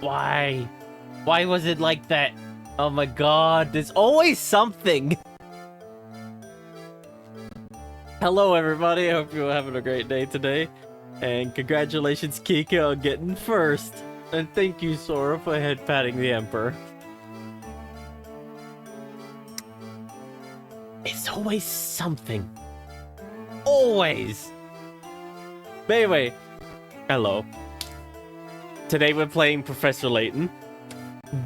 Why? Why was it like that? Oh my god, there's always something! Hello everybody, I hope you're having a great day today. And congratulations Kika on getting first. And thank you Sora for head patting the Emperor. It's always something. Always! But anyway, hello. Today we're playing Professor Layton.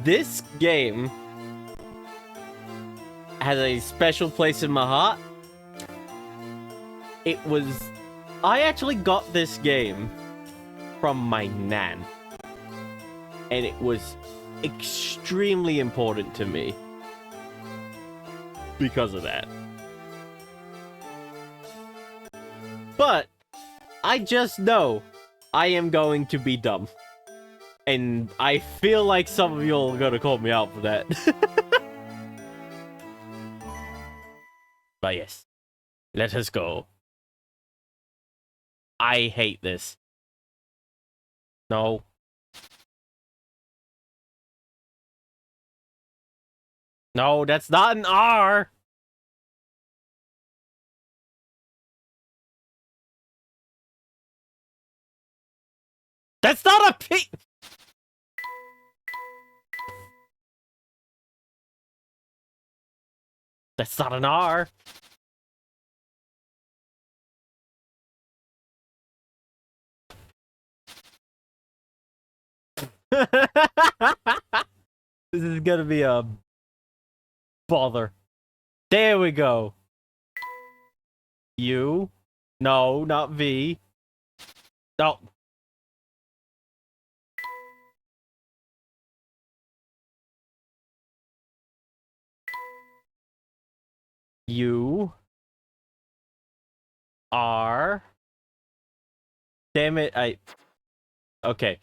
This game has a special place in my heart. I actually got this game from my nan. And it was extremely important to me because of that. But I just know I am going to be dumb. And I feel like some of you are gonna call me out for that. But yes, let us go. I hate this. No. No, that's not an R. That's not a P. That's not an R. This is gonna be a bother. There we go. U. No, not V. No. U. R. Damn it, okay.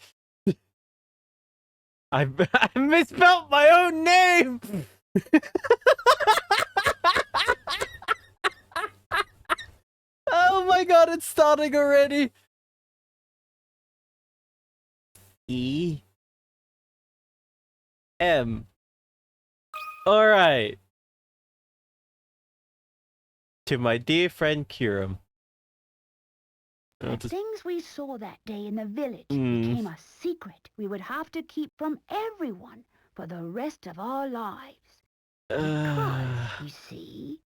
I misspelled my own name! Oh my god, it's starting already! E. M. Alright. To my dear friend Kiram. The things we saw that day in the village became a secret we would have to keep from everyone for the rest of our lives. Because, you see...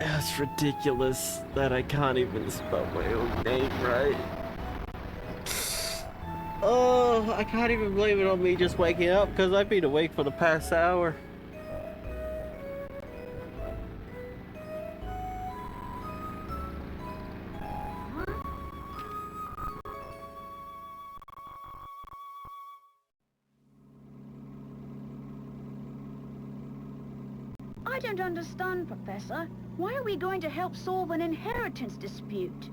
That's ridiculous that I can't even spell my own name right. Oh, I can't even blame it on me just waking up because I've been awake for the past hour. I don't understand, Professor. Why are we going to help solve an inheritance dispute?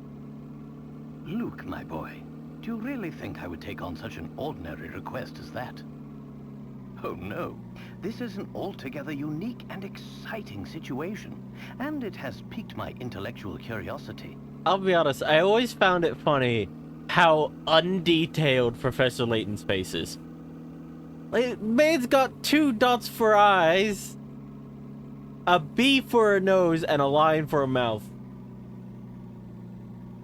Luke, my boy, do you really think I would take on such an ordinary request as that? Oh no, this is an altogether unique and exciting situation, and it has piqued my intellectual curiosity. I'll be honest, I always found it funny how undetailed Professor Layton's face is. Like, man's got 2 dots for eyes, a B for a nose, and a line for a mouth.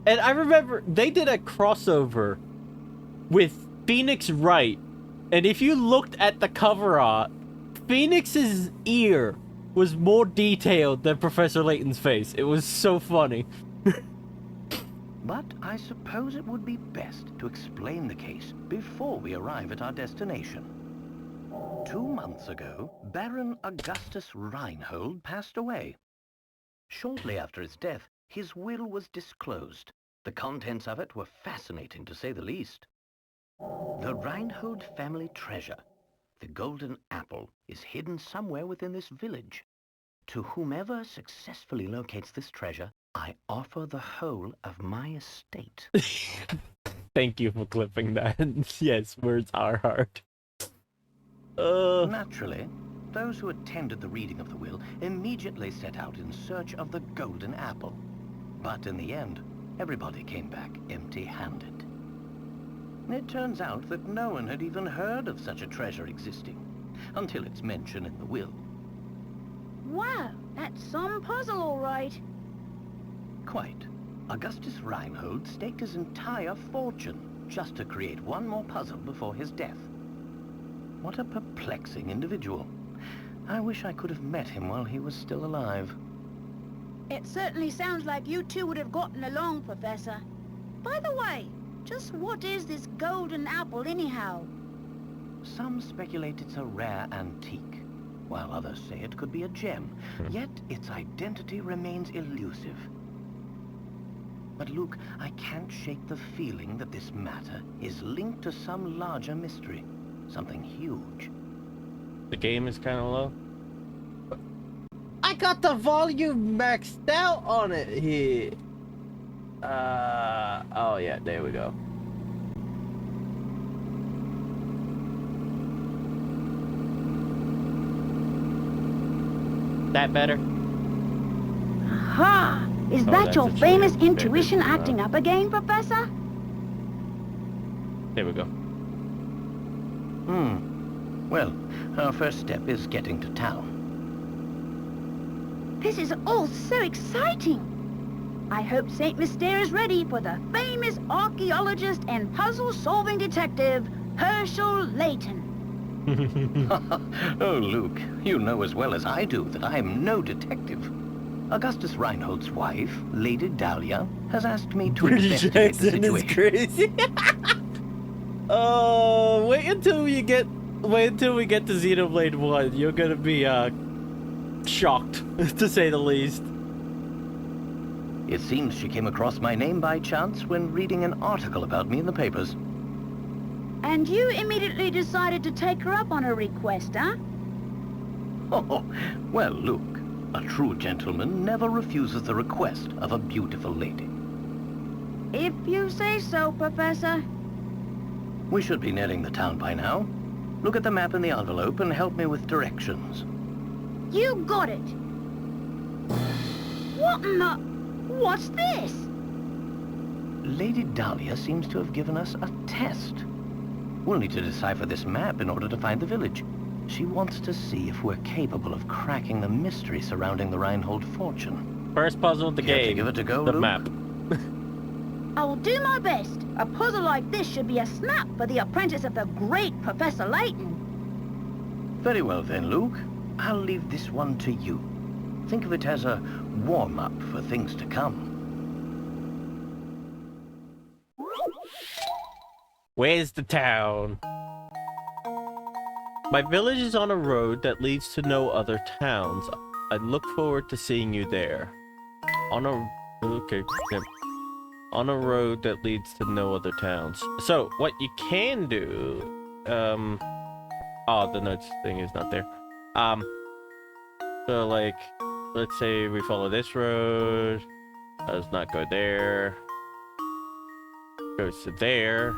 And I remember they did a crossover with Phoenix Wright, and if you looked at the cover art, Phoenix's ear was more detailed than Professor Layton's face. It was so funny. But I suppose it would be best to explain the case before we arrive at our destination. 2 months ago, Baron Augustus Reinhold passed away. Shortly after his death, his will was disclosed. The contents of it were fascinating, to say the least. The Reinhold family treasure, the golden apple, is hidden somewhere within this village. To whomever successfully locates this treasure, I offer the whole of my estate. Thank you for clipping that. Yes, words are hard. Naturally, those who attended the reading of the will immediately set out in search of the golden apple. But in the end, everybody came back empty-handed. It turns out that no one had even heard of such a treasure existing, until its mention in the will. Wow, that's some puzzle, all right. Quite. Augustus Reinhold staked his entire fortune just to create one more puzzle before his death. What a perplexing individual. I wish I could have met him while he was still alive. It certainly sounds like you two would have gotten along, Professor. By the way, just what is this golden apple anyhow? Some speculate it's a rare antique, while others say it could be a gem, yet its identity remains elusive. But Luke, I can't shake the feeling that this matter is linked to some larger mystery, something huge. The game is kind of low. I got the volume maxed out on it here. Oh yeah, there we go. That better? Aha! Is that that's your a tree. famous Very intuition good. acting up again, Professor? There we go. Well, our first step is getting to town. This is all so exciting. I hope St. Mystere is ready for the famous archaeologist and puzzle-solving detective, Herschel Layton. Oh, Luke, you know as well as I do that I am no detective. Augustus Reinhold's wife, Lady Dahlia, has asked me to investigate the Jackson is situation. crazy. Oh, wait until we get to Xenoblade 1. You're gonna be shocked, to say the least. It seems she came across my name by chance when reading an article about me in the papers. And you immediately decided to take her up on her request, huh? Oh, well, Luke, a true gentleman never refuses the request of a beautiful lady. If you say so, Professor. We should be nearing the town by now. Look at the map in the envelope and help me with directions. You got it. What in the... What's this? Lady Dahlia seems to have given us a test. We'll need to decipher this map in order to find the village. She wants to see if we're capable of cracking the mystery surrounding the Reinhold fortune. First puzzle of the Care to game. give it a go, The Luke? map. I will do my best. A puzzle like this should be a snap for the apprentice of the great Professor Layton. Very well then, Luke. I'll leave this one to you. Think of it as a warm-up for things to come. Where's the town? My village is on a road that leads to no other towns. I look forward to seeing you there. On a... Okay. Yep. On a road that leads to no other towns. So, what you can do... Oh, the notes thing is not there. So, like... Let's say we follow this road. Does not go there. Goes to there.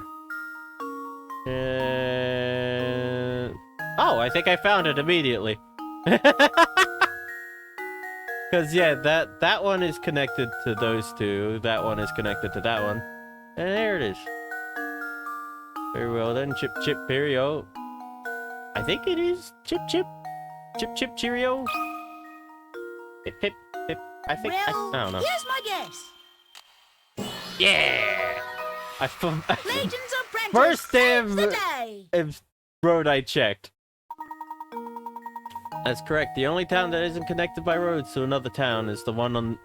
And... Oh, I think I found it immediately. Because, yeah, that one is connected to those two. That one is connected to that one. And there it is. Very well then. Chip, chip, cheerio. I think it is chip, chip. Chip, chip, cheerio. Hip, hip, hip. I think, I don't know. Here's my guess. Yeah! I found... Layton's apprentice First saves damn- the day. road I checked. That's correct. The only town that isn't connected by roads to another town is the one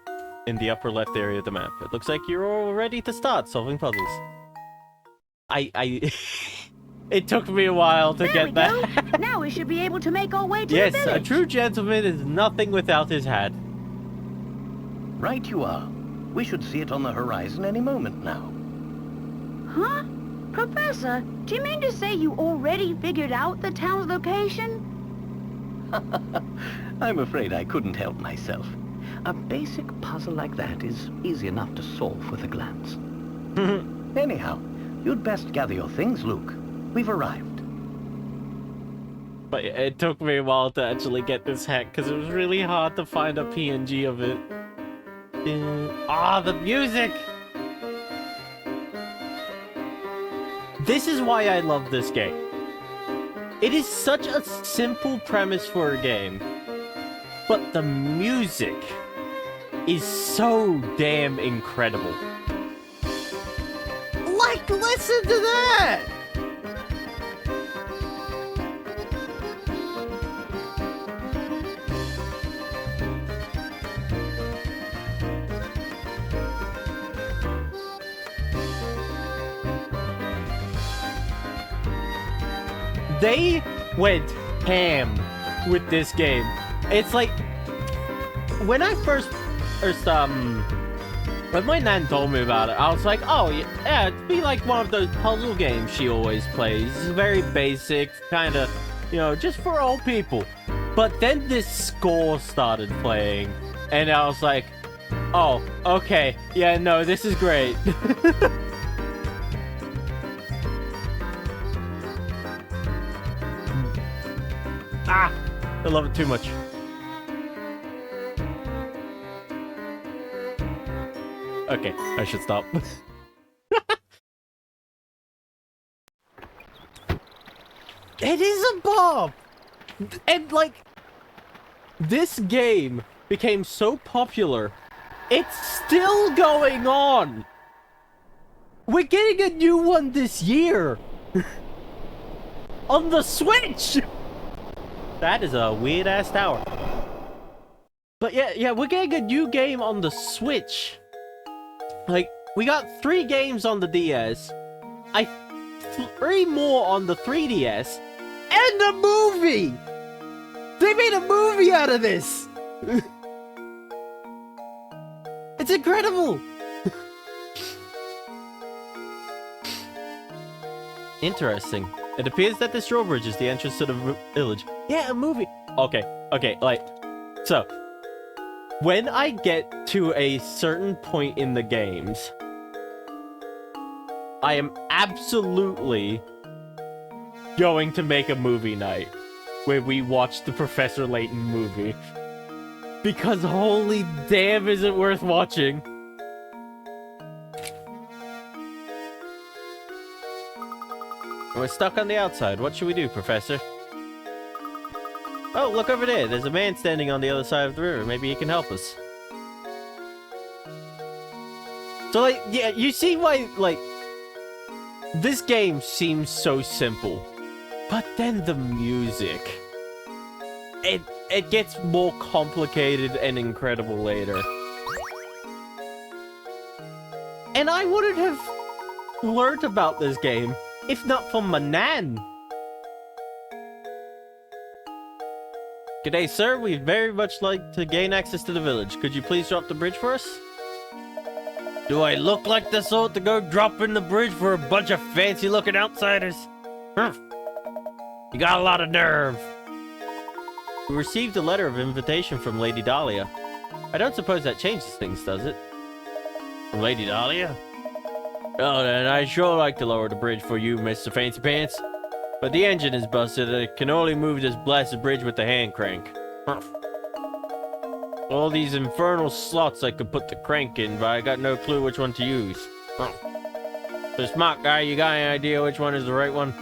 in the upper left area of the map. It looks like you're all ready to start solving puzzles. It took me a while to There get we that. go. Now we should be able to make our way to Yes, the a village. true gentleman is nothing without his hat. Right you are. We should see it on the horizon any moment now. Huh? Professor, do you mean to say you already figured out the town's location? I'm afraid I couldn't help myself. A basic puzzle like that is easy enough to solve with a glance. Anyhow, you'd best gather your things, Luke. We've arrived. But it took me a while to actually get this hack because it was really hard to find a PNG of it. Ah, the music! This is why I love this game. It is such a simple premise for a game, but the music is so damn incredible. Like, listen to that! They went ham with this game. It's like, when I first when my nan told me about it, I was like, oh, yeah, it'd be like one of those puzzle games she always plays. It's very basic, kind of, you know, just for old people. But then this score started playing, and I was like, oh, okay, yeah, no, this is great. Ah, I love it too much. Okay, I should stop. It is a bomb! And, like, this game became so popular, it's still going on! We're getting a new one this year! On the Switch! That is a weird-ass tower. But yeah, we're getting a new game on the Switch. Like, we got 3 games on the DS, 3 more on the 3DS, and a movie! They made a movie out of this! It's incredible! Interesting. It appears that this drawbridge is the entrance to the village. Yeah, a movie! Okay, like, so, when I get to a certain point in the games, I am absolutely going to make a movie night where we watch the Professor Layton movie. Because holy damn, is it worth watching. We're stuck on the outside. What should we do, Professor? Oh, look over there. There's a man standing on the other side of the river. Maybe he can help us. So, like, yeah, you see why, like, this game seems so simple. But then the music. It gets more complicated and incredible later. And I wouldn't have learned about this game if not for my nan. G'day, sir. We'd very much like to gain access to the village. Could you please drop the bridge for us? Do I look like the sort to go dropping the bridge for a bunch of fancy-looking outsiders? You got a lot of nerve. We received a letter of invitation from Lady Dahlia. I don't suppose that changes things, does it? From Lady Dahlia? Oh, then I'd sure like to lower the bridge for you, Mr. Fancy Pants. But the engine is busted and it can only move this blasted bridge with the hand crank. All these infernal slots I could put the crank in, but I got no clue which one to use. So smart guy, you got any idea which one is the right one?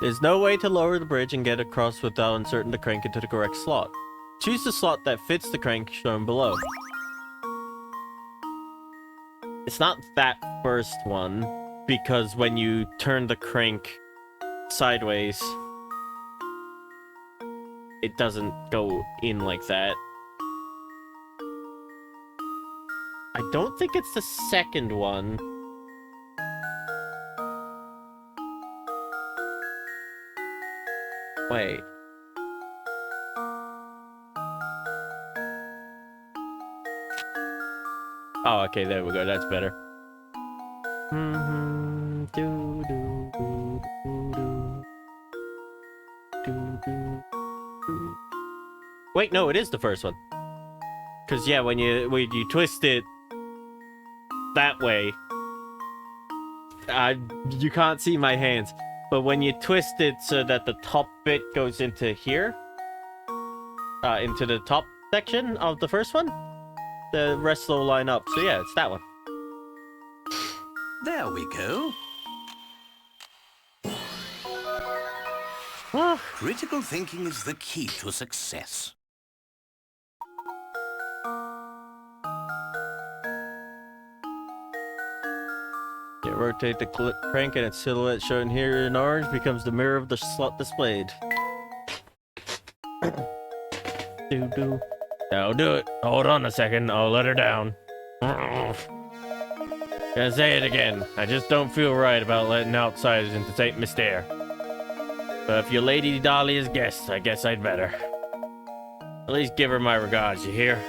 There's no way to lower the bridge and get across without inserting the crank into the correct slot. Choose the slot that fits the crank shown below. It's not that first one, because when you turn the crank sideways, it doesn't go in like that. I don't think it's the second one. Wait. Oh, okay, there we go. That's better. Wait, no, it is the first one. Cause yeah, when you twist it that way, you can't see my hands. But when you twist it so that the top bit goes into here, into the top section of the first one. The rest will line up. So yeah, it's that one. There we go. Critical thinking is the key to success. Yeah, rotate the crank and its silhouette shown here in orange becomes the mirror of the slot displayed. Do. I'll do it. Hold on a second. I'll let her down. Gonna say it again. I just don't feel right about letting outsiders into St. Mystere. But if your Lady Dahlia's guest, I guess I'd better. At least give her my regards, you hear?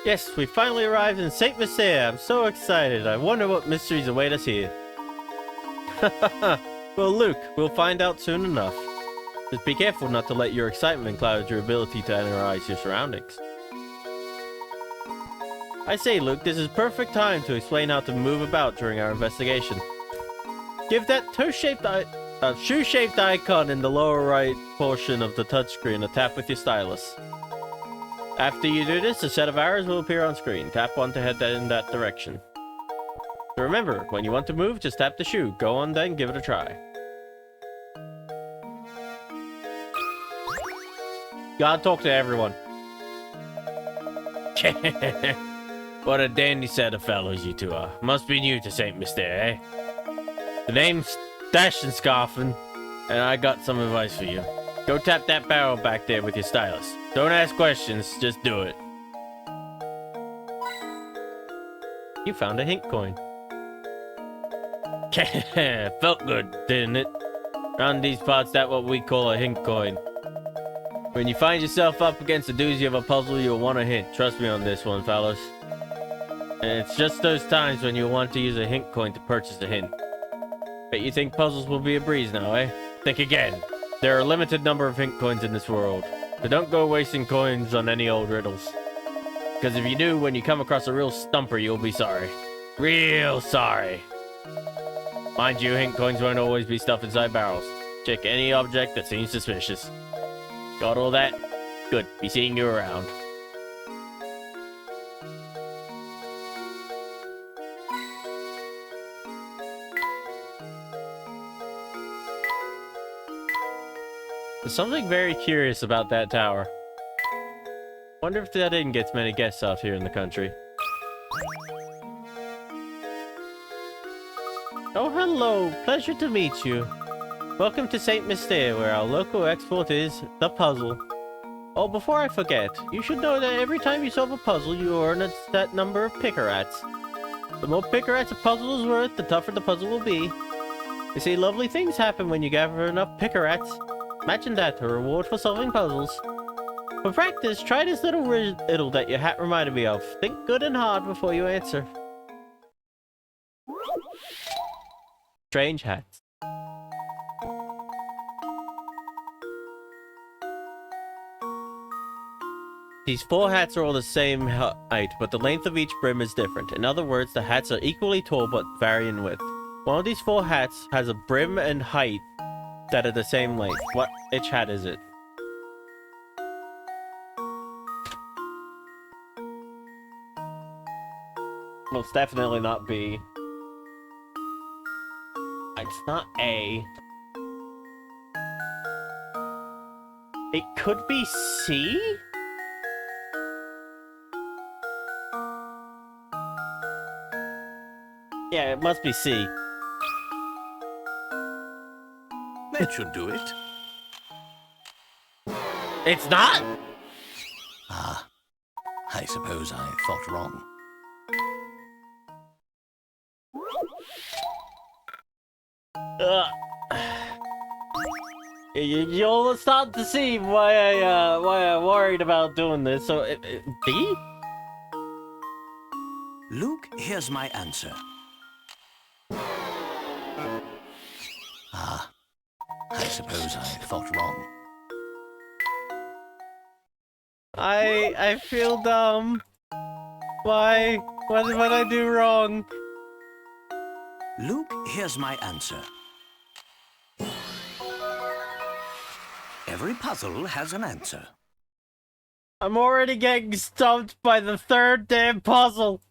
Yes, we finally arrived in St. Mystere. I'm so excited. I wonder what mysteries await us here. Well, Luke, we'll find out soon enough. Just be careful not to let your excitement cloud your ability to analyze your surroundings. I say, Luke, this is perfect time to explain how to move about during our investigation. Give that shoe-shaped icon in the lower right portion of the touchscreen a tap with your stylus. After you do this, a set of arrows will appear on screen. Tap one to head in that direction. So remember, when you want to move, just tap the shoe. Go on then, give it a try. Gotta talk to everyone. What a dandy set of fellows you two are. Must be new to St. Mystere, eh? The name's Dash and Scarfin, and I got some advice for you. Go tap that barrel back there with your stylus. Don't ask questions, just do it. You found a hint coin. Felt good, didn't it? Around these parts, that's what we call a hint coin. When you find yourself up against a doozy of a puzzle, you'll want a hint. Trust me on this one, fellas. And it's just those times when you'll want to use a hint coin to purchase a hint. Bet you think puzzles will be a breeze now, eh? Think again. There are a limited number of hint coins in this world. So don't go wasting coins on any old riddles. Because if you do, when you come across a real stumper, you'll be sorry. Real sorry. Mind you, hint coins won't always be stuff inside barrels. Check any object that seems suspicious. Got all that? Good. Be seeing you around. There's something very curious about that tower. Wonder if that inn gets many guests out here in the country. Oh, hello. Pleasure to meet you. Welcome to St. Mystere, where our local export is the puzzle. Oh, before I forget, you should know that every time you solve a puzzle, you earn a set number of pickerats. The more pickerats a puzzle is worth, the tougher the puzzle will be. They say lovely things happen when you gather enough pickerats. Imagine that, a reward for solving puzzles. For practice, try this little riddle that your hat reminded me of. Think good and hard before you answer. Strange hats. These four hats are all the same height, but the length of each brim is different. In other words, the hats are equally tall but vary in width. One of these four hats has a brim and height that are the same length. Which hat is it? Well, it's definitely not B. It's not A. It could be C? Yeah, it must be C. That should do it. It's not? Ah, I suppose I thought wrong. You'll start to see why I'm worried about doing this. So, B? Luke, here's my answer. Ah, I suppose I thought wrong. I feel dumb. Why? What did I do wrong? Luke, here's my answer. Every puzzle has an answer. I'm already getting stumped by the third damn puzzle.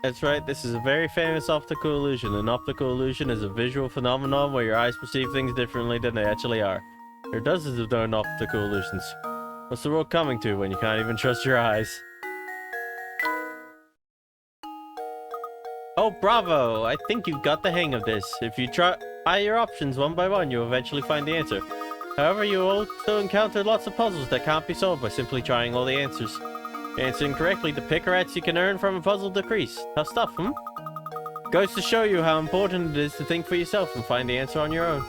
That's right, this is a very famous optical illusion. An optical illusion is a visual phenomenon where your eyes perceive things differently than they actually are. There are dozens of known optical illusions. What's the world coming to when you can't even trust your eyes? Oh, bravo! I think you've got the hang of this. If you try your options one by one, you'll eventually find the answer. However, you also encounter lots of puzzles that can't be solved by simply trying all the answers. Answering correctly, the picarats you can earn from a puzzle decrease. Tough stuff, hmm? Goes to show you how important it is to think for yourself and find the answer on your own.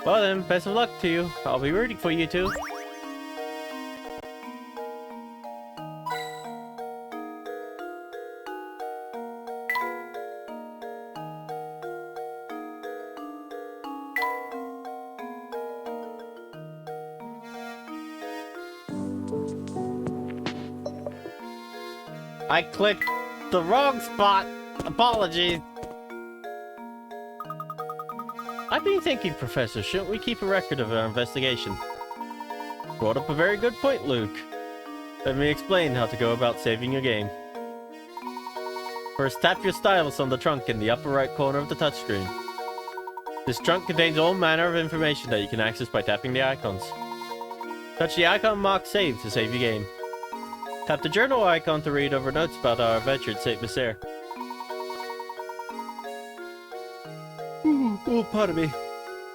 Well then, best of luck to you. I'll be rooting for you too. I clicked the wrong spot. Apologies. I've been thinking, Professor, shouldn't we keep a record of our investigation? Brought up a very good point, Luke. Let me explain how to go about saving your game. First, tap your stylus on the trunk in the upper right corner of the touchscreen. This trunk contains all manner of information that you can access by tapping the icons. Touch the icon marked Save to save your game. Tap the journal icon to read over notes about our adventure at St. Macer. Oh, pardon me.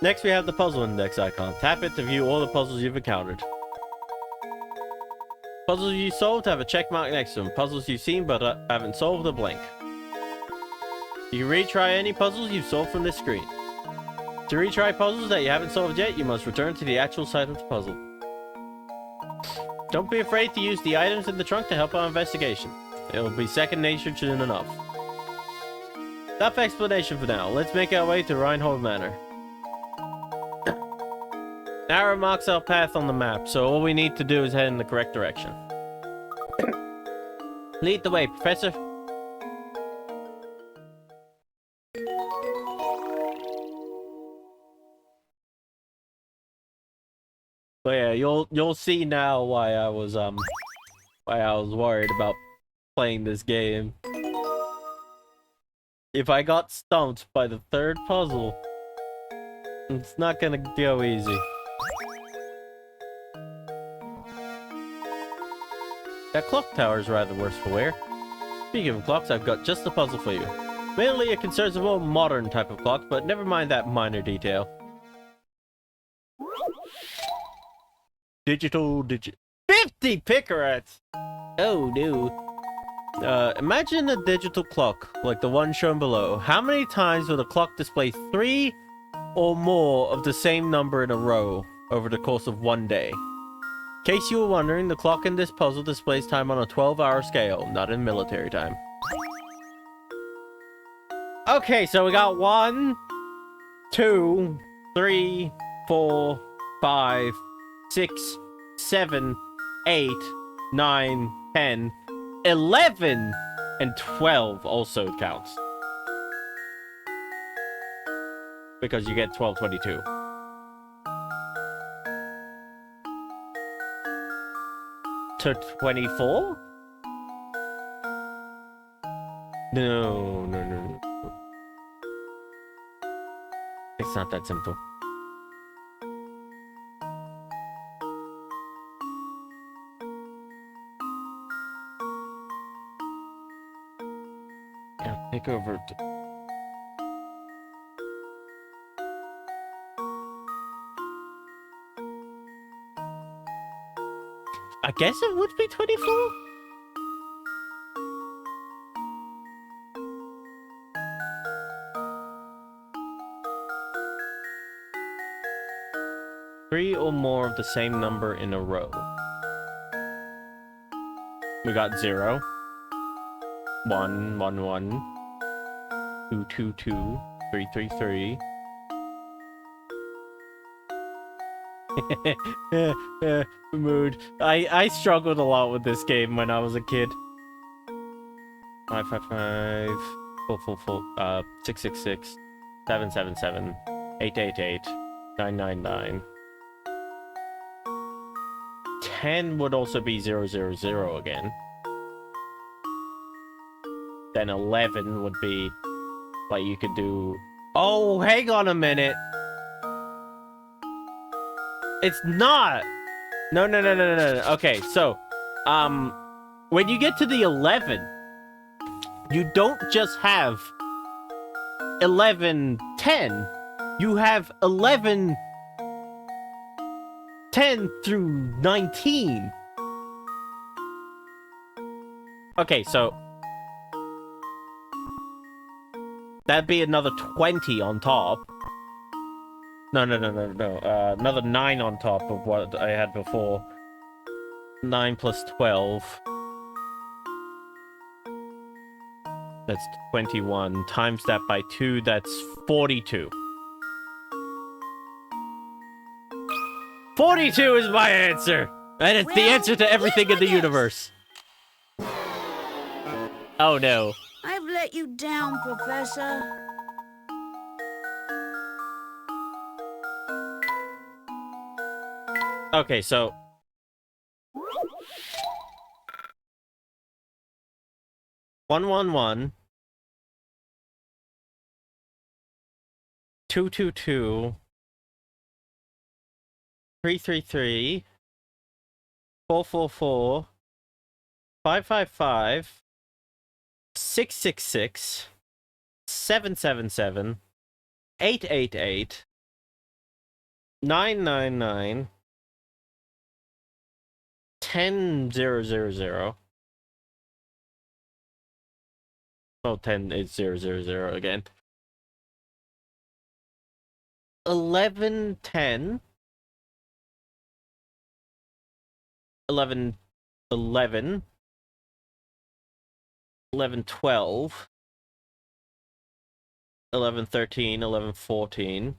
Next, we have the puzzle index icon. Tap it to view all the puzzles you've encountered. Puzzles you solved have a check mark next to them. Puzzles you've seen but haven't solved are blank. You can retry any puzzles you've solved from this screen. To retry puzzles that you haven't solved yet, you must return to the actual site of the puzzle. Don't be afraid to use the items in the trunk to help our investigation. It will be second nature soon enough. Enough explanation for now. Let's make our way to Reinhold Manor. Arrow marks our path on the map, so all we need to do is head in the correct direction. Lead the way, Professor. But yeah, you'll see now why I was worried about playing this game. If I got stumped by the third puzzle, it's not gonna go easy. That clock tower is rather worse for wear. Speaking of clocks, I've got just the puzzle for you. Mainly it concerns a more modern type of clock, but never mind that minor detail. Digital 50 picarats! Oh no. Imagine a digital clock, like the one shown below. How many times will the clock display 3 or more of the same number in a row over the course of one day? In case you were wondering, the clock in this puzzle displays time on a 12-hour scale, not in military time. Okay, so we got 1, 2, 3, 4, 5, 6, 7, 8, 9, 10, 11, and 12 also counts. Because you get 1222. To 24? No. It's not that simple. Yeah, take over. I guess it would be 24? 3 or more of the same number in a row. We got 0, 1, 1, 1, 2, 2, 2, 3, 3, 3. Mood. I struggled a lot with this game when I was a kid. 5, 5, 5, 4, 4, 4, 6, 6, 6, 7, 7, 7, 8, 8, 8, 9, 9, 9. 10 would also be 0, 0, 0 again. Then 11 would be, like, you could do... Oh, hang on a minute! It's not! No, no, no, no, no, no. Okay, so, when you get to the 11, you don't just have 11, 10. You have 11, 10 through 19. Okay, so that'd be another 20 on top. No, no, no, no, no. Another 9 on top of what I had before. 9 plus 12. That's 21. Times that by 2, that's 42. 42 is my answer! And it's the answer to everything in the universe. Oh no. I've let you down, Professor. Okay, so... 111, 222, 333, 444, 555, 666, 777, 888, 999, 10000. Oh, 10 is 000 again. 11, 10. 11, 11. 11, 12. 11, 13. 11, 14.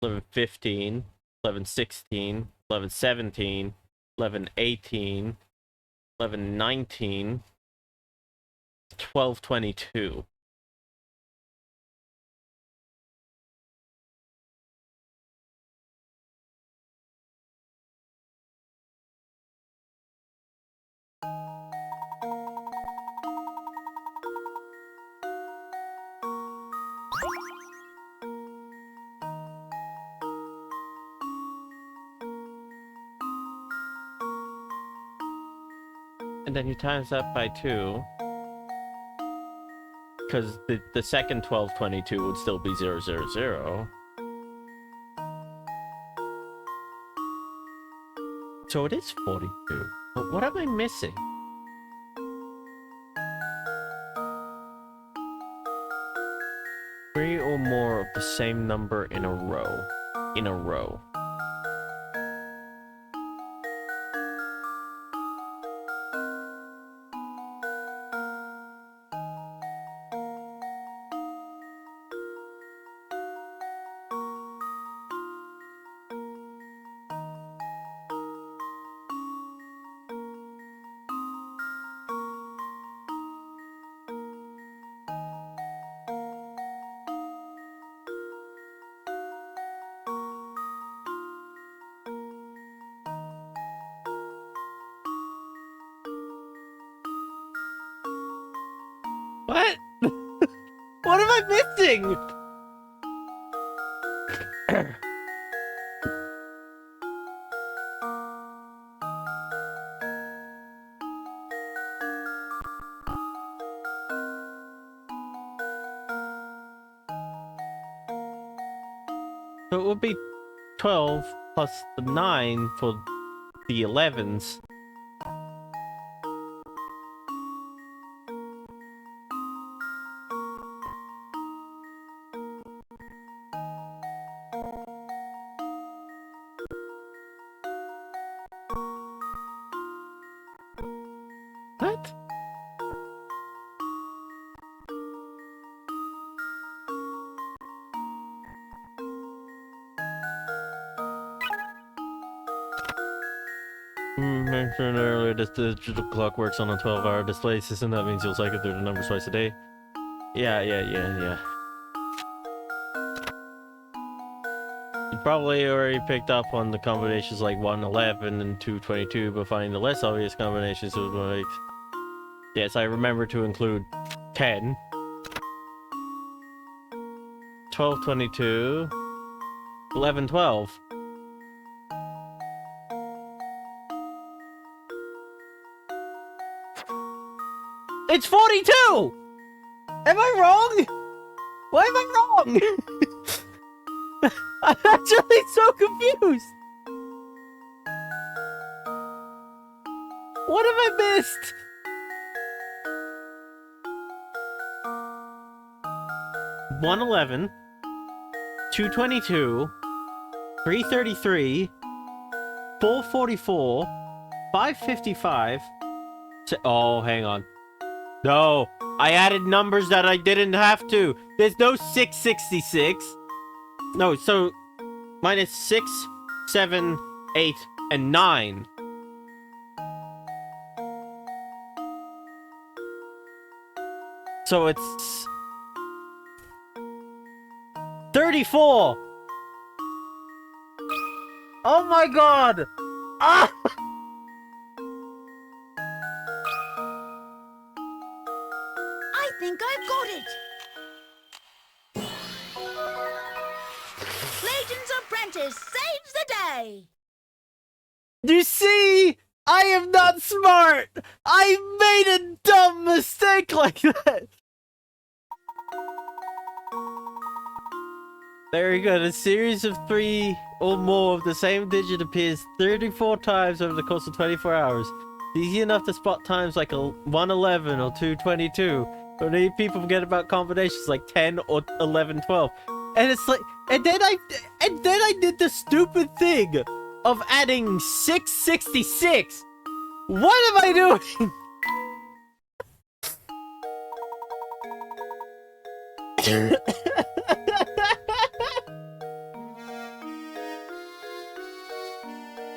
11, 15. 11, 16. 11, 17. 11, 18. 11, 19. 12, 22. And then you times that by 2. Because the second 1222 would still be 000. So it is 42. But what am I missing? Three or more of the same number in a row. In a row. What? What am I missing? So it would be 12 plus the 9 for the 11s. What? Mentioned earlier that the digital clock works on a 12-hour display system. That means you'll cycle through the numbers twice a day. Yeah. You probably already picked up on the combinations like 111 and 222, but finding the less obvious combinations was like... Yes, I remember to include 10, 1222, 1112. It's 42! Am I wrong? Why am I wrong? I'm actually so confused. What have I missed? $111, $222, $333, $444, $555. Oh, hang on. No, I added numbers that I didn't have to. There's no 666. No, so minus 6, 7, 8, and 9. So it's 34. Oh my god. Ah! I think I've got it. Layton's apprentice saves the day. You see? I am not smart! I made a dumb mistake like that! Very good. A series of 3 or more of the same digit appears 34 times over the course of 24 hours. It's easy enough to spot times like a 111 or 222. But many people forget about combinations like 10 or 11, 12. And it's like, and then I did the stupid thing of adding 666. What am I doing?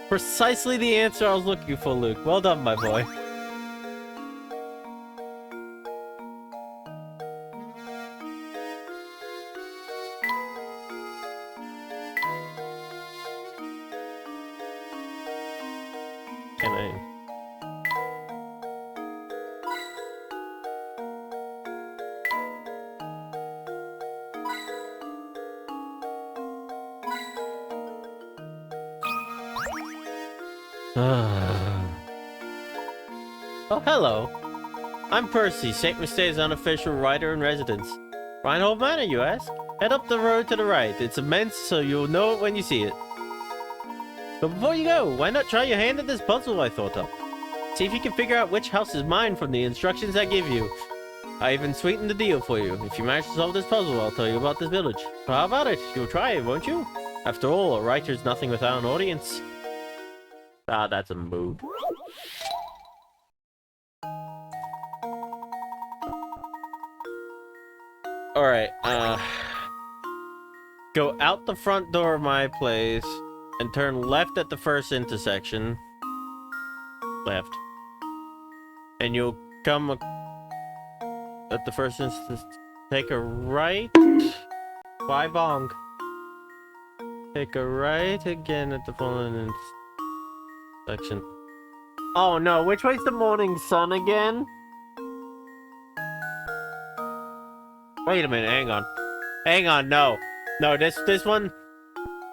Precisely the answer I was looking for, Luke. Well done, my boy. Can I... Oh, hello. I'm Percy, St. Mustay's unofficial writer in residence. Reinhold Manor, you ask? Head up the road to the right. It's immense, so you'll know it when you see it. But before you go, why not try your hand at this puzzle I thought up? See if you can figure out which house is mine from the instructions I give you. I even sweetened the deal for you. If you manage to solve this puzzle, I'll tell you about this village. So how about it? You'll try it, won't you? After all, a writer's nothing without an audience. Ah, that's a mood. Alright, go out the front door of my place and turn left at the first intersection. Left. And you'll come at the first instance. Take a right. Bye bong. Take a right again at the following intersection. Oh no, which way's the morning sun again? Wait a minute, hang on. Hang on, no. No, this one...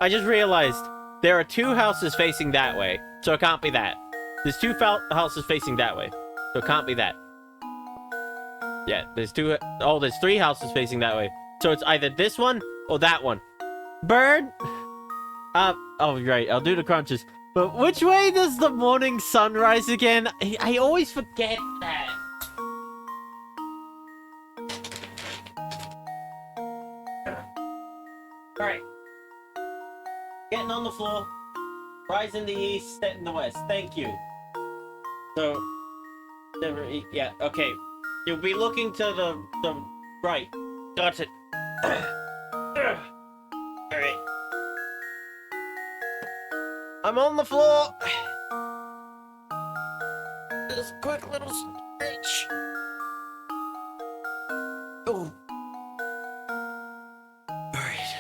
I just realized there are 2 houses facing that way, so it can't be that. There's 2 houses facing that way, so it can't be that. Yeah, there's 2... Oh, there's 3 houses facing that way. So it's either this one or that one. Bird? Oh, right, I'll do the crunches. But which way does the morning sun rise again? I always forget that. Alright. Getting on the floor. Rise in the east, set in the west. Thank you. So, Never eat. Yeah, okay. You'll be looking to the right. Got it. Alright. I'm on the floor. Just a quick little stretch. Oh. Alright.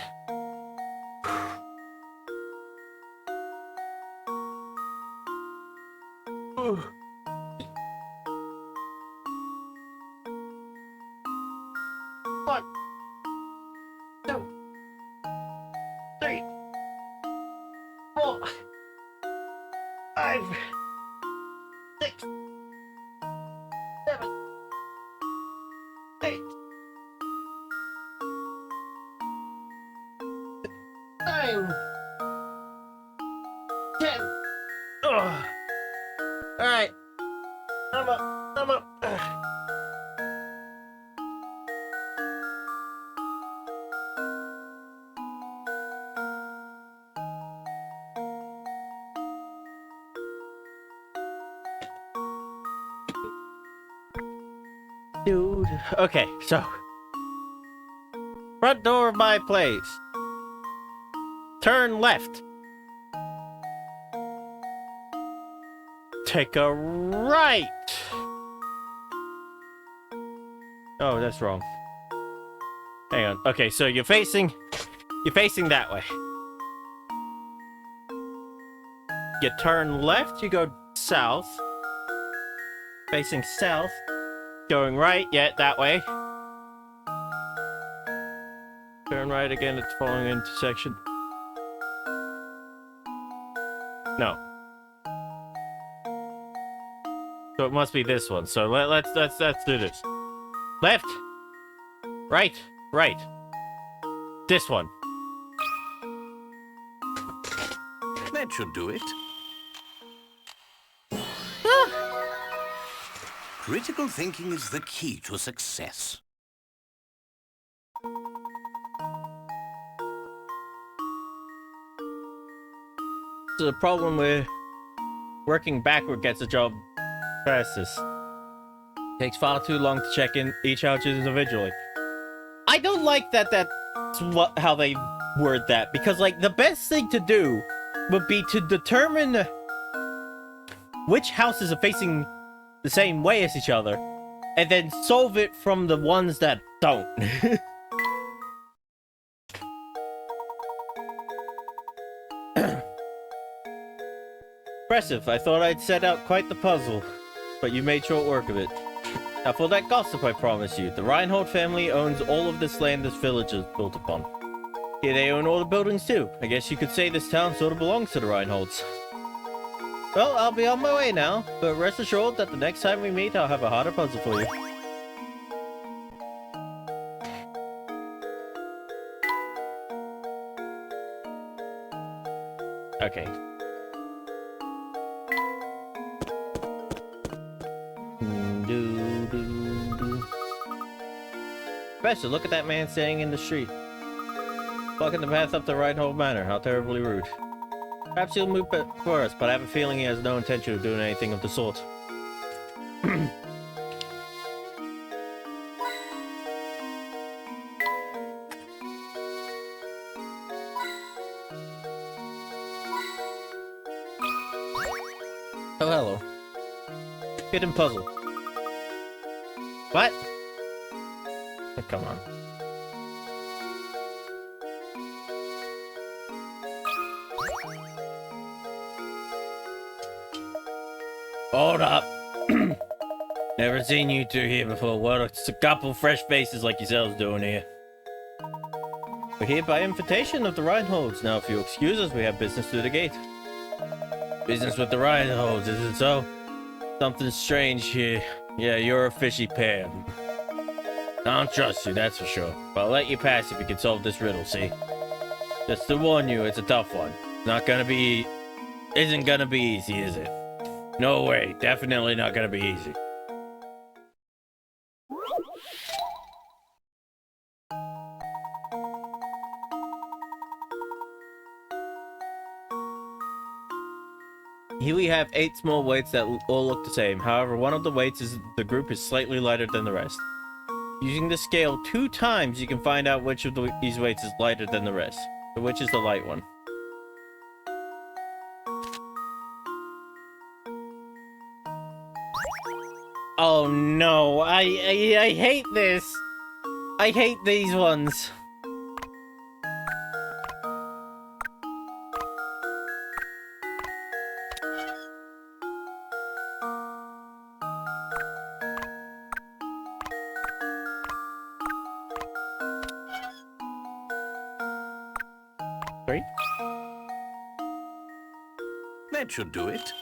Ooh. One, two, three, 4, 5, 6, 7, 8, 9, 10. Ugh. All right, I'm up. I'm up. Dude. Okay, so front door of my place. Turn left. Take a right. Oh, that's wrong. Hang on. Okay, so you're facing that way. You turn left, you go south. Facing south. Going right, yeah, that way. Turn right again at the following intersection. No. So it must be this one. So let's do this. Left. Right. Right. This one. That should do it. Critical thinking is the key to success. The problem with working backward gets a job fastest. Takes far too long to check in each house individually. I don't like that that's how they word that, because like the best thing to do would be to determine which houses are facing the same way as each other and then solve it from the ones that don't. Impressive. I thought I'd set out quite the puzzle, but you made short work of it. Now for that gossip I promise you, the Reinhold family owns all of this land this village is built upon. Here they own all the buildings too. I guess you could say this town sort of belongs to the Reinholds. Well, I'll be on my way now, but rest assured that the next time we meet I'll have a harder puzzle for you. Okay. Professor, look at that man standing in the street. Blocking the path up to Reinhold Manor. How terribly rude. Perhaps he'll move for us, but I have a feeling he has no intention of doing anything of the sort. Oh, hello. Hidden puzzle. What? Oh, come on. Hold up. Never seen you two here before. What a couple fresh faces like yourselves doing here. We're here by invitation of the Reinholds. Now, if you'll excuse us, we have business through the gate. Business with the Reinholds, is it so? Something strange here. Yeah, you're a fishy pair. I don't trust you, that's for sure. But I'll let you pass if you can solve this riddle, see? Just to warn you, it's a tough one. Isn't gonna be easy, is it? No way, definitely not gonna be easy. Here we have 8 small weights that all look the same. However, one of the weights is the group is slightly lighter than the rest. Using the scale 2 times, you can find out which of these weights is lighter than the rest. So which is the light one? Oh no, I hate this. I hate these ones. Sorry? That should do it.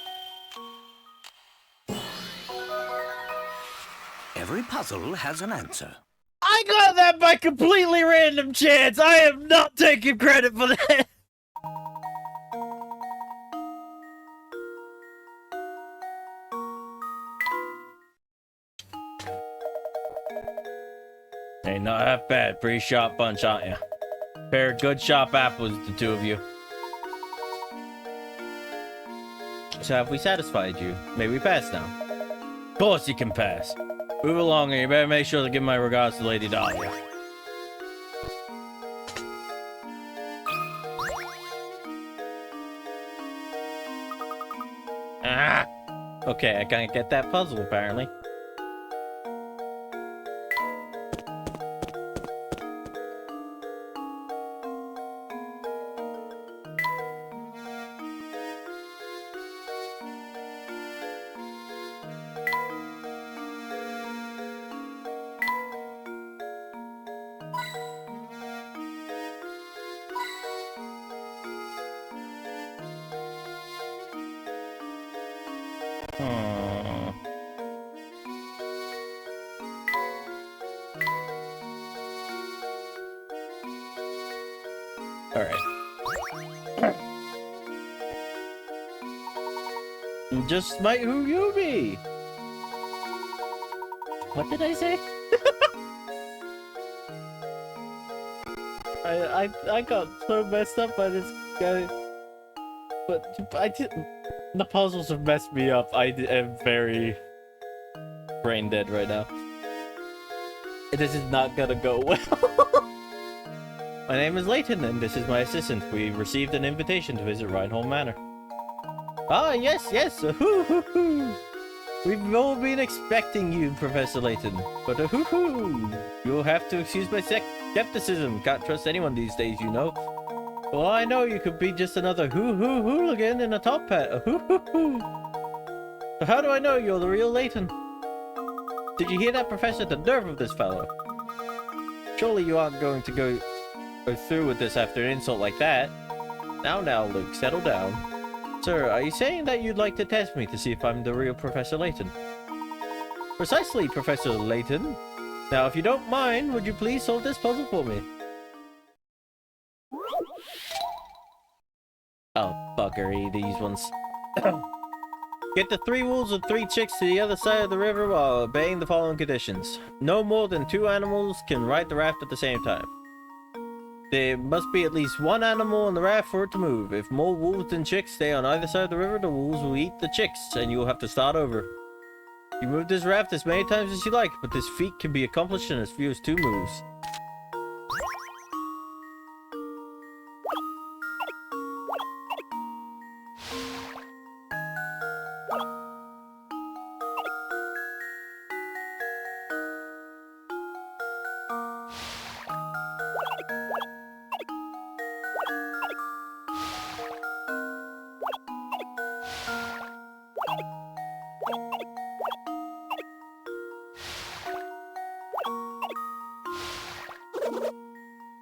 Every puzzle has an answer. I got that by completely random chance. I am not taking credit for that. Hey, not half bad. Pretty sharp bunch, aren't you? Pair of good sharp apples, the two of you. So have we satisfied you? May we pass now? Of course you can pass. Move along, and you better make sure to give my regards to Lady Dahlia. Ah! Okay, I can't get that puzzle, apparently. Alright. Just might who you be. What did I say? I got so messed up by this guy. But the puzzles have messed me up. I am very brain dead right now. This is not gonna go well. My name is Layton, and this is my assistant. We received an invitation to visit Reinhold Manor. Ah, yes, yes. Hoo-hoo-hoo. We've all been expecting you, Professor Layton. But hoo-hoo. You'll have to excuse my skepticism. Can't trust anyone these days, you know. Well, I know you could be just another hoo-hoo hooligan in a top hat. Hoo-hoo-hoo. So how do I know you're the real Layton? Did you hear that, Professor? The nerve of this fellow. Surely you aren't going to go through with this after an insult like that. Now, Luke, settle down. Sir, are you saying that you'd like to test me to see if I'm the real Professor Layton? Precisely, Professor Layton. Now, if you don't mind, would you please solve this puzzle for me? Oh, buggery, these ones. Get the 3 wolves and 3 chicks to the other side of the river while obeying the following conditions. No more than 2 animals can ride the raft at the same time. There must be at least 1 animal on the raft for it to move. If more wolves than chicks stay on either side of the river, the wolves will eat the chicks, and you will have to start over. You move this raft as many times as you like, but this feat can be accomplished in as few as 2 moves.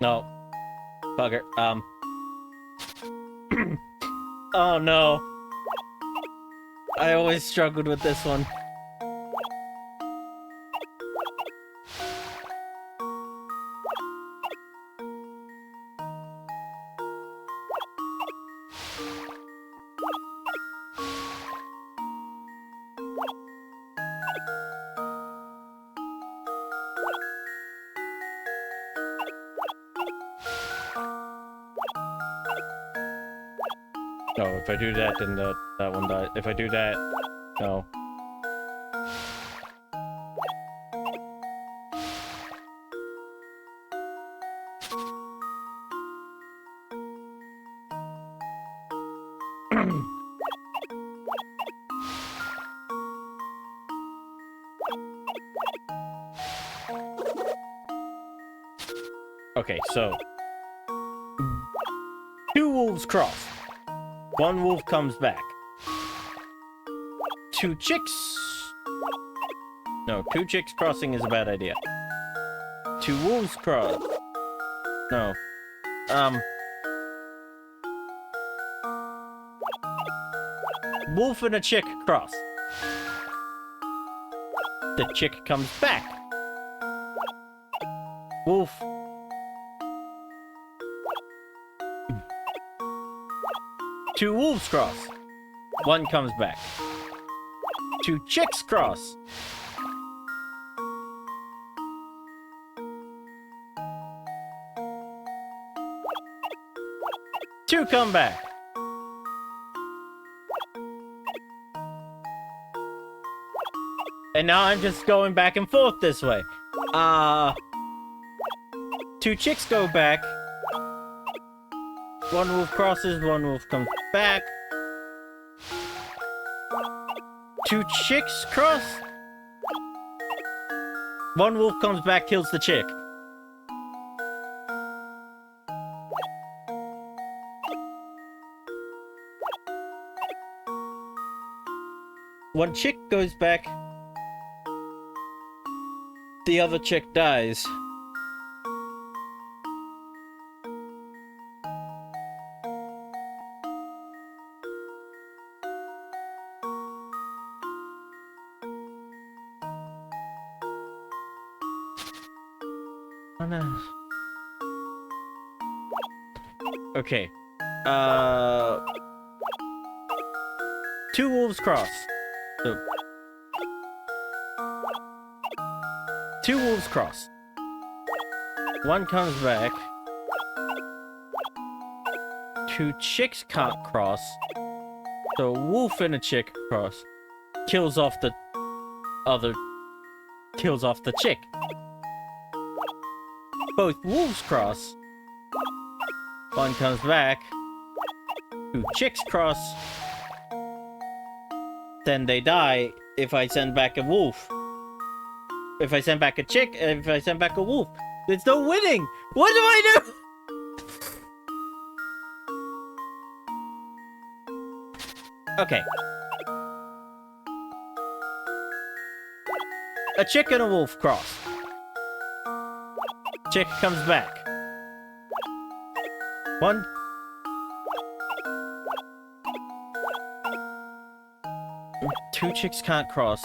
No. Bugger. Oh no. I always struggled with this one. No, if I do that, then the That one died. If I do that, no. Okay, so 2 wolves cross. 1 wolf comes back. 2 chicks. No, 2 chicks crossing is a bad idea. 2 wolves cross. No. Wolf and a chick cross. The chick comes back. Wolf. Two wolves cross. 1 comes back. 2 chicks cross. Two come back. And now I'm just going back and forth this way. 2 chicks go back. 1 wolf crosses, 1 wolf comes back. 2 chicks cross. 1 wolf comes back, kills the chick. One chick goes back. The other chick dies. Oh no. Okay. 2 wolves cross. So 2 wolves cross. 1 comes back. 2 chicks can't cross. So a wolf and a chick cross. Kills off the chick. Both wolves cross. 1 comes back. 2 chicks cross. Then they die if I send back a wolf. If I send back a chick, if I send back a wolf. There's no winning! What do I do? Okay. A chick and a wolf cross. Chick comes back. 1. Two chicks can't cross.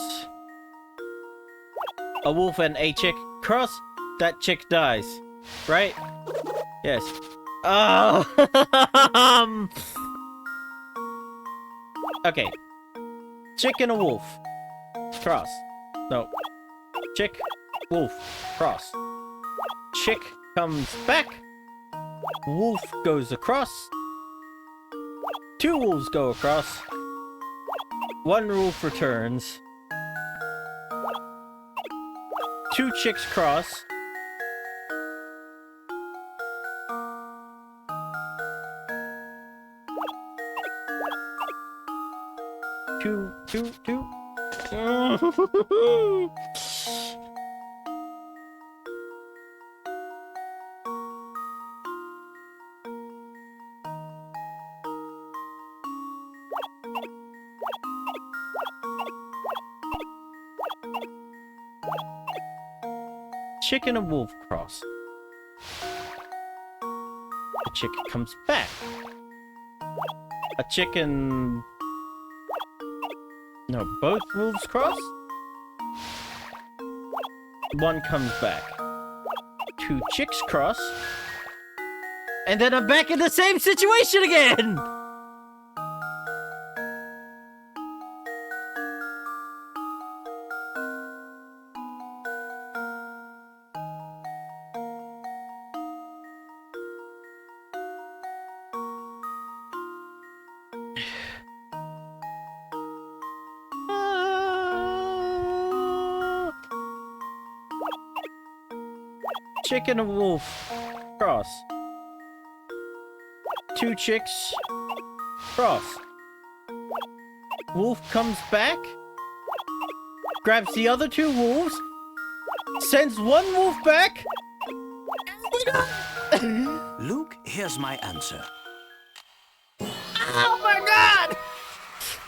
A wolf and a chick cross. That chick dies. Right? Yes. Okay. Chick and a wolf. Cross. No. Chick. Wolf. Cross. Chick comes back. Wolf goes across. 2 wolves go across. 1 wolf returns. 2 chicks cross. Two. Chick and a wolf cross. A chick comes back. A chicken. No, both wolves cross? 1 comes back. 2 chicks cross. And then I'm back in the same situation again! chicken, a wolf. Cross. 2 chicks. Cross. Wolf comes back. Grabs the other 2 wolves. Sends 1 wolf back. Luke, here's my answer. Oh my god!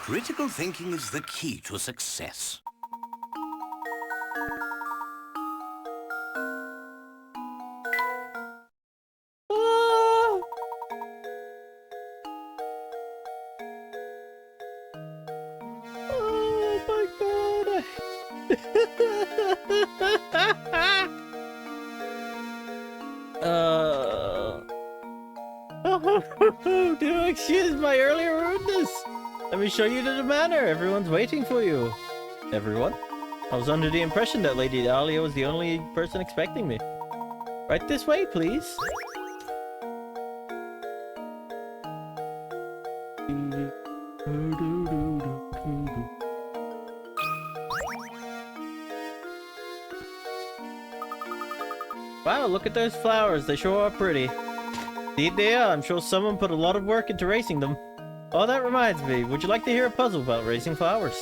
Critical thinking is the key to success. Oh, oh my god! Do excuse my earlier rudeness. Let me show you to the manor. Everyone's waiting for you. Everyone? I was under the impression that Lady Dahlia was the only person expecting me. Right this way, please. Wow, look at those flowers. They sure are pretty. Indeed they are. I'm sure someone put a lot of work into raising them. Oh, that reminds me. Would you like to hear a puzzle about raising flowers?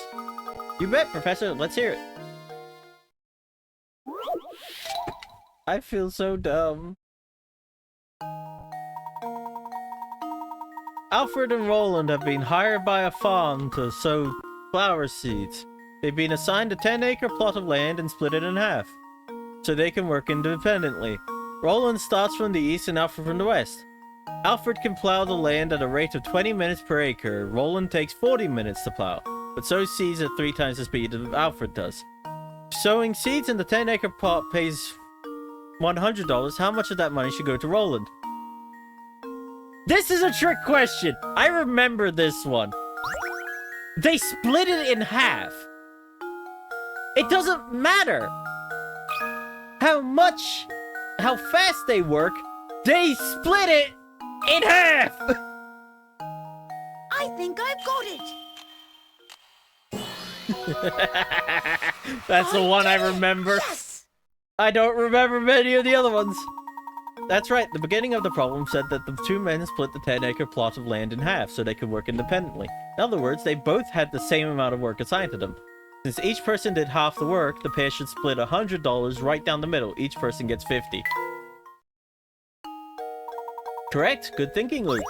You bet, Professor. Let's hear it. I feel so dumb. Alfred and Roland have been hired by a farm to sow flower seeds. They've been assigned a 10-acre plot of land and split it in half, so they can work independently. Roland starts from the east and Alfred from the west. Alfred can plow the land at a rate of 20 minutes per acre. Roland takes 40 minutes to plow, but sows seeds at 3 times the speed that Alfred does. Sowing seeds in the 10-acre plot pays $100. How much of that money should go to Roland? This is a trick question. I remember this one. They split it in half. It doesn't matter how fast they work. They split it in half. I think I've got it. That's the one I remember. Yes! I don't remember many of the other ones. That's right, the beginning of the problem said that the 2 men split the 10-acre plot of land in half so they could work independently. In other words, they both had the same amount of work assigned to them. Since each person did half the work, the pair should split $100 right down the middle. Each person gets 50. Correct? Good thinking, Luke.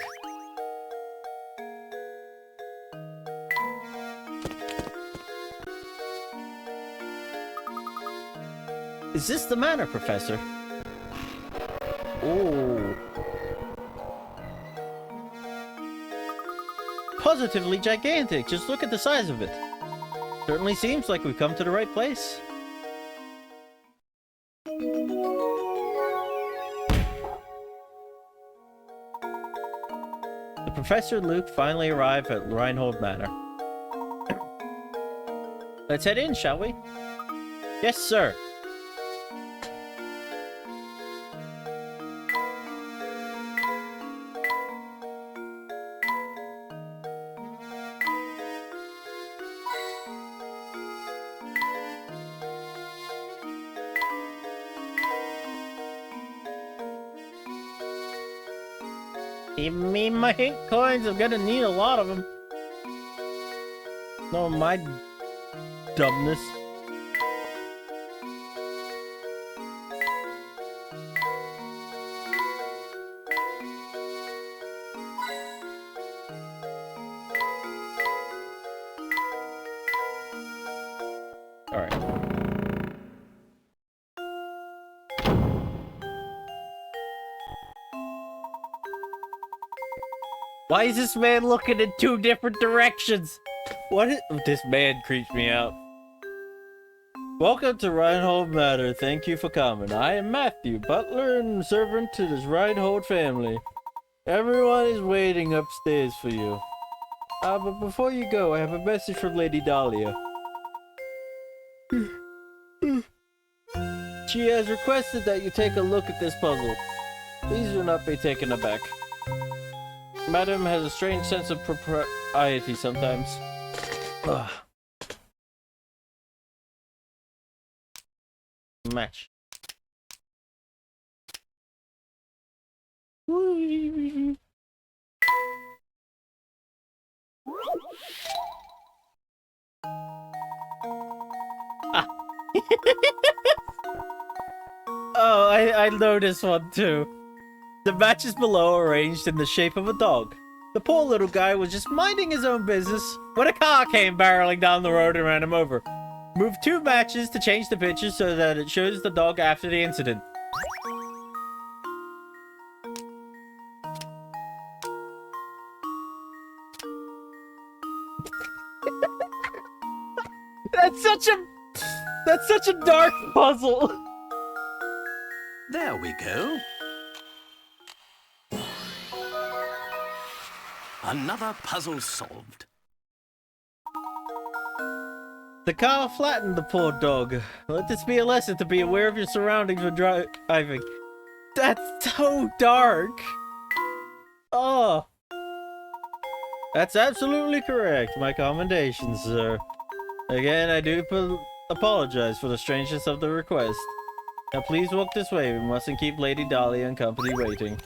Is this the manor, Professor? Oh. Positively gigantic. Just look at the size of it. Certainly seems like we've come to the right place. The Professor and Luke finally arrive at Reinhold Manor. Let's head in, shall we? Yes, sir. Give me my hint coins, I'm gonna need a lot of them. No, my dumbness. Alright. Why is this man looking in 2 different directions? This man creeps me out. Welcome to Reinhold Manor. Thank you for coming. I am Matthew, butler and servant to this Reinhold family. Everyone is waiting upstairs for you. But before you go, I have a message from Lady Dahlia. She has requested that you take a look at this puzzle. Please do not be taken aback. Madam has a strange sense of propriety sometimes. Ugh. Match. Ah. Oh, I know this one too. The matches below are arranged in the shape of a dog. The poor little guy was just minding his own business when a car came barreling down the road and ran him over. Move 2 matches to change the picture so that it shows the dog after the incident. That's such a dark puzzle. There we go. Another puzzle solved. The car flattened the poor dog. Let this be a lesson to be aware of your surroundings when driving. That's so dark. Oh. That's absolutely correct. My commendations, sir. Again, I do apologize for the strangeness of the request. Now please walk this way. We mustn't keep Lady Dahlia and company waiting.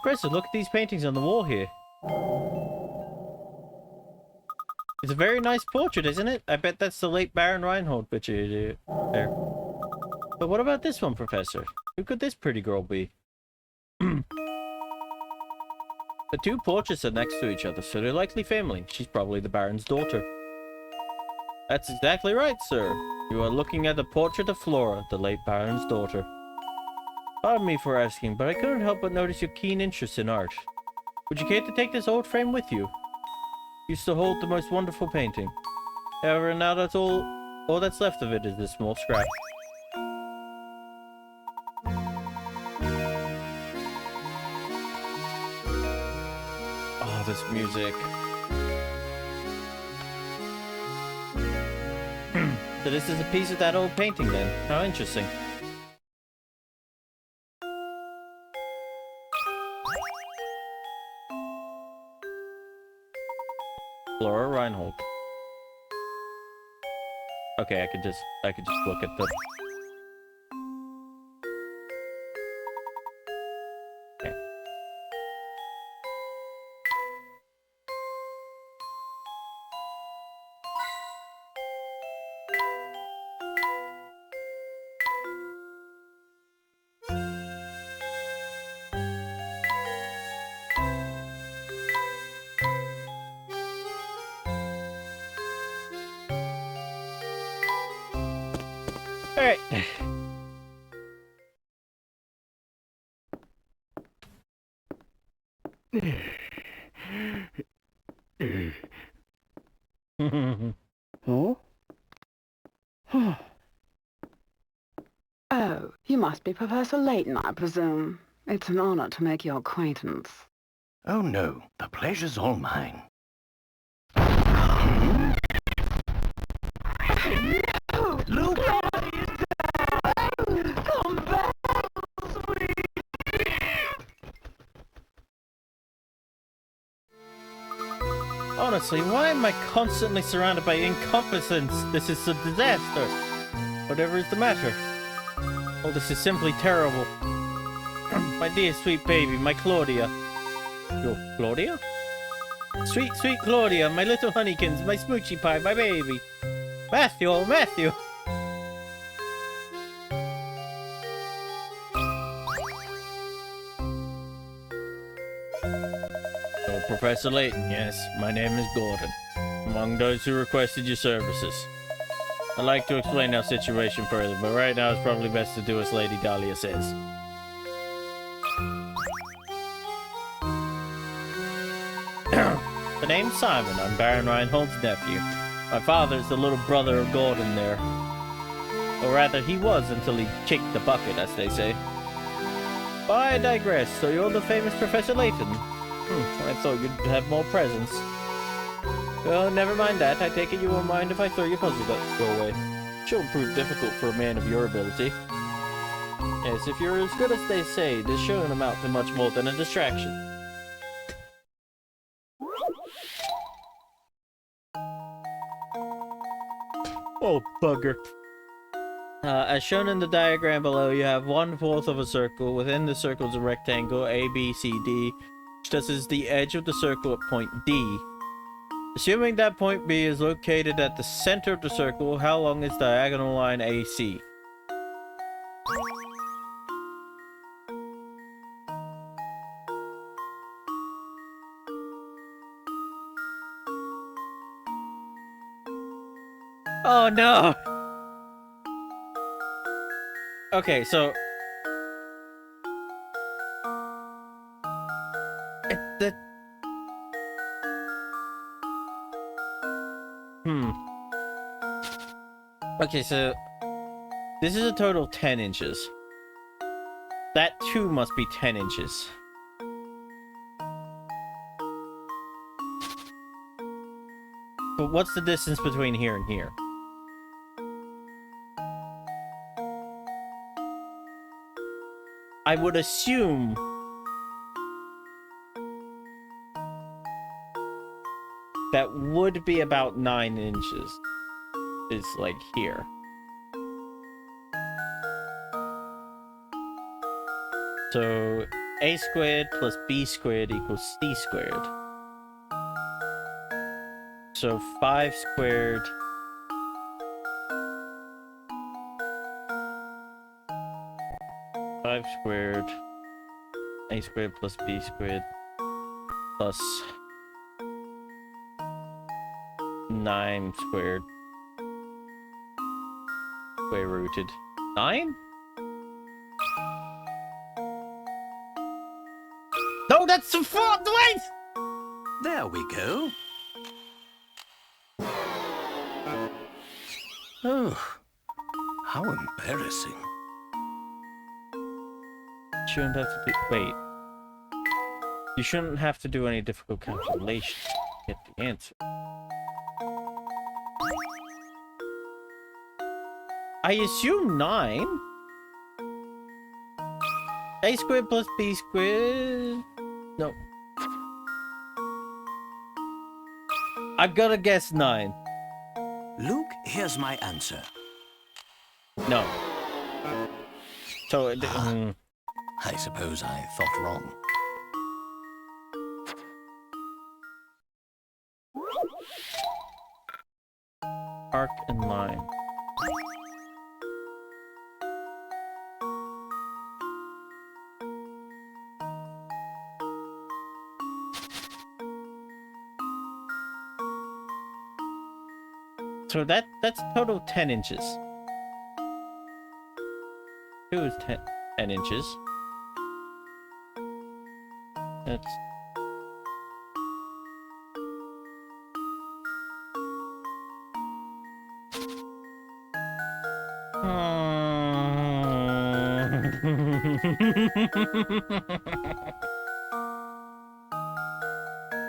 Professor, look at these paintings on the wall here. It's a very nice portrait, isn't it? I bet that's the late Baron Reinhold picture there. But what about this one, Professor? Who could this pretty girl be? The 2 portraits are next to each other, so they're likely family. She's probably the Baron's daughter. That's exactly right, sir. You are looking at the portrait of Flora, the late Baron's daughter. Pardon me for asking, but I couldn't help but notice your keen interest in art. Would you care to take this old frame with you? You still hold the most wonderful painting. However, now that's all that's left of it is this small scrap. Oh, this music. So this is a piece of that old painting then. How interesting. Flora Reinhold. Okay, I could just look at the... Okay. Alright. Oh? Oh, you must be Professor Layton, I presume. It's an honor to make your acquaintance. Oh no, the pleasure's all mine. Look! Come back, sweet. Honestly, why am I constantly surrounded by incompetence? This is a disaster. Whatever is the matter? Oh, this is simply terrible. My dear sweet baby, my Claudia. Your Claudia? Sweet, sweet Claudia, my little honeykins, my smoochy pie, my baby. Matthew, oh Matthew! Oh, Professor Layton, yes, my name is Gordon. Among those who requested your services. I'd like to explain our situation further, but right now it's probably best to do as Lady Dahlia says. The name's Simon. I'm Baron Reinhold's nephew. My father is the little brother of Gordon there. Or rather, he was until he kicked the bucket, as they say. But I digress. So you're the famous Professor Layton? I thought you'd have more presence. Well, never mind that. I take it you won't mind if I throw your puzzle go away. Sure prove difficult for a man of your ability. Yes, if you're as good as they say, this shouldn't amount to much more than a distraction. Oh, bugger. As shown in the diagram below, you have 1/4 of a circle. Within the circle is a rectangle, A, B, C, D, which touches the edge of the circle at point D. Assuming that point B is located at the center of the circle, how long is the diagonal line AC? Oh no! Okay, so... The... Okay, so... This is a total of 10 inches. That too must be 10 inches. But what's the distance between here and here? I would assume... that would be about 9 inches. Is like here. So a squared plus b squared equals c squared. So 5 squared a squared plus b squared plus 9 squared square rooted 9? No, that's the fourth. Wait! There we go. Oh, how embarrassing. Shouldn't have to do... Wait. You shouldn't have to do any difficult calculations to get the answer. I assume 9. A squared plus b squared... No. I'm gonna guess 9. Luke, here's my answer. No. So... I suppose I thought wrong. Arc and line. So that's total 10 inches. 2 is 10 inches. That's...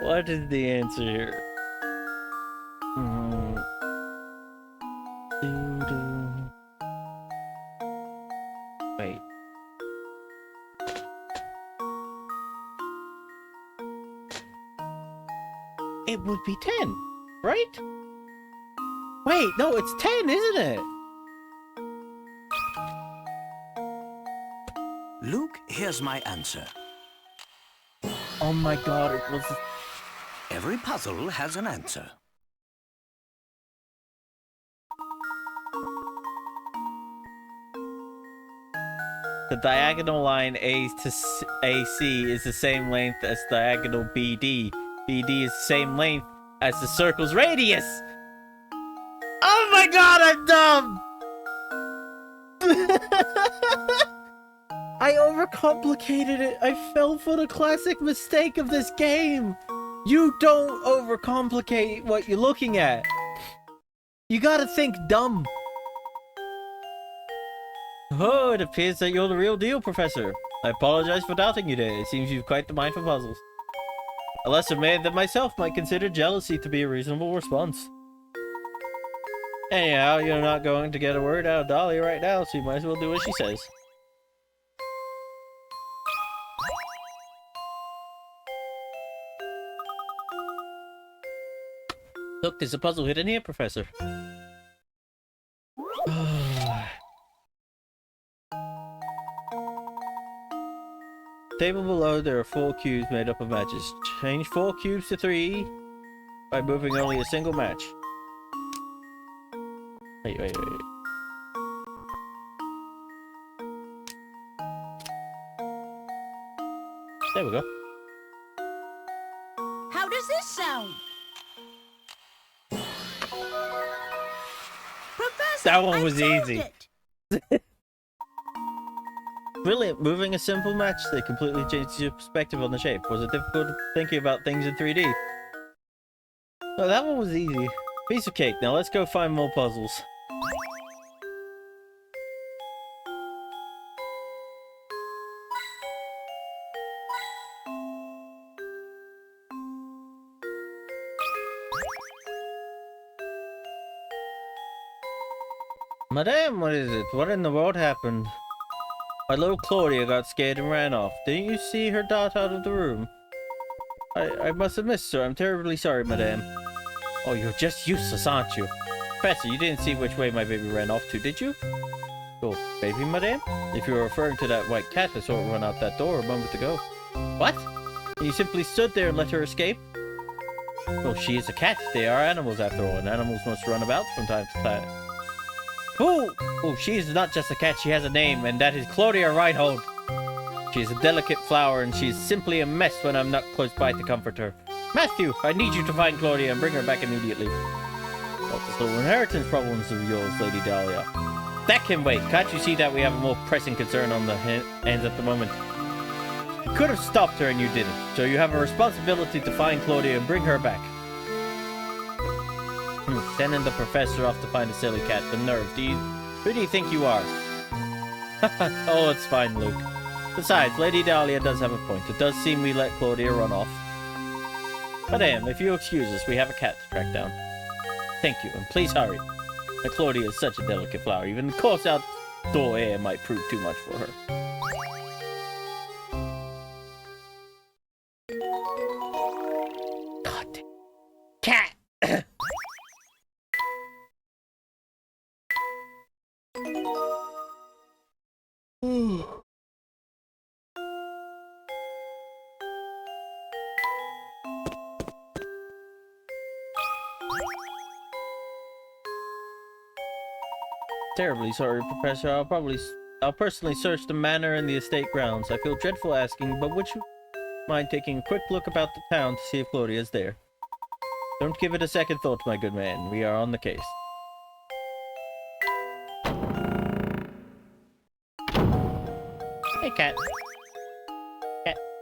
What is the answer here? Wait. It would be 10, right? Wait, no, it's 10, isn't it? Luke, here's my answer. Oh my god, it was... Every puzzle has an answer. The diagonal line A to AC is the same length as diagonal BD. BD is the same length as the circle's radius. Oh my god, I'm dumb! I overcomplicated it. I fell for the classic mistake of this game. You don't overcomplicate what you're looking at. You gotta think dumb. Oh, it appears that you're the real deal, Professor. I apologize for doubting you there. It seems you've quite the mind for puzzles. A lesser man than myself might consider jealousy to be a reasonable response. Anyhow, you're not going to get a word out of Dolly right now, so you might as well do what she says. Look, there's a puzzle hidden here, Professor. Table below, there are 4 cubes made up of matches. Change 4 cubes to 3 by moving only a single match. Wait. There we go. How does this sound? Professor, That one I was solved easy. it. Brilliant. Moving a simple match, they completely changed your perspective on the shape. Was it difficult thinking about things in 3D? Oh, that one was easy. Piece of cake. Now let's go find more puzzles. Madame, what is it? What in the world happened? My little Claudia got scared and ran off. Didn't you see her dart out of the room? I must have missed her. I'm terribly sorry, Madame. Oh, you're just useless, aren't you? Professor, you didn't see which way my baby ran off to, did you? Your baby, Madame? If you're referring to that white cat I saw it run out that door a moment ago. What? You simply stood there and let her escape? Oh, she is a cat. They are animals after all, and animals must run about from time to time. Oh, she is not just a cat, she has a name, and that is Claudia Reinhold. She is a delicate flower, and she is simply a mess when I'm not close by to comfort her. Matthew, I need you to find Claudia and bring her back immediately. What's the little inheritance problems of yours, Lady Dahlia? That can wait. Can't you see that we have a more pressing concern on the hands at the moment? You could have stopped her and you didn't, so you have a responsibility to find Claudia and bring her back. Sending the professor off to find a silly cat. The nerve. Who do you think you are? Oh, it's fine, Luke. Besides, Lady Dahlia does have a point. It does seem we let Claudia run off. Madame, if you excuse us, we have a cat to track down. Thank you, and please hurry. And Claudia is such a delicate flower. Even the course outdoor air might prove too much for her. God damn. Cat! Terribly sorry, Professor. I'll personally search the manor and the estate grounds. I feel dreadful asking, but would you mind taking a quick look about the town to see if Claudia is there? Don't give it a second thought, my good man. We are on the case. Hey, cat.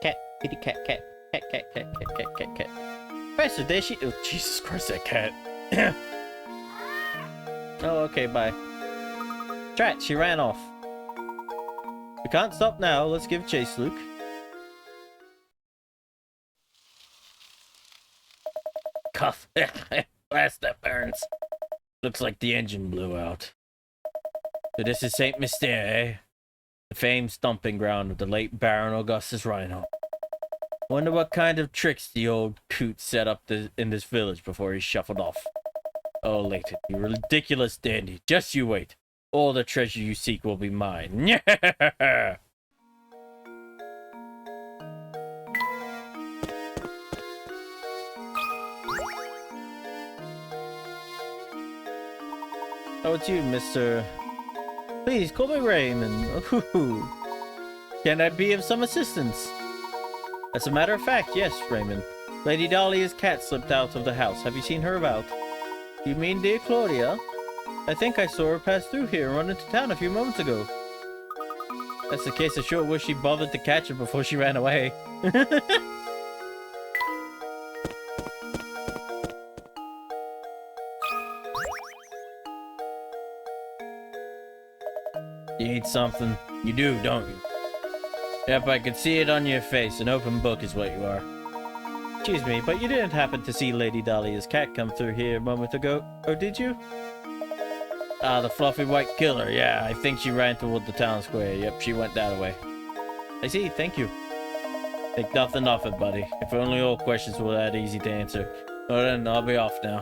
Cat, kitty cat. Professor, there she... Oh, Jesus Christ, that cat. Oh, okay, bye. Drat, she ran off. We can't stop now. Let's give chase, Luke. Cuff. Blast, that burns. Looks like the engine blew out. So this is St. Mystere, eh? The famed stomping ground of the late Baron Augustus Reinhold. Wonder what kind of tricks the old coot set up in this village before he shuffled off. Oh, Layton, you ridiculous dandy. Just you wait. All the treasure you seek will be mine. Yeah! Oh, it's you, Mr. Please, call me Raymond. Can I be of some assistance? As a matter of fact, yes, Raymond. Lady Dahlia's cat slipped out of the house. Have you seen her about? You mean dear Claudia? I think I saw her pass through here and run into town a few moments ago. That's the case. I sure wish she bothered to catch her before she ran away. You need something? You do, don't you? Yep, I could see it on your face. An open book is what you are. Excuse me, but you didn't happen to see Lady Dahlia's cat come through here a moment ago, or did you? Ah, the fluffy white killer. Yeah, I think she ran toward the town square. Yep, she went that way. I see, thank you. Think nothing of it, buddy. If only all questions were that easy to answer. Well then, I'll be off now.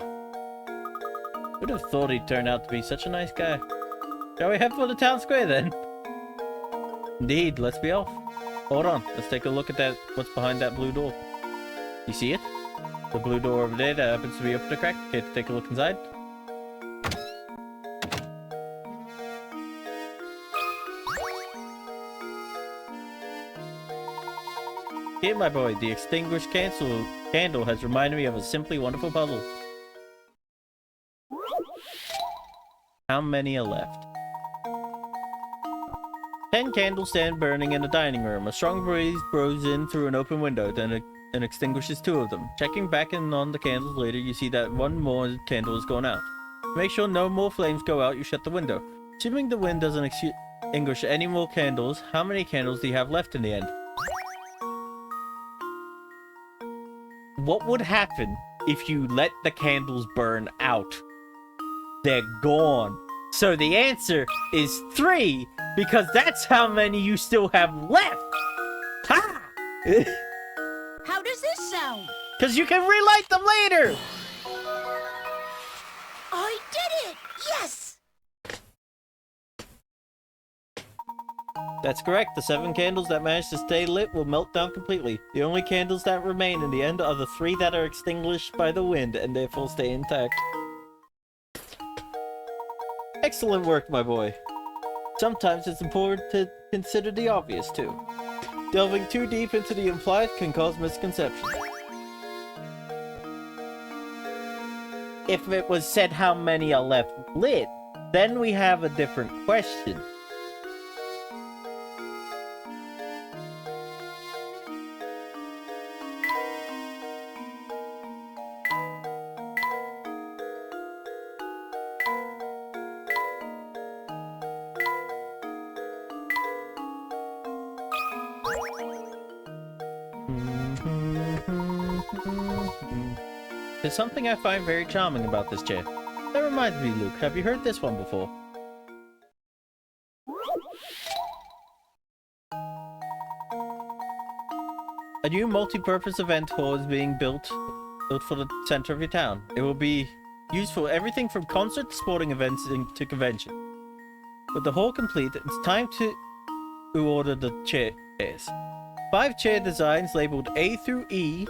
Who'd have thought he'd turn out to be such a nice guy? Shall we head for the town square then? Indeed, let's be off. Hold on. Let's take a look at that. What's behind that blue door? You see it? The blue door over there that happens to be open a crack. Okay, take a look inside. Here, my boy, the extinguished candle has reminded me of a simply wonderful puzzle. How many are left? 10 candles stand burning in the dining room. A strong breeze blows in through an open window, then and extinguishes 2 of them. Checking back in on the candles later, you see that 1 more candle has gone out. To make sure no more flames go out, you shut the window. Assuming the wind doesn't extinguish any more candles, how many candles do you have left in the end? What would happen if you let the candles burn out? They're gone. So the answer is 3, because that's how many you still have left. Ha! How does this sound? Because you can relight them later. I did it! Yes! That's correct. The 7 candles that manage to stay lit will melt down completely. The only candles that remain in the end are the 3 that are extinguished by the wind and therefore stay intact. Excellent work, my boy. Sometimes it's important to consider the obvious, too. Delving too deep into the implied can cause misconceptions. If it was said how many are left lit, then we have a different question. There's something I find very charming about this chair. That reminds me, Luke, have you heard this one before? A new multi-purpose event hall is being built for the center of your town. It will be used for everything from concerts, sporting events, to convention. With the hall complete, it's time to order the chairs. 5 chair designs labeled A through E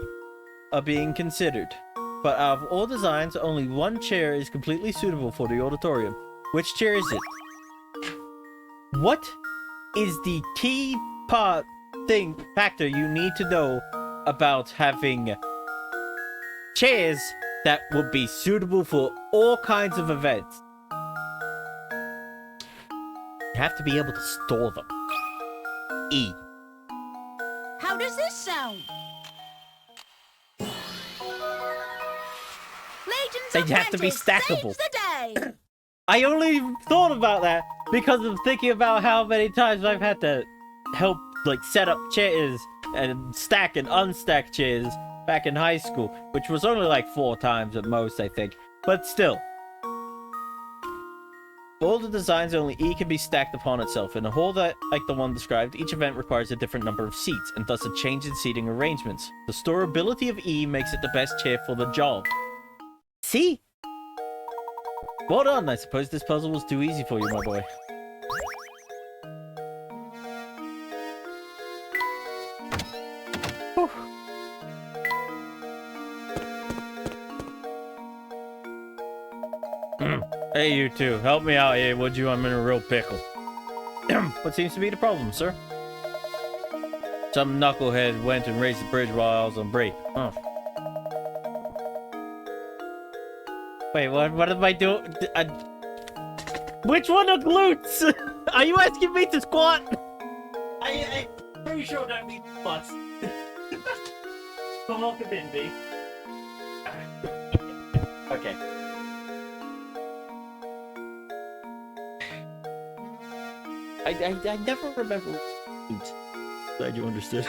are being considered. But out of all designs, only 1 chair is completely suitable for the auditorium. Which chair is it? What is the key factor you need to know about having chairs that would be suitable for all kinds of events? You have to be able to store them. E. How does this sound? They have to be stackable. Saves the day. I only thought about that because of thinking about how many times I've had to help, like, set up chairs and stack and unstack chairs back in high school, which was only like 4 times at most, I think. But still. For all the designs, only E can be stacked upon itself. In a hall that, like the one described, each event requires a different number of seats, and thus a change in seating arrangements. The storability of E makes it the best chair for the job. See? Well done. I suppose this puzzle was too easy for you, my boy. Whew. Hey, you two. Help me out here, would you? I'm in a real pickle. What seems to be the problem, sir? Some knucklehead went and raised the bridge while I was on break. Huh. Wait, what am I doing? Which one are glutes? Are you asking me to squat? I'm pretty sure that means butts. Come on, in, B. Okay. I never remember glutes. Glad you understood.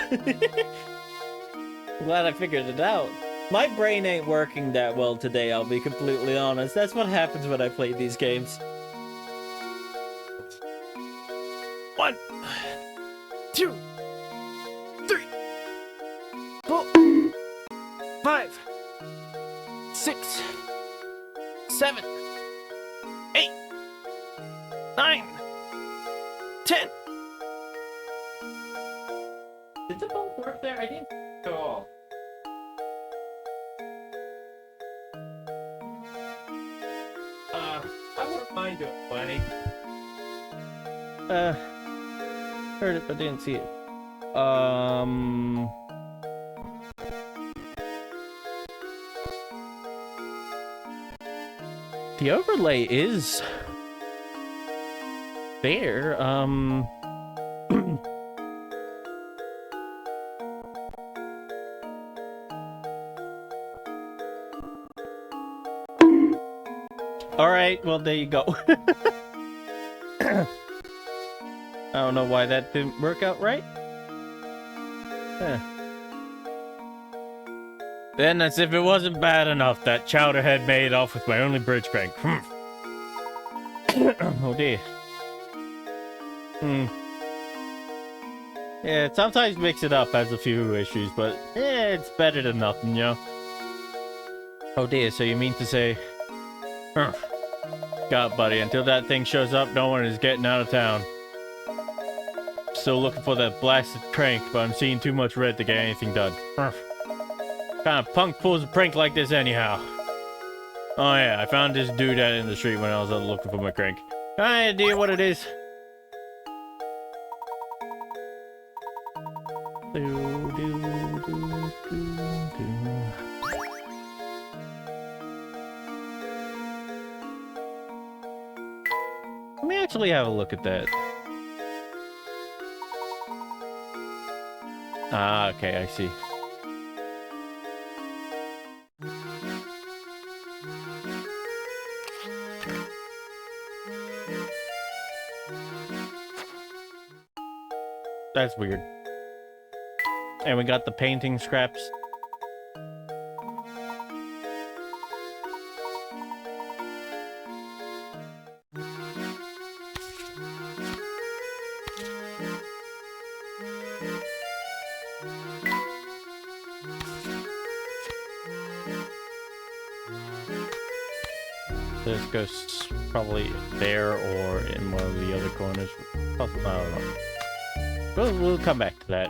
Glad I figured it out. My brain ain't working that well today, I'll be completely honest. That's what happens when I play these games. 1, 2, 3, 4, 5, 6, 7, 8, 9, 10, work there? I didn't at all. I wouldn't mind doing plenty. Heard it but didn't see it. The overlay is there. All right, well there you go. I don't know why that didn't work out right. Then, as if it wasn't bad enough, that Chowderhead made off with my only bridge crank. Oh dear. Yeah, sometimes mix it up has a few issues, but it's better than nothing, you know? Oh dear, so you mean to say... God, buddy, until that thing shows up, no one is getting out of town. Still looking for that blasted crank, but I'm seeing too much red to get anything done. Kind of punk pulls a prank like this anyhow. Oh yeah, I found this dude out in the street when I was out looking for my crank. I have no idea what it is. Let me actually have a look at that. Ah, okay, I see. That's weird. And we got the painting scraps. This goes probably there or in one of the other corners. Possibly, I don't know. We'll come back to that.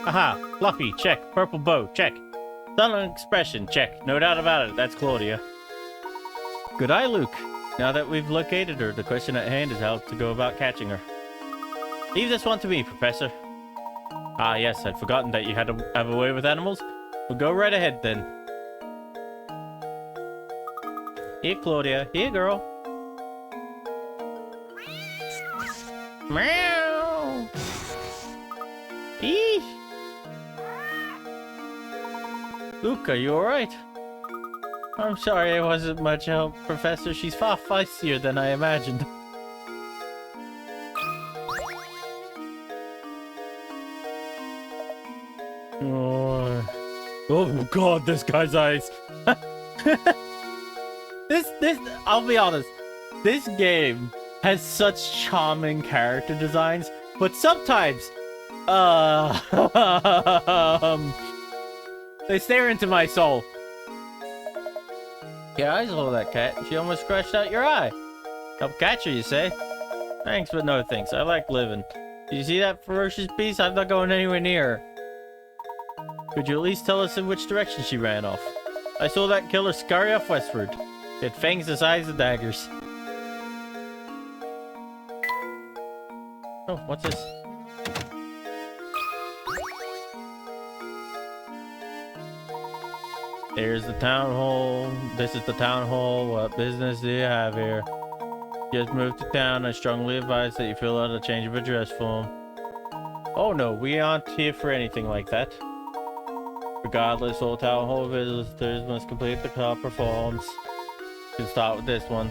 Aha! Fluffy, check. Purple bow, check. Sullen expression, check. No doubt about it, that's Claudia. Good eye, Luke. Now that we've located her, the question at hand is how to go about catching her. Leave this one to me, Professor. Ah, yes, I'd forgotten that you had to have a way with animals. Well, go right ahead, then. Here, Claudia. Here, girl. Meow. Eee. Luke, are you alright? I'm sorry I wasn't much help, Professor. She's far feistier than I imagined. Oh god, this guy's eyes. This, I'll be honest. This game has such charming character designs, but sometimes, they stare into my soul. Your eyes hold that cat. She almost scratched out your eye. Help catch her, you say? Thanks, but no thanks. I like living. Did you see that ferocious beast? I'm not going anywhere near her. Could you at least tell us in which direction she ran off? I saw that killer scurry off westward. It had fangs the size of daggers. Oh, what's this? Here's the town hall. This is the town hall. What business do you have here? Just moved to town. I strongly advise that you fill out a change of address form. Oh no, we aren't here for anything like that. Regardless, all town hall visitors must complete the proper forms. You can start with this one.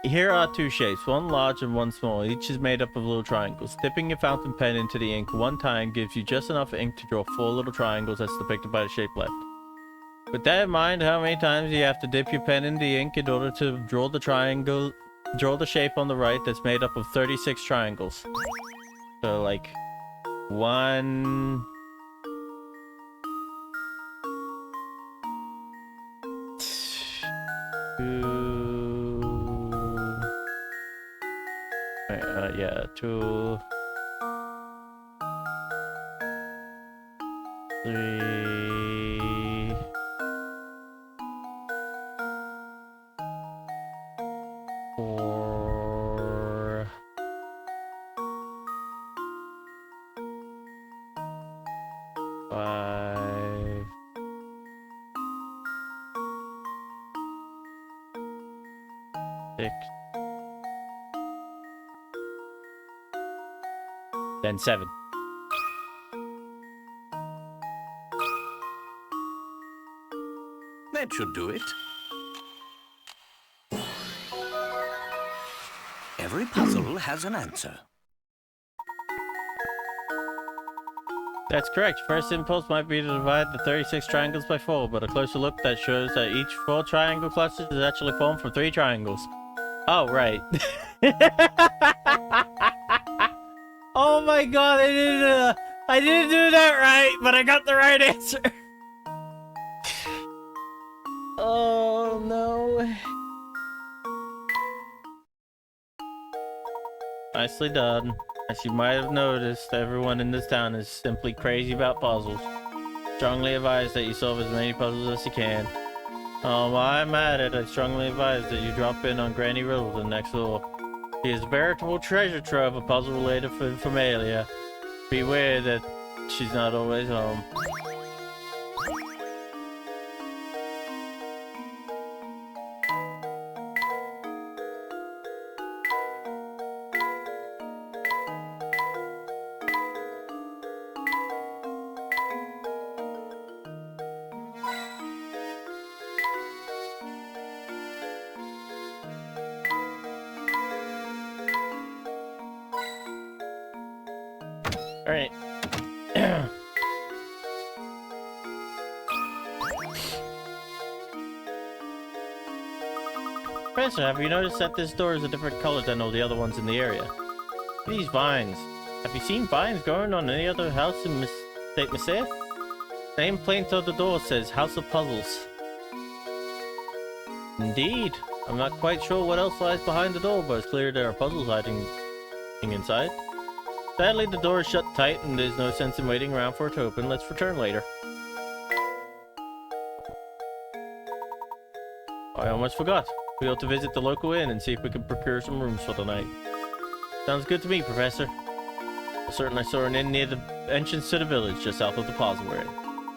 Here are two shapes, one large and one small. Each is made up of little triangles. Dipping your fountain pen into the ink one time gives you just enough ink to draw 4 little triangles as depicted by the shape left. With that in mind, how many times do you have to dip your pen in the ink in order to draw the triangle Draw the shape on the right that's made up of 36 triangles. So, like, 1... 2... yeah, 2... 3... 4... 5... 6... Then 7. That should do it. Every puzzle has an answer. That's correct. First impulse might be to divide the 36 triangles by 4, but a closer look that shows that each 4 triangle clusters is actually formed from 3 triangles. Oh, right. Oh my god, I didn't do that right, but I got the right answer. Oh no. Nicely done. As you might have noticed, everyone in this town is simply crazy about puzzles. Strongly advise that you solve as many puzzles as you can. While I'm at it, I strongly advise that you drop in on Granny Riddleton next door. She is a veritable treasure trove of puzzle-related familia. Beware that she's not always home. Alright. Professor, have you noticed that this door is a different color than all the other ones in the area? These vines. Have you seen vines growing on any other house in State Mystere? Name plain on the door says House of Puzzles. Indeed. I'm not quite sure what else lies behind the door, but it's clear there are puzzles hiding inside. Sadly, the door is shut tight and there's no sense in waiting around for it to open. Let's return later. I almost forgot. We ought to visit the local inn and see if we can procure some rooms for the night. Sounds good to me, Professor. I'm certain I saw an inn near the entrance to the village, just south of the plaza we're in.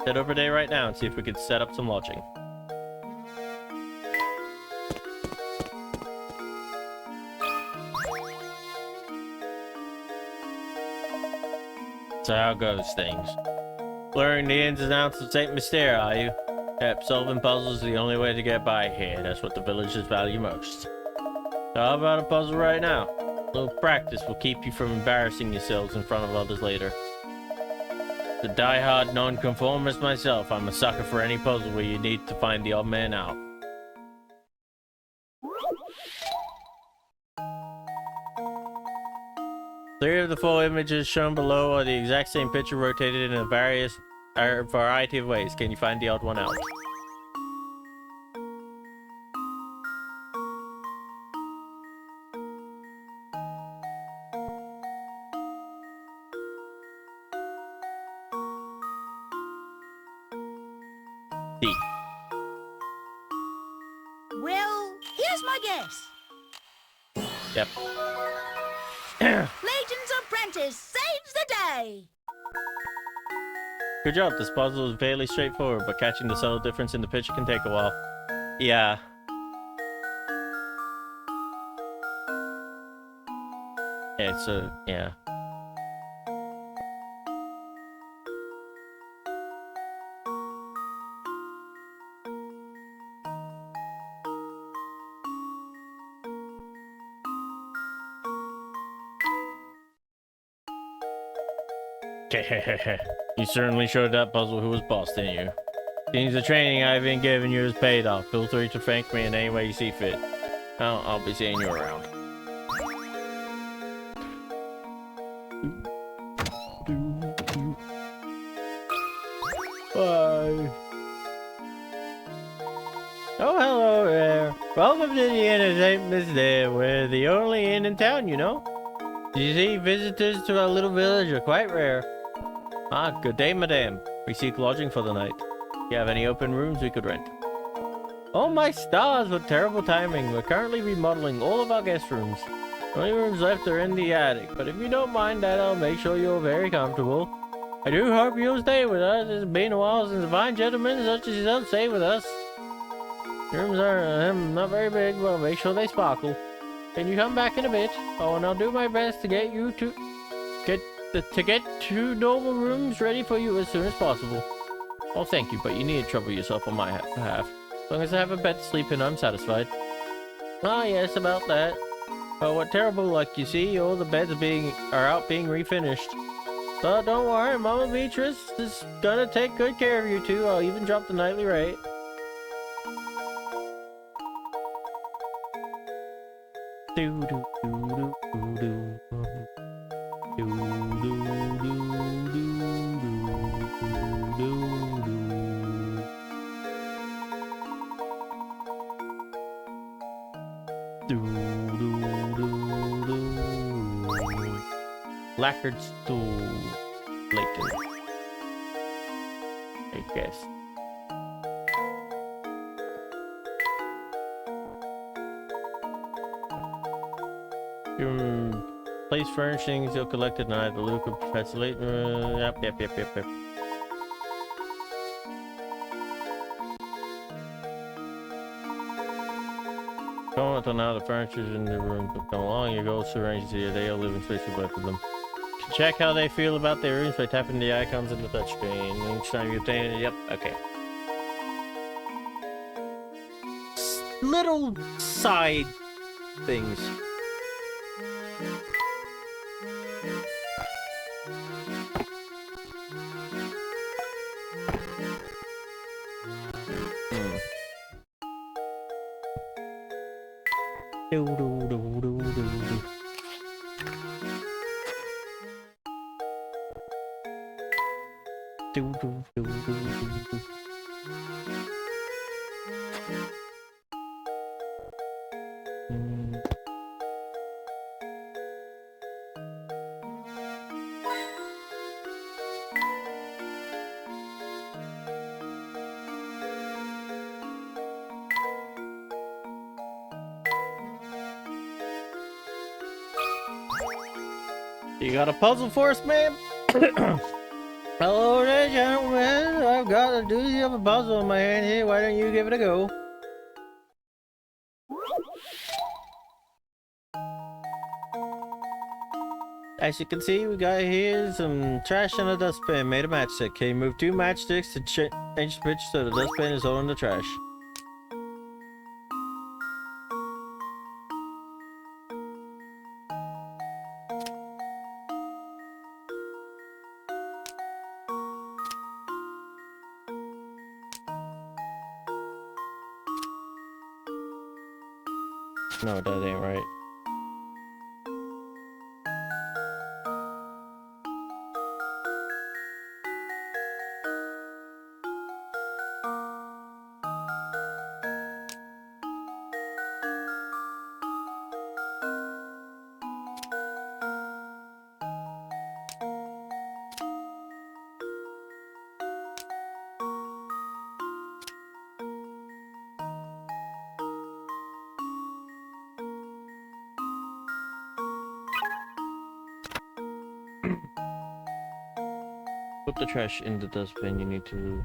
Head over there right now and see if we can set up some lodging. So how goes things? Blurring the ins and outs of St. Mystere, are you? Yep, solving puzzles is the only way to get by here. That's what the villagers value most. So how about a puzzle right now? A little practice will keep you from embarrassing yourselves in front of others later. The die-hard non-conformist myself, I'm a sucker for any puzzle where you need to find the odd man out. Three of the 4 images shown below are the exact same picture rotated in a variety of ways. Can you find the odd one out? D. Well, here's my guess. Yep. Layton's apprentice saves the day. Good job. This puzzle is fairly straightforward, but catching the subtle difference in the picture can take a while. Yeah. It's a... yeah. You certainly showed that puzzle who was boss, didn't you? Seems the training I've been giving you has paid off. Feel free to thank me in any way you see fit. I'll be seeing you around. Bye. Oh, hello there. Welcome to the Inn of St. Miss there. We're the only inn in town, you know. You see, visitors to our little village are quite rare. Ah, good day, madame. We seek lodging for the night. Do you have any open rooms we could rent? Oh my stars, what terrible timing. We're currently remodeling all of our guest rooms. The only rooms left are in the attic, but if you don't mind that, I'll make sure you're very comfortable. I do hope you'll stay with us. It's been a while since a fine gentleman such as yourself stay with us. Rooms are not very big, but I'll make sure they sparkle. Can you come back in a bit? Oh, and I'll do my best to get you to get 2 normal rooms ready for you as soon as possible. Oh, thank you, but you need to trouble yourself on my behalf. As long as I have a bed to sleep in, I'm satisfied. Ah, yes, about that. Oh, what terrible luck, you see. All the beds are out being refinished. But don't worry, Mama Beatrice is gonna take good care of you two. I'll even drop the nightly rate. Lacquered stool, Layton. I guess. Place furnishings you'll collect at night. The Luke of Professor Layton. Yep. Come until now, the furniture's in the room, but come along, your goals to arrange here. They are living space for both of them. Check how they feel about their rooms by tapping the icons in the touchscreen. Each time you obtain it, yep, okay. Little side things. You got a puzzle for us, ma'am? Hello there, gentlemen. I've got a doozy of a puzzle in my hand here. Why don't you give it a go? As you can see, we got here some trash in a dustbin made of matchstick. Can you move 2 matchsticks to change the pitch so the dustbin is holding the trash? No, that ain't right. Put the trash in the dustbin. You need to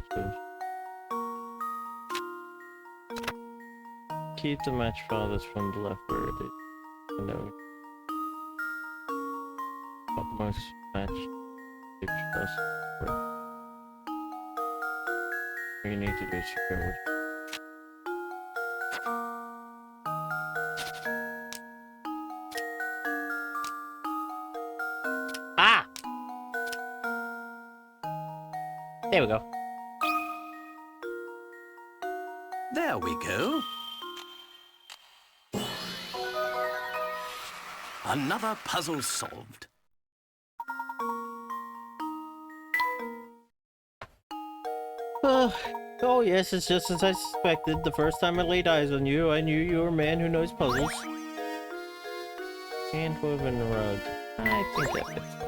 keep the match farthest from the left where it is. No. Topmost match. Keep us. What you need to do is forward. Ah! There we go. There we go. Another puzzle solved. Oh yes, it's just as I suspected. The first time I laid eyes on you, I knew you were a man who knows puzzles. Hand-woven rug. I think that fits me.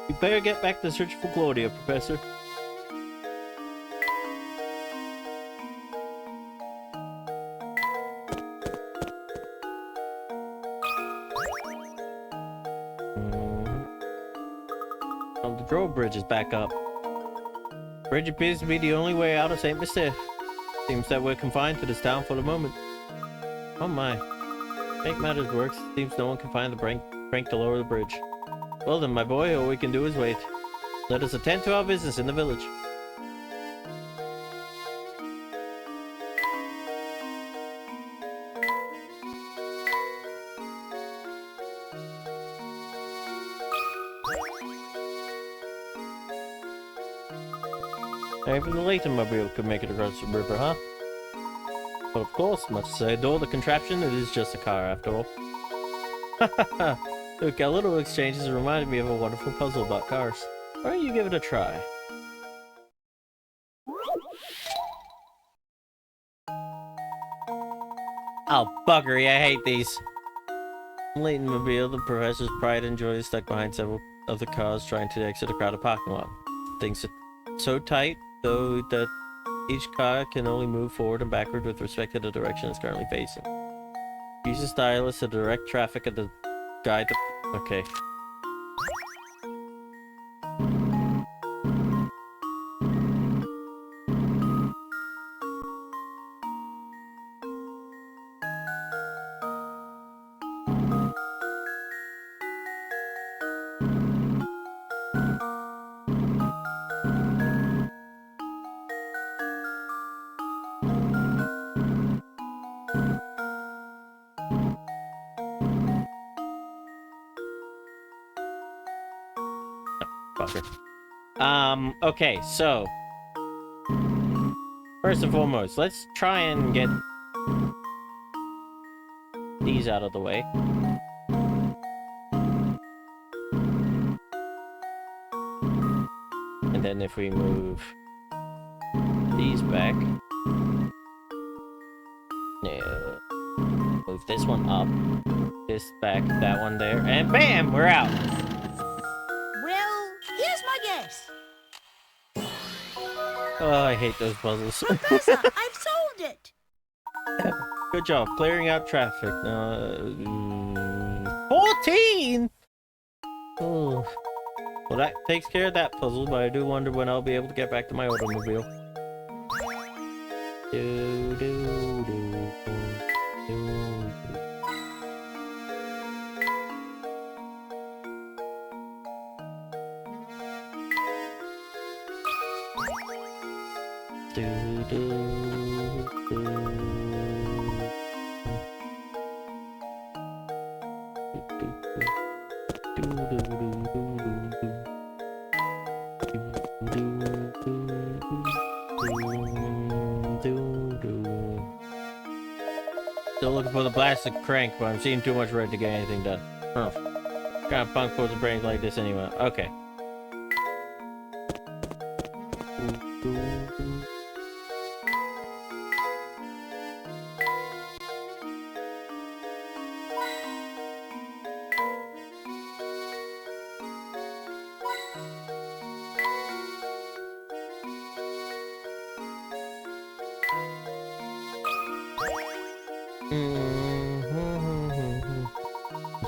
You better get back to search for Claudia, Professor. The drawbridge is back up. Bridge appears to be the only way out of St. Mystere. Seems that we're confined to this town for the moment. Oh my. Make matters worse, seems no one can find the crank to lower the bridge. Well then, my boy, all we can do is wait. Let us attend to our business in the village. Even the Layton mobile could make it across the river, huh? But of course, much as I adore the contraption, it is just a car after all. Look, our little exchanges reminded me of a wonderful puzzle about cars. Why don't you give it a try? Oh, buggery, I hate these. Layton mobile, the professor's pride and joy is stuck behind several of the cars trying to exit a crowded parking lot. Things are so tight, though, that each car can only move forward and backward with respect to the direction it's currently facing. Use the stylus to direct traffic at the guide to... Okay. Okay, so first and foremost, let's try and get these out of the way. And then if we move these back, no, move this one up, this back, that one there, and bam, we're out. Well, here's my guess. Oh, I hate those puzzles. Professor, I've solved it. Good job clearing out traffic. 14! Oh. Well, that takes care of that puzzle, but I do wonder when I'll be able to get back to my automobile. Do, do, do, do. Do, do, do. Still looking for the blasted crank, but I'm seeing too much red to get anything done. Huh. What kind of punk pulls a brain like this anyway? Okay.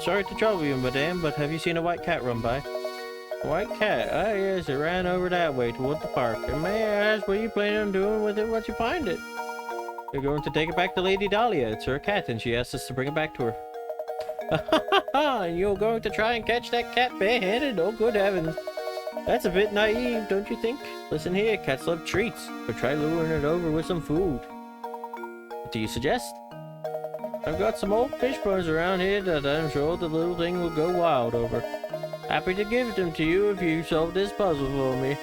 Sorry to trouble you, madame, but have you seen a white cat run by? A white cat? Ah, yes, it ran over that way toward the park. And may I ask what you plan on doing with it once you find it? You're going to take it back to Lady Dahlia. It's her cat, and she asked us to bring it back to her. And you're going to try and catch that cat barehanded? Oh, good heavens. That's a bit naive, don't you think? Listen here, cats love treats, but try luring it over with some food. What do you suggest? I've got some old fish bones around here that I'm sure the little thing will go wild over. Happy to give them to you if you solve this puzzle for me.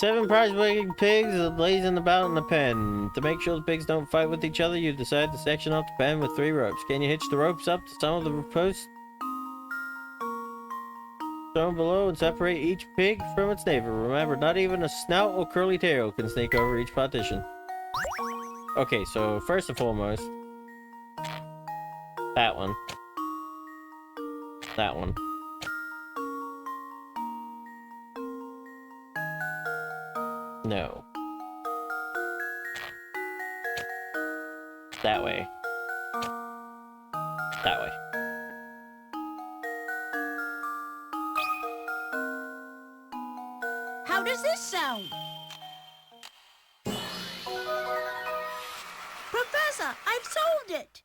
7 prize-winning pigs are blazing about in the pen. To make sure the pigs don't fight with each other, you decide to section off the pen with 3 ropes. Can you hitch the ropes up to some of the posts down below and separate each pig from its neighbor? Remember, not even a snout or curly tail can sneak over each partition. Okay, so first and foremost, that one. That one. No. That way. That way. How does this sound? Professor, I've solved it!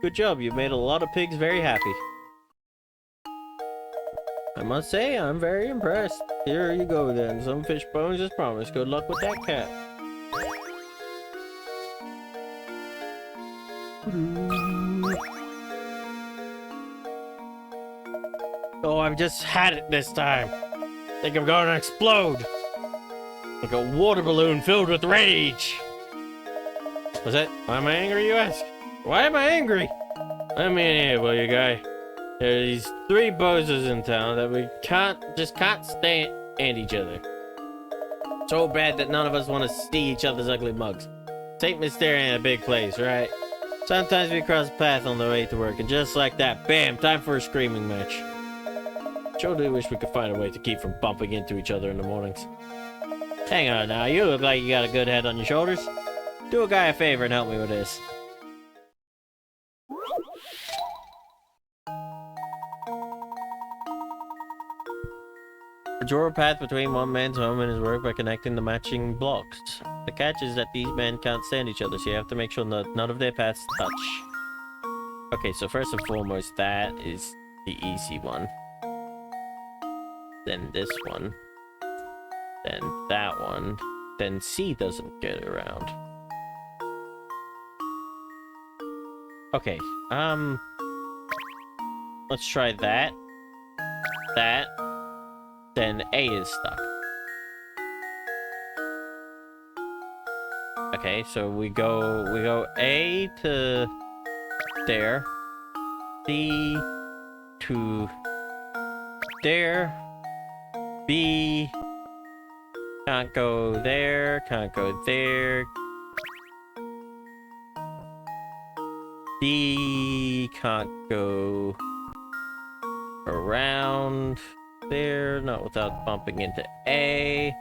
Good job, you made a lot of pigs very happy. I must say, I'm very impressed. Here you go then, some fish bones as promised. Good luck with that cat. Oh, I've just had it this time. Think I'm gonna explode. Like a water balloon filled with rage. What's that? Why am I angry, you ask? Why am I angry? Let me in here, will you, guy? There are these 3 bozos in town that we can't stand each other. So bad that none of us want to see each other's ugly mugs. St. Mysteria in a big place, right? Sometimes we cross paths on the way to work, and just like that, bam, time for a screaming match. Sure do wish we could find a way to keep from bumping into each other in the mornings. Hang on now, you look like you got a good head on your shoulders. Do a guy a favor and help me with this. Draw a path between one man's home and his work by connecting the matching blocks. The catch is that these men can't stand each other, so you have to make sure that none of their paths touch. Okay, so first and foremost, that is the easy one. Then this one. Then that one. Then C doesn't get around. Okay, let's try that. That. Then A is stuck. Okay, so we go A to there, C to there, B can't go there, can't go there, D can't go around there, not without bumping into A.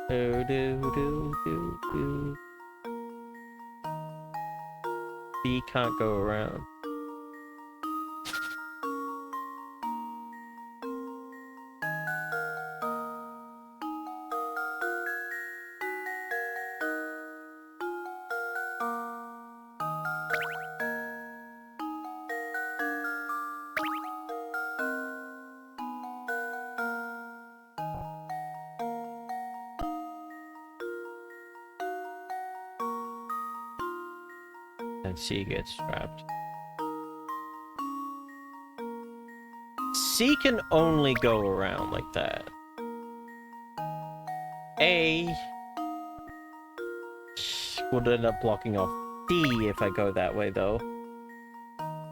Do do do do do. B can't go around. And C gets trapped. C can only go around like that. A would end up blocking off D if I go that way, though.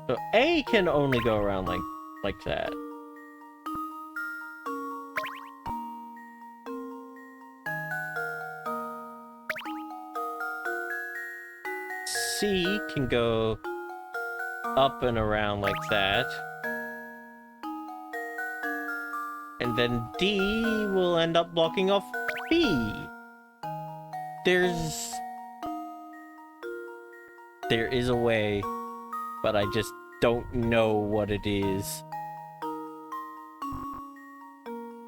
So A can only go around like that. C can go up and around like that. And then D will end up blocking off B. There is a way, but I just don't know what it is.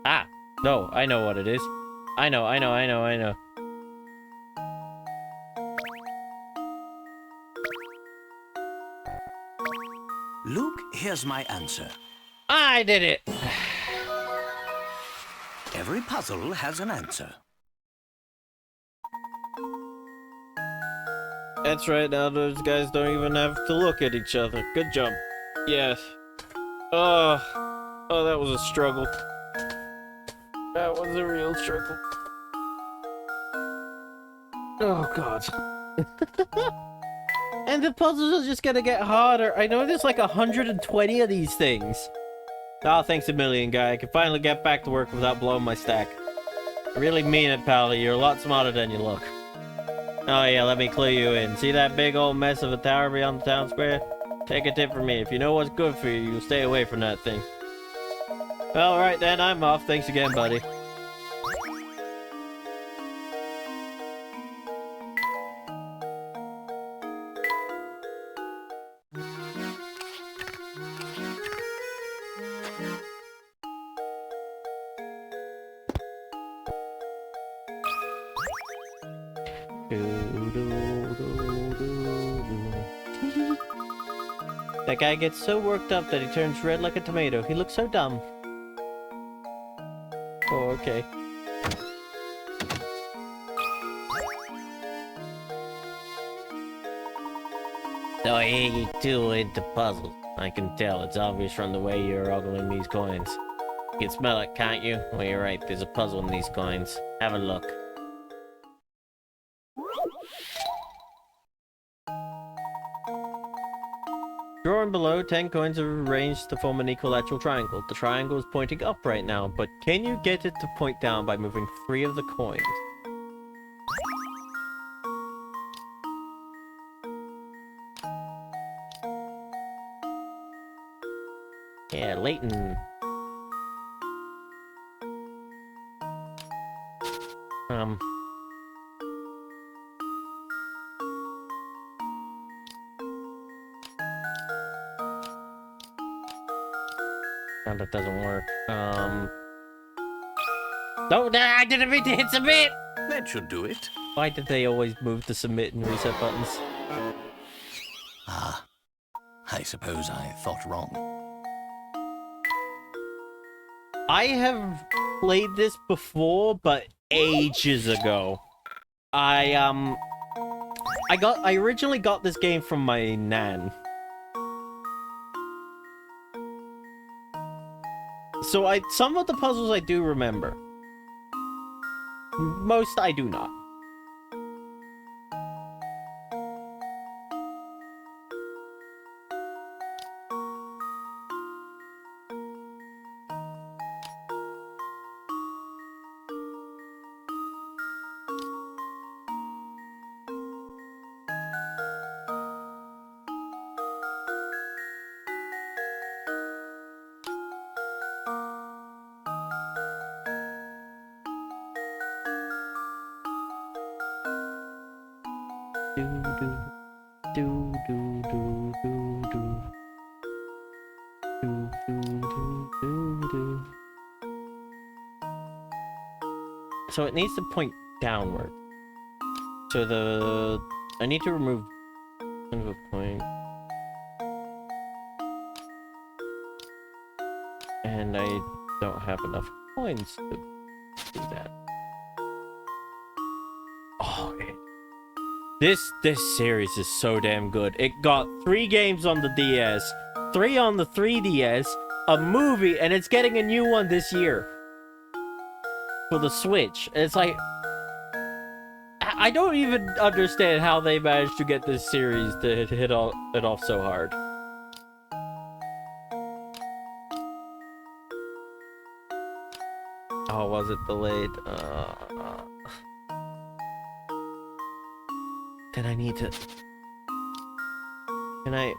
Ah, no, I know what it is. I know. Luke, here's my answer. I did it! Every puzzle has an answer. That's right, now those guys don't even have to look at each other. Good job. Yes. Oh, that was a struggle. That was a real struggle. Oh, God. And the puzzles are just gonna get harder. I know there's like 120 of these things. Oh, thanks a million, guy. I can finally get back to work without blowing my stack. I really mean it, Pally. You're a lot smarter than you look. Oh yeah, let me clue you in. See that big old mess of a tower beyond the town square? Take a tip from me. If you know what's good for you, you'll stay away from that thing. Well, alright then, I'm off. Thanks again, buddy. That guy gets so worked up that he turns red like a tomato. He looks so dumb. Oh, okay. So I hear you two into puzzles. I can tell. It's obvious from the way you're ogling these coins. You can smell it, can't you? Well, you're right. There's a puzzle in these coins. Have a look. Drawing below, 10 coins are arranged to form an equilateral triangle. The triangle is pointing up right now, but can you get it to point down by moving 3 of the coins? Yeah, Layton. No, that doesn't work. No, I didn't mean to hit submit! That should do it. Why did they always move the submit and reset buttons? Ah, I suppose I thought wrong. I have played this before, but ages ago. I originally got this game from my nan. So some of the puzzles I do remember. Most I do not. So it needs to point downward. So I need to remove a point. And I don't have enough coins to do that. Oh, this series is so damn good. It got 3 games on the DS, 3 on the 3DS, a movie, and it's getting a new one this year for the Switch. It's like, I don't even understand how they managed to get this series to hit it off so hard. Oh, was it delayed? Then I need to... Can I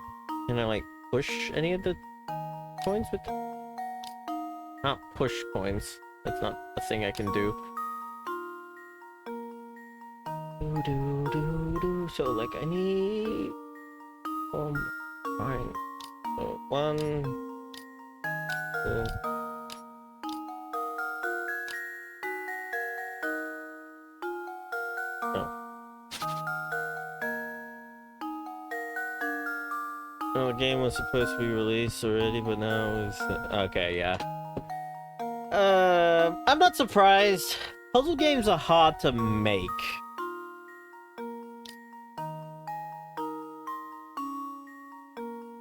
like push any of the coins with... Not push coins. That's not a thing I can do. So like I need... fine. So 1... 2... Oh, the game was supposed to be released already, but now it's... Okay, yeah. I'm not surprised. Puzzle games are hard to make.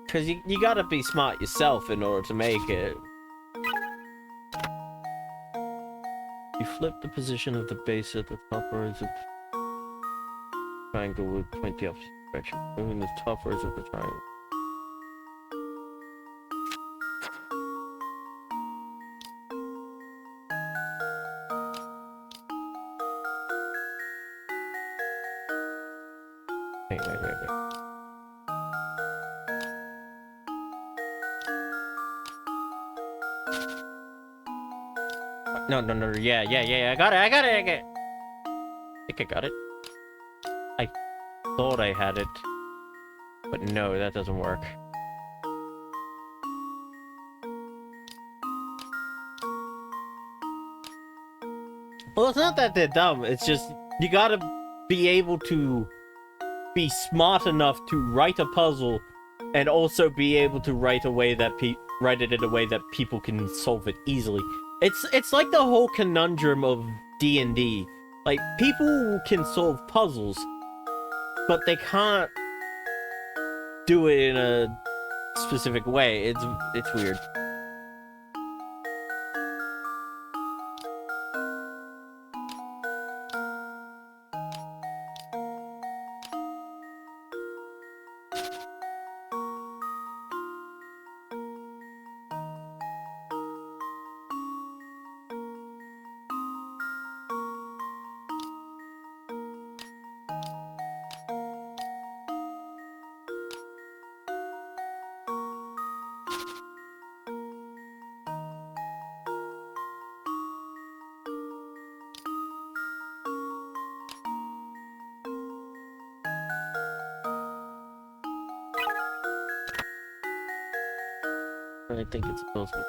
Because you gotta be smart yourself in order to make it. flip the position of the base at the top rows of triangle would point the opposite direction, moving the top rows of the triangle. Wait. No. Yeah. I got it. I think I got it. I thought I had it. But no, that doesn't work. Well, it's not that they're dumb. It's just, you gotta be able to be smart enough to write a puzzle and also be able to write a way that write it in a way that people can solve it easily. It's like the whole conundrum of D&D. Like, people can solve puzzles, but they can't do it in a specific way. It's weird. I think it's supposed to.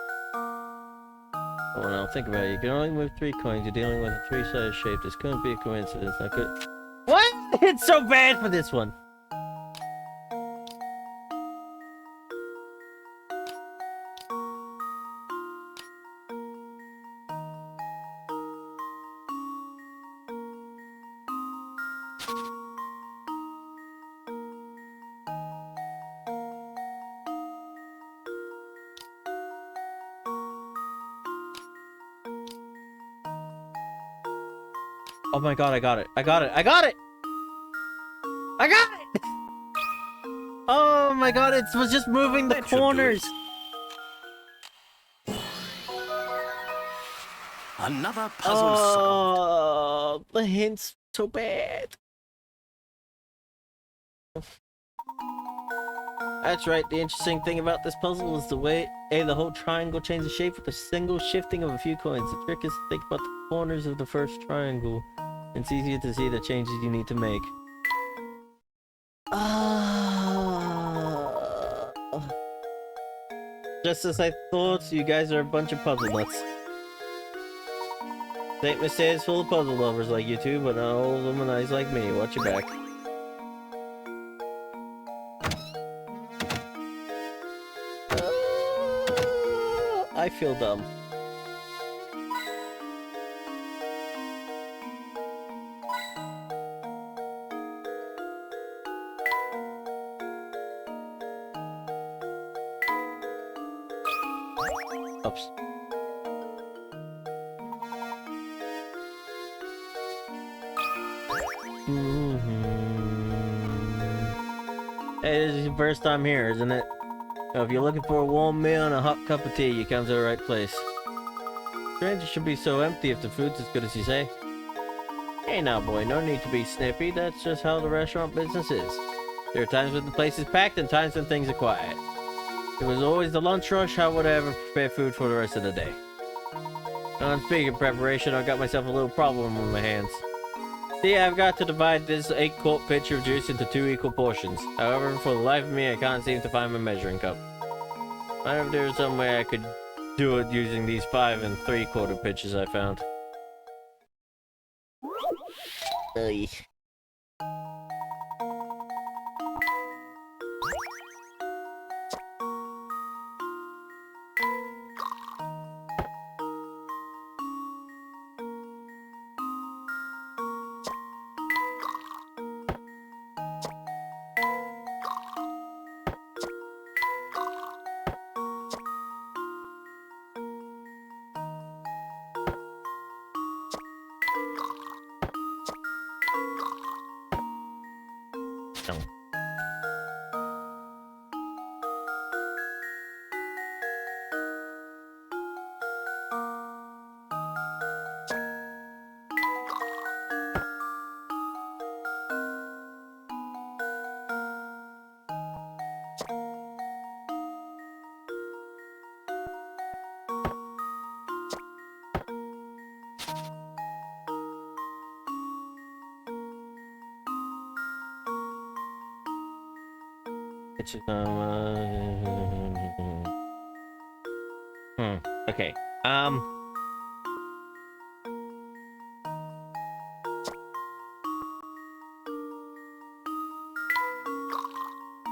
Oh, now think about it. You can only move 3 coins. You're dealing with a 3-sided shape. This couldn't be a coincidence. I could. What? It's so bad for this one. Oh my god, I got it. Oh my god, it was just moving the That should do corners. Another puzzle solved. Oh, the hint's so bad. That's right, the interesting thing about this puzzle is the way the whole triangle changes shape with a single shifting of a few coins. The trick is to think about the corners of the first triangle. It's easier to see the changes you need to make. Just as I thought, you guys are a bunch of puzzle nuts. St. Mistake is full of puzzle lovers like you two, but not all womanized like me. Watch your back. I feel dumb. Oops. Hey, this is your first time here, isn't it? Now, if you're looking for a warm meal and a hot cup of tea, you come to the right place. Strange, it should be so empty if the food's as good as you say. Hey now, boy, no need to be snippy. That's just how the restaurant business is. There are times when the place is packed and times when things are quiet. If it was always the lunch rush, how would I ever prepare food for the rest of the day? And speaking of preparation, I've got myself a little problem on my hands. See, I've got to divide this 8-quart pitcher of juice into 2 equal portions. However, for the life of me, I can't seem to find my measuring cup. I wonder if there's some way I could do it using these 5 3/4 pitchers I found. Ugh. It's okay.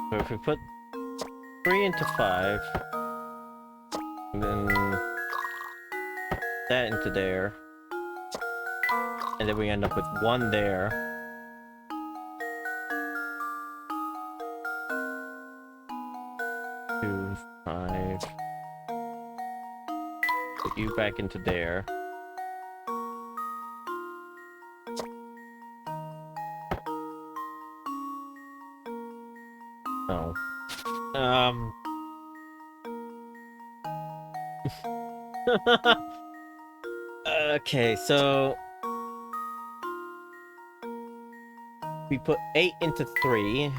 So if we put 3 into 5, and then that into there, and then we end up with 1 there. 2, 5. Put you back into there. Oh. Okay, so we put 8 into 3,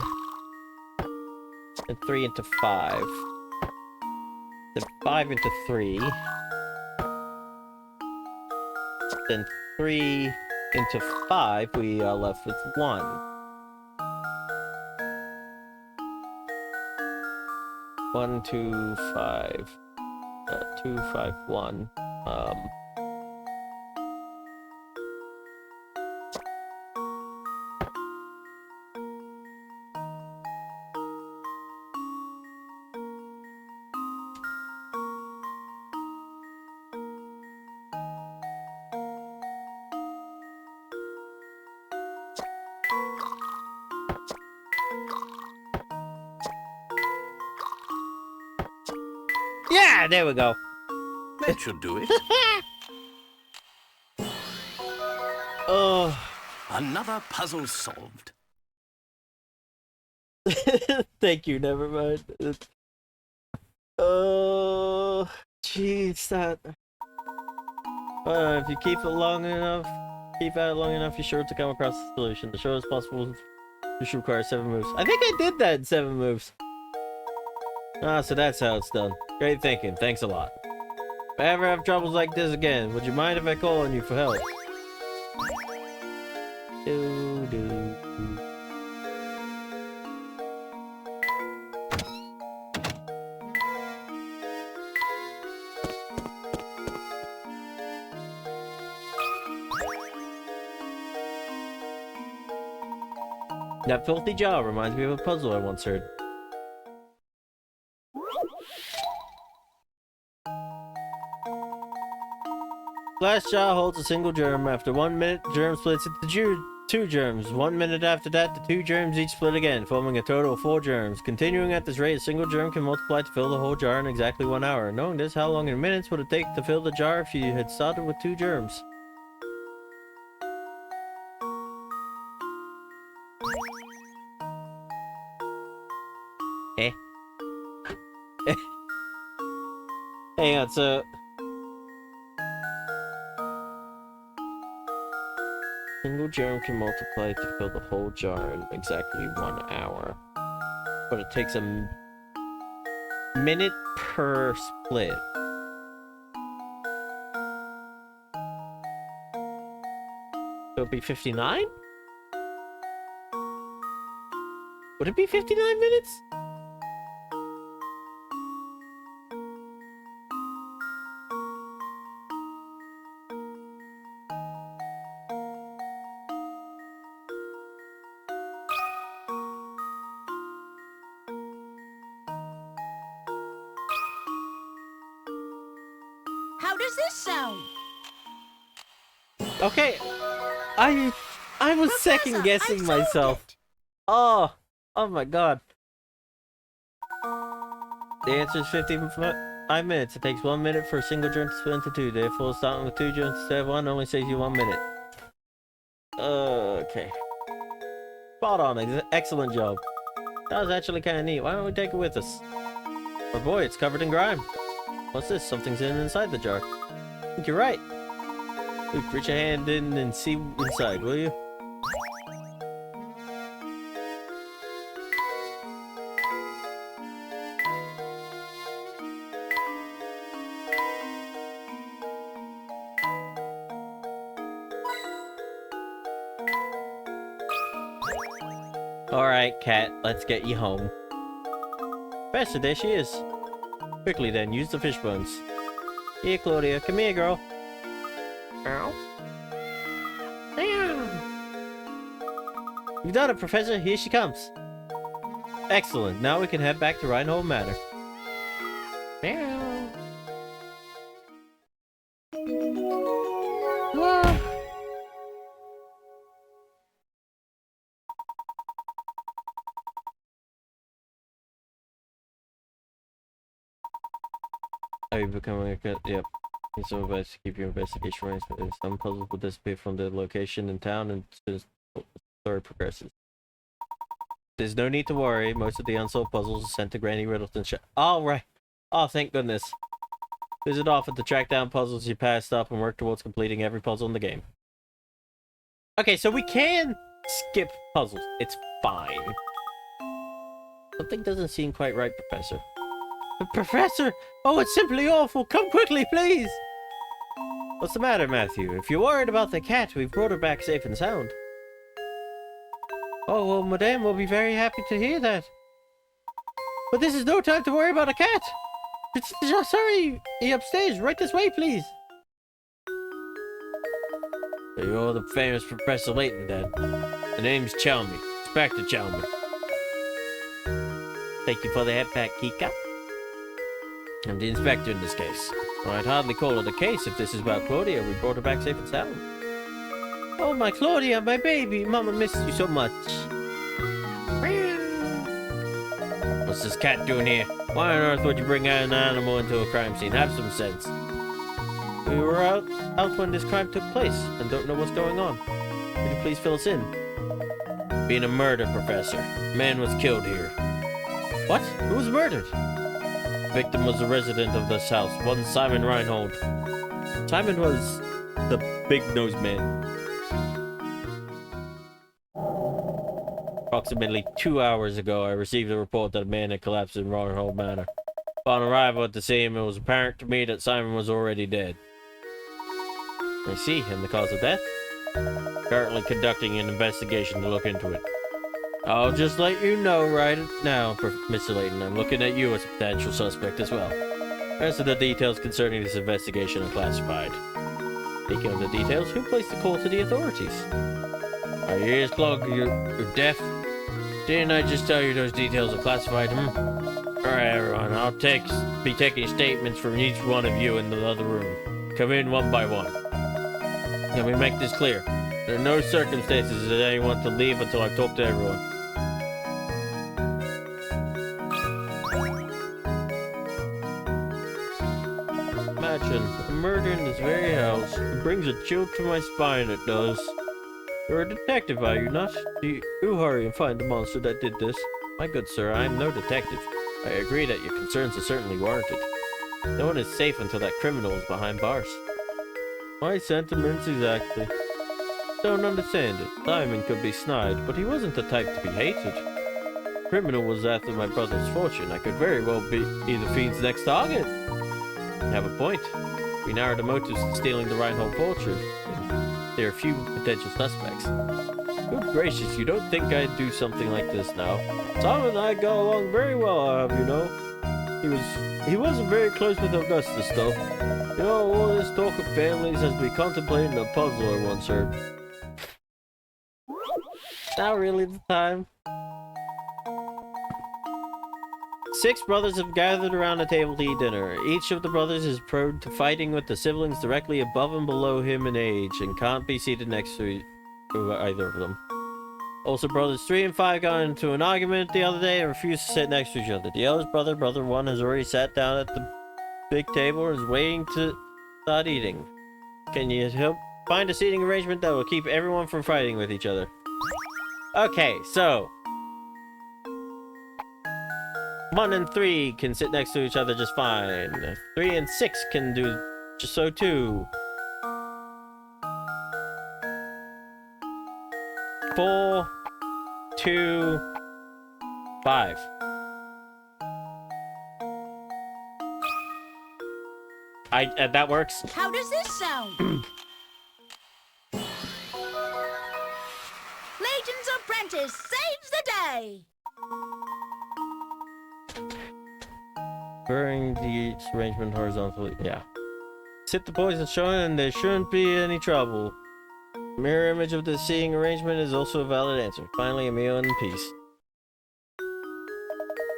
and 3 into 5, then 5 into 3, then 3 into 5, we are left with 1. 1, 2, 5. 2, 5, 1. Yeah, there we go. That should do it. Oh. Another puzzle solved. Thank you, never mind. Oh, jeez, that... if you keep it long enough, keep at it long enough, you're sure to come across a solution. The shortest possible this requires 7 moves. I think I did that in 7 moves. Ah, so that's how it's done. Great thinking, thanks a lot. If I ever have troubles like this again, would you mind if I call on you for help? That filthy jar reminds me of a puzzle I once heard. Glass jar holds a single germ. After 1 minute, the germ splits into 2 germs. 1 minute after that, the 2 germs each split again, forming a total of 4 germs. Continuing at this rate, a single germ can multiply to fill the whole jar in exactly 1 hour. Knowing this, how long in minutes would it take to fill the jar if you had started with 2 germs? Eh? Hang on, so... Single germ can multiply to fill the whole jar in exactly 1 hour. But it takes a minute per split. So it'd be 59? Would it be 59 minutes? How does this sound? Okay, I was Professor, second guessing I solved myself. it. Oh my god. The answer is 55 minutes. It takes 1 minute for a single germ to split into 2. Therefore, starting with 2 germs instead of 1 only saves you 1 minute. Okay. Spot on. Excellent job. That was actually kind of neat. Why don't we take it with us? Oh boy, it's covered in grime. What's this? Something's inside the jar. I think you're right. Luke, reach your hand in and see inside, will you? Alright, cat, let's get you home. Professor, there she is. Quickly then, use the fish bones. Here, Claudia. Come here, girl. Ow. You've done it, Professor. Here she comes. Excellent. Now we can head back to Reinhold Manor. Meow. Whoa. Are you becoming a good? Yep. It's so advice to keep your investigation right. Some puzzles will disappear from the location in town and the story progresses. There's no need to worry. Most of the unsolved puzzles are sent to Granny Riddleton's shop. All right. Oh, thank goodness. Visit often to track down puzzles you passed up and work towards completing every puzzle in the game. Okay, so we can skip puzzles. It's fine. Something doesn't seem quite right, Professor. Professor! Oh, it's simply awful! Come quickly, please! What's the matter, Matthew? If you're worried about the cat, we've brought her back safe and sound. Oh, well, Madame will be very happy to hear that. But this is no time to worry about a cat! Just hurry! Upstairs, right this way, please! So you're the famous Professor Layton, then. The name's Chalmy. Inspector Chalmy. Thank you for the head pat, Kika. I'm the inspector in this case. Well, I'd hardly call it a case if this is about Claudia. We brought her back safe and sound. Oh, my Claudia, my baby. Mama missed you so much. What's this cat doing here? Why on earth would you bring an animal into a crime scene? Have some sense. We were out when this crime took place and don't know what's going on. Could you please fill us in? Being a murder, Professor. A man was killed here. What? Who was murdered? The victim was a resident of this house, one Simon Reinhold. Simon was the big-nosed man. Approximately 2 hours ago, I received a report that a man had collapsed in Reinhold Manor. Upon arrival at the scene, it was apparent to me that Simon was already dead. I see, and the cause of death? Currently conducting an investigation to look into it. I'll just let you know right now, Mr. Layton, I'm looking at you as a potential suspect as well. The rest of the details concerning this investigation are classified. Speaking of the details, who placed the call to the authorities? Are your ears plugged? You're deaf? Didn't I just tell you those details are classified, Alright, everyone, I'll be taking statements from each one of you in the other room. Come in one by one. Let me make this clear. There are no circumstances that anyone to leave until I've talked to everyone. Imagine a murder in this very house. It brings a chill to my spine, it does. You're a detective, are you not? Do hurry and find the monster that did this. My good sir, I am no detective. I agree that your concerns are certainly warranted. No one is safe until that criminal is behind bars. My sentiments exactly. Don't understand it. Simon could be snide, but he wasn't the type to be hated. The criminal was after my brother's fortune. I could very well be the fiend's next target. You have a point. We narrowed the motives to stealing the Reinhold fortune. There are few potential suspects. Good gracious, you don't think I'd do something like this now? Simon and I got along very well, I have you know. He wasn't very close with Augustus, though. You know, all this talk of families has me contemplating a puzzle I once heard. Now really the time. 6 brothers have gathered around a table to eat dinner. Each of the brothers is prone to fighting with the siblings directly above and below him in age and can't be seated next to either of them. Also, brothers 3 and 5 got into an argument the other day and refused to sit next to each other. The eldest brother, brother 1, has already sat down at the big table and is waiting to start eating. Can you help find a seating arrangement that will keep everyone from fighting with each other? Okay, so 1 and 3 can sit next to each other just fine. 3 and 6 can do just so too. 4, 2, 5. That works. How does this sound? Layton's apprentice saves the day. Burning the arrangement horizontally. Yeah. Sit the poison shown and there shouldn't be any trouble. Mirror image of the seeing arrangement is also a valid answer. Finally, a meal in peace.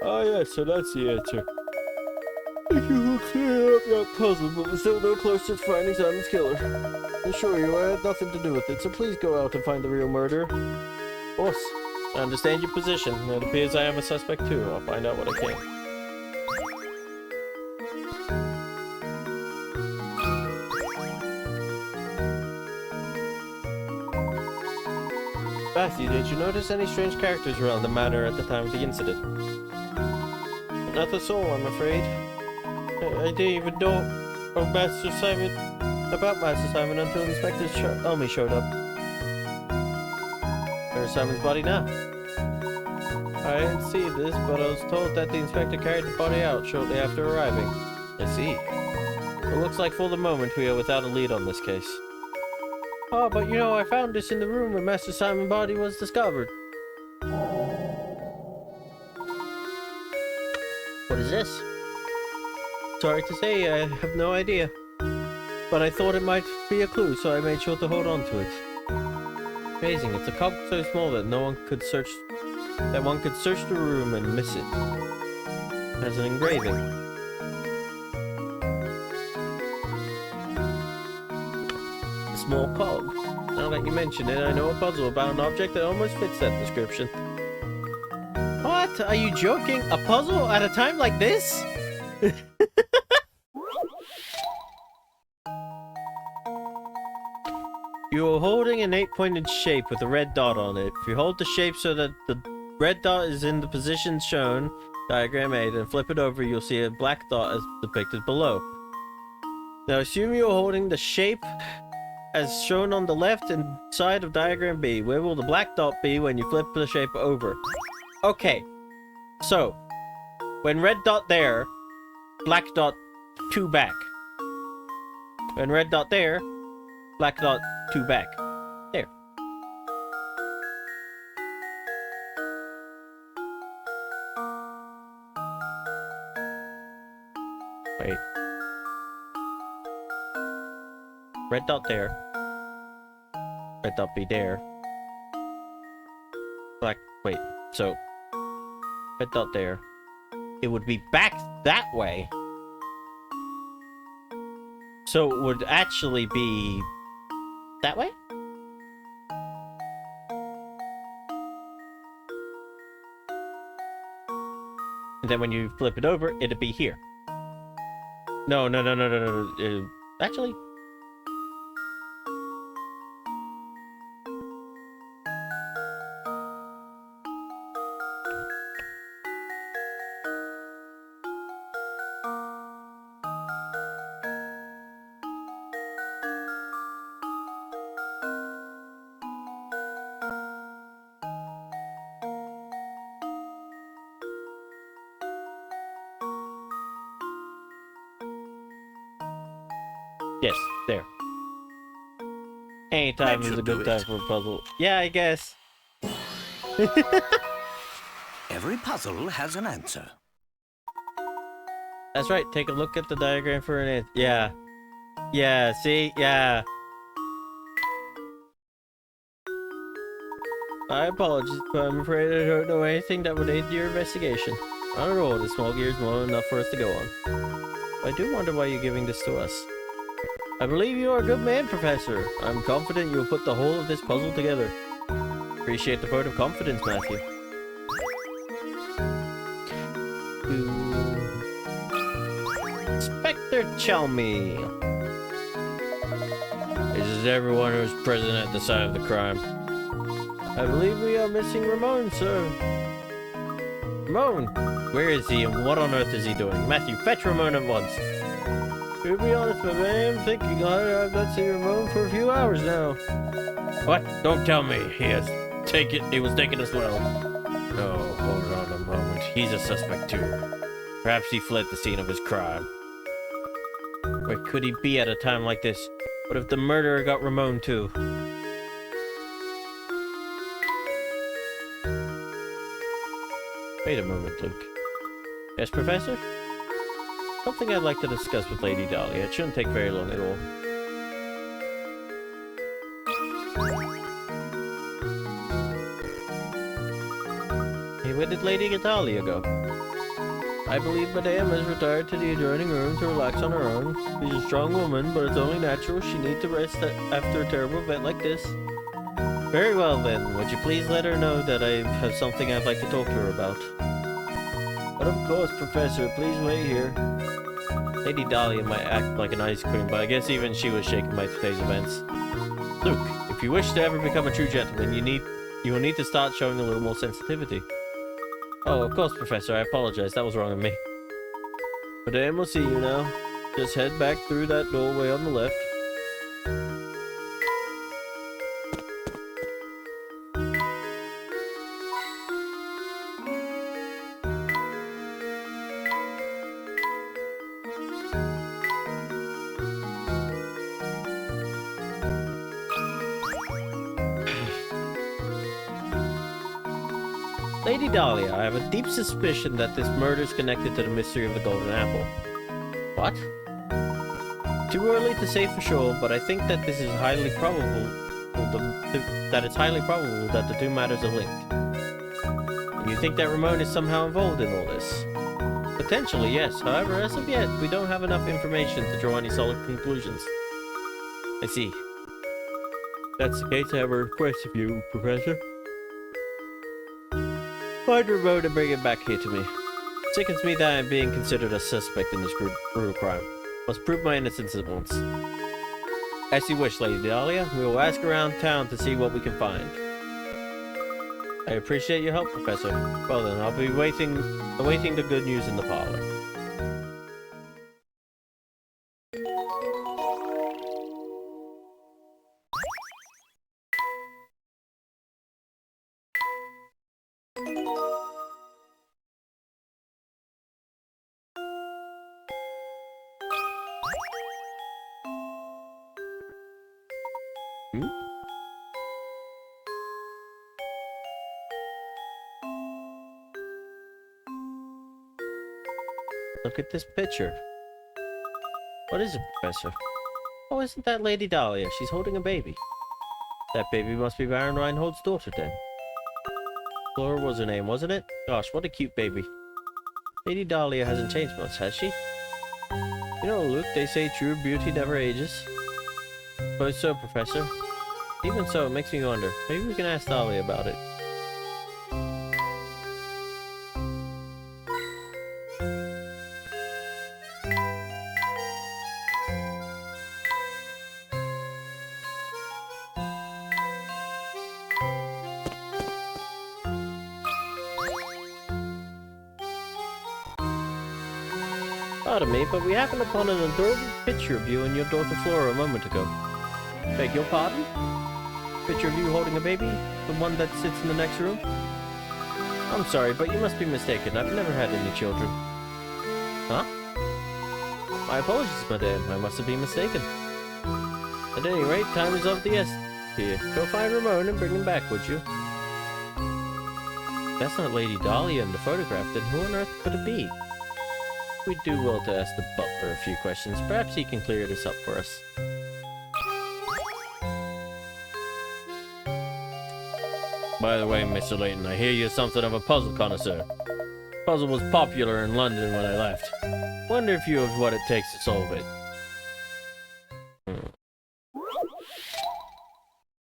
Oh yeah, so that's the answer. I think will clear up that puzzle, but we're still no closer to finding Simon's killer. I assure you, I had nothing to do with it, so please go out and find the real murderer. Boss, I understand your position. It appears I am a suspect too. I'll find out what I can. Matthew, did you notice any strange characters around the manor at the time of the incident? Not a soul, I'm afraid. I didn't even know about Master Simon until Inspector Elmy showed up. Where's Simon's body now? I didn't see this, but I was told that the inspector carried the body out shortly after arriving. I see. It looks like for the moment we are without a lead on this case. Oh, but you know, I found this in the room where Master Simon's body was discovered. What is this? Sorry to say, I have no idea. But I thought it might be a clue, so I made sure to hold on to it. Amazing, it's a cup so small that one could search the room and miss it. It has an engraving. A small cog. Now that you mention it, I know a puzzle about an object that almost fits that description. What? Are you joking? A puzzle at a time like this? You are holding an 8-pointed shape with a red dot on it. If you hold the shape so that the red dot is in the position shown, diagram 8, and flip it over, you'll see a black dot as depicted below. Now assume you are holding the shape as shown on the left and side of diagram B. Where will the black dot be when you flip the shape over? Okay, so when red dot there, black dot 2 back. When red dot there, black dot 2 back. There. Wait. Red dot there. Red dot be there. Black. Wait. So. Red dot there. It would be back that way. So it would actually be that way? And then when you flip it over, it'd be here. No. Actually. Yes, there. Anytime is a good time for a puzzle. Yeah, I guess. Every puzzle has an answer. That's right, take a look at the diagram for an answer. Yeah. Yeah, see? Yeah. My apologies, but I'm afraid I don't know anything that would aid your investigation. Not at all, the small gear is more than enough for us to go on. I do wonder why you're giving this to us. I believe you are a good man, Professor. I'm confident you'll put the whole of this puzzle together. Appreciate the vote of confidence, Matthew. Inspector Chalmy. This is everyone who was present at the site of the crime. I believe we are missing Ramon, sir. Ramon! Where is he and what on earth is he doing? Matthew, fetch Ramon at once. To be honest, my man, I'm thinking I've not seen Ramon for a few hours now. What? Don't tell me. He was taken as well. No, hold on a moment. He's a suspect too. Perhaps he fled the scene of his crime. Where could he be at a time like this? What if the murderer got Ramon too? Wait a moment, Luke. Yes, Professor? something I'd like to discuss with Lady Dahlia. It shouldn't take very long at all. Hey, where did Lady Dahlia go? I believe Madame has retired to the adjoining room to relax on her own. She's a strong woman, but it's only natural she needs to rest after a terrible event like this. Very well then, would you please let her know that I have something I'd like to talk to her about? But of course, Professor, please wait here. Lady Dahlia might act like an ice cream, but I guess even she was shaken by today's events. Luke, if you wish to ever become a true gentleman, you will need to start showing a little more sensitivity. Oh, of course, Professor, I apologize. That was wrong of me. Madame will see you now. Just head back through that doorway on the left. Lady Dahlia, I have a deep suspicion that this murder is connected to the mystery of the Golden Apple. What? Too early to say for sure, but I think that this is highly probable that it's highly probable that the two matters are linked. And you think that Ramon is somehow involved in all this? Potentially, yes. However, as of yet, we don't have enough information to draw any solid conclusions. I see. If that's the case, I have a request of you, Professor. Find Ramon and bring him back here to me. It sickens me that I am being considered a suspect in this brutal crime. Must prove my innocence at once. As you wish, Lady Dahlia. We will ask around town to see what we can find. I appreciate your help, Professor. Well then, I'll be awaiting the good news in the parlor. Look at this picture. What is it, Professor? Oh, isn't that Lady Dahlia? She's holding a baby. That baby must be Baron Reinhold's daughter, then. Flora was her name, wasn't it? Gosh, what a cute baby. Lady Dahlia hasn't changed much, has she? You know, Luke, they say true beauty never ages. Suppose so, Professor. Even so, it makes me wonder. Maybe we can ask Dahlia about it. Pardon me, but we happened upon an adorable picture of you and your daughter Flora a moment ago. Beg your pardon? Picture of you holding a baby? The one that sits in the next room? I'm sorry, but you must be mistaken. I've never had any children. Huh? My apologies, madame. I must have been mistaken. At any rate, time is of the essence here. Go find Ramon and bring him back, would you? That's not Lady Dahlia in the photograph, then who on earth could it be? We'd do well to ask the butler a few questions. Perhaps he can clear this up for us. By the way, Mr. Layton, I hear you're something of a puzzle connoisseur. Puzzle was popular in London when I left. Wonder if you have what it takes to solve it.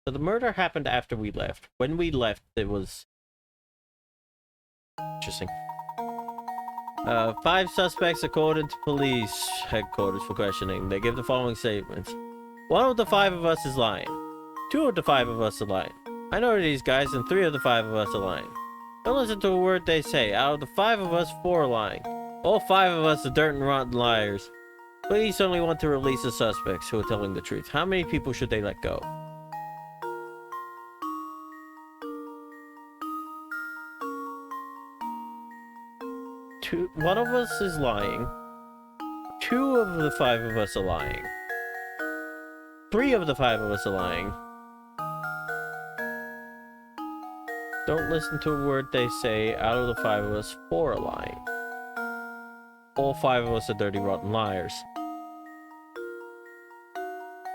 So the murder happened after we left. When we left, it was... interesting. 5 suspects according to police headquarters for questioning. They give the following statements. 1 of the 5 of us is lying. 2 of the 5 of us are lying. I know these guys, and 3 of the 5 of us are lying. Don't listen to a word they say. Out of the 5 of us, 4 are lying. All 5 of us are dirt and rotten liars. Police only want to release the suspects who are telling the truth. How many people should they let go? One of us is lying. 2 of the 5 of us are lying. 3 of the 5 of us are lying. Don't listen to a word they say. Out of the 5 of us, 4 are lying. all 5 of us are dirty, rotten liars.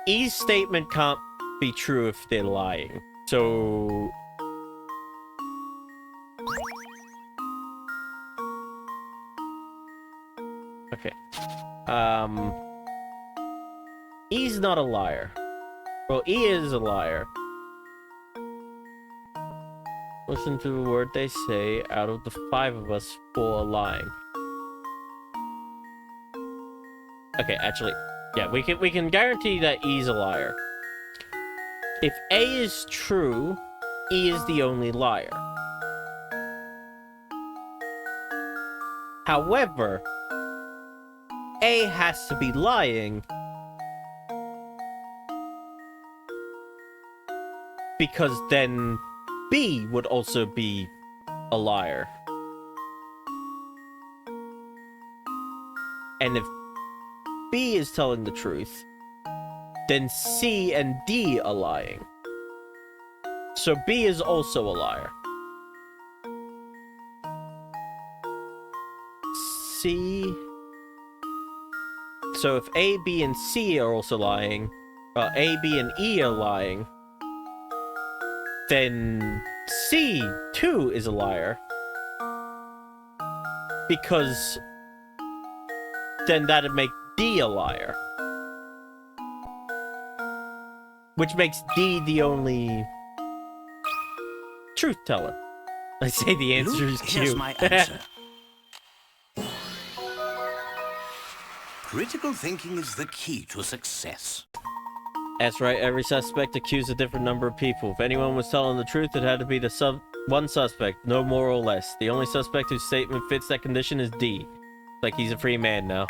E's statement can't be true if they're lying. So... okay. E's not a liar. Well, E is a liar. Listen to the word they say out of the 5 of us, 4 are lying. Okay, actually, yeah, we can guarantee that E's a liar. If A is true, E is the only liar. However, A has to be lying because then B would also be a liar. And if B is telling the truth, then C and D are lying. So B is also a liar. C... so if A, B, and C are also lying, A, B, and E are lying, then C, too, is a liar. Because then that'd make D a liar. Which makes D the only truth teller. I say the answer is Q. Here's my answer. Critical thinking is the key to success. That's right, every suspect accused a different number of people. If anyone was telling the truth, it had to be the one suspect, no more or less. The only suspect whose statement fits that condition is D. Like he's a free man now.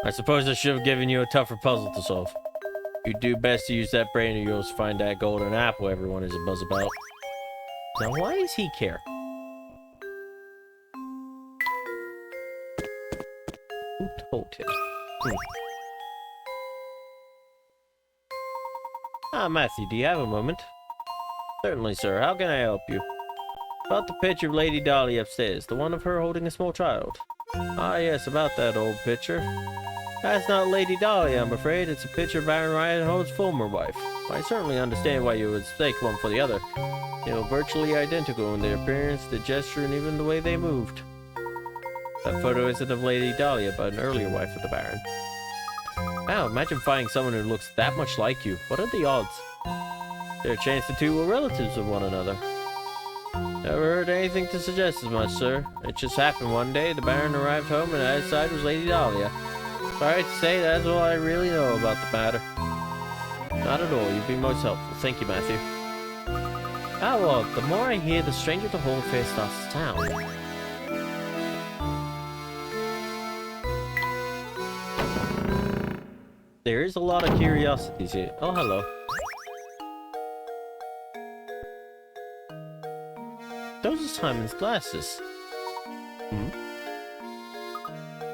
I suppose I should have given you a tougher puzzle to solve. You'd do best to use that brain of yours to find that golden apple everyone is a buzz about. Now why does he care? Who told him? Ah, Matthew, do you have a moment? Certainly, sir. How can I help you? About the picture of Lady Dolly upstairs, the one of her holding a small child. Ah, yes, about that old picture. That's not Lady Dolly, I'm afraid. It's a picture of Baron Reinhold's former wife. I certainly understand why you would mistake one for the other. They were virtually identical in their appearance, the gesture, and even the way they moved. That photo isn't of Lady Dahlia, but an earlier wife of the Baron. Wow, imagine finding someone who looks that much like you. What are the odds? There's a chance the two were relatives of one another. Never heard anything to suggest as much, sir. It just happened one day. The Baron arrived home and at his side was Lady Dahlia. Sorry to say, that's all I really know about the matter. Not at all. You've been most helpful. Thank you, Matthew. Ah, well, the more I hear, the stranger the whole affair starts to sound. There is a lot of curiosities here. Oh, hello. Those are Simon's glasses.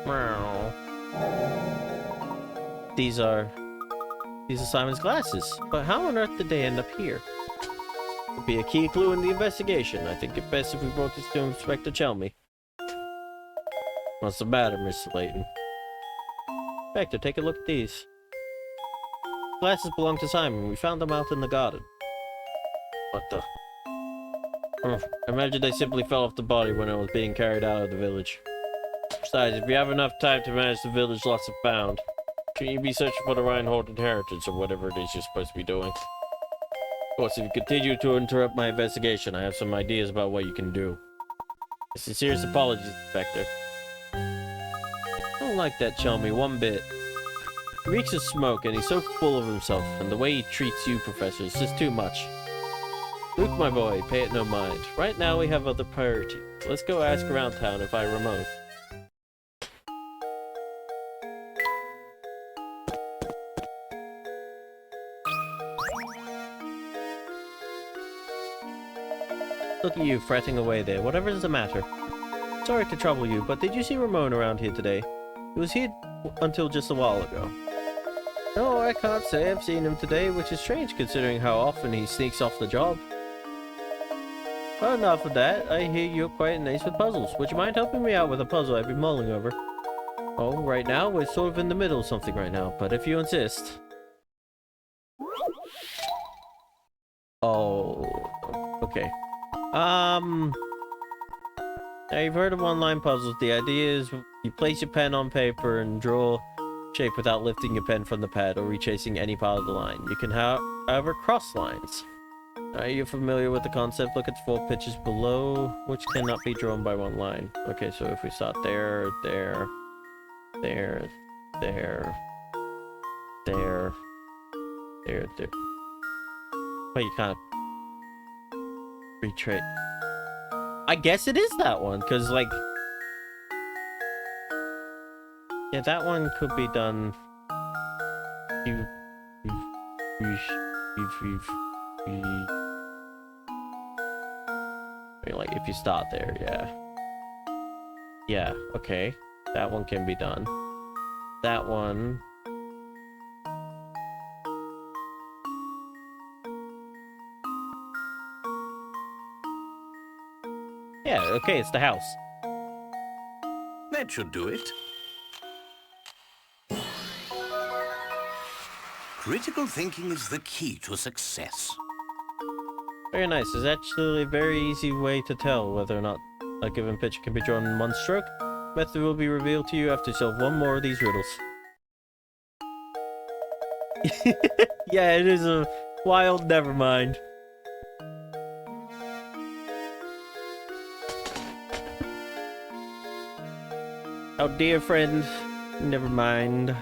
Meow. These are Simon's glasses. But how on earth did they end up here? Would be a key clue in the investigation. I think it best if we brought this to Inspector Chelmy. What's the matter, Mr. Layton? Inspector, take a look at these. Glasses belong to Simon. We found them out in the garden. What the? Imagine they simply fell off the body when it was being carried out of the village. Besides, if you have enough time to manage the village lots of found, shouldn't you be searching for the Reinhold inheritance or whatever it is you're supposed to be doing? Of course, if you continue to interrupt my investigation, I have some ideas about what you can do. My sincerest apologies, Inspector. I don't like that Chelmy one bit. He reeks of smoke, and he's so full of himself, and the way he treats you, Professor, is just too much. Luke, my boy, pay it no mind. Right now we have other priorities. Let's go ask around town if I Ramon. Look at you, fretting away there. Whatever's the matter. Sorry to trouble you, but did you see Ramon around here today? He was here until just a while ago. No, I can't say I've seen him today, which is strange considering how often he sneaks off the job. Well, enough of that. I hear you're quite an ace with puzzles. Would you mind helping me out with a puzzle I've been mulling over? Oh, right now, we're sort of in the middle of something right now, but if you insist. Oh, okay. Now you've heard of one-line puzzles. The idea is you place your pen on paper and draw shape without lifting your pen from the pad or retracing any part of the line. You can, however, cross lines. Are you familiar with the concept? Look at the 4 pictures below, which cannot be drawn by one line. Okay, so if we start there, there, there, there, there, there, there. But you kind of retrace. I guess it is that one, because, like... Yeah, that one could be done... I mean, like, if you start there, yeah. Yeah, okay. That one can be done. That one... Yeah, okay, it's the house. That should do it. Critical thinking is the key to success. Very nice. There's actually a very easy way to tell whether or not a given picture can be drawn in one stroke. Method will be revealed to you after you solve one more of these riddles. Yeah, it is a wild nevermind. Oh, dear friend, never mind.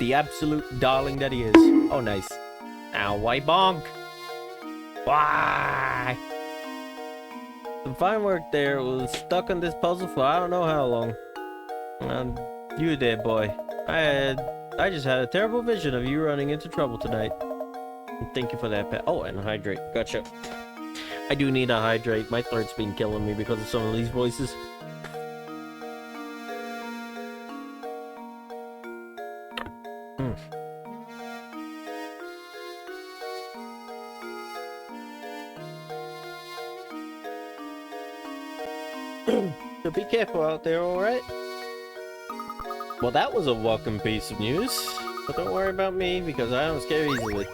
The absolute darling that he is. Oh, nice. Ow, why bonk? Why? Some fine work there. Was stuck on this puzzle for I don't know how long. And you did, boy. I just had a terrible vision of you running into trouble tonight. Thank you for that, pet. Oh, and hydrate. Gotcha. I do need a hydrate. My throat's been killing me because of some of these voices. So be careful out there, alright? Well, that was a welcome piece of news. But don't worry about me, because I don't scare easily.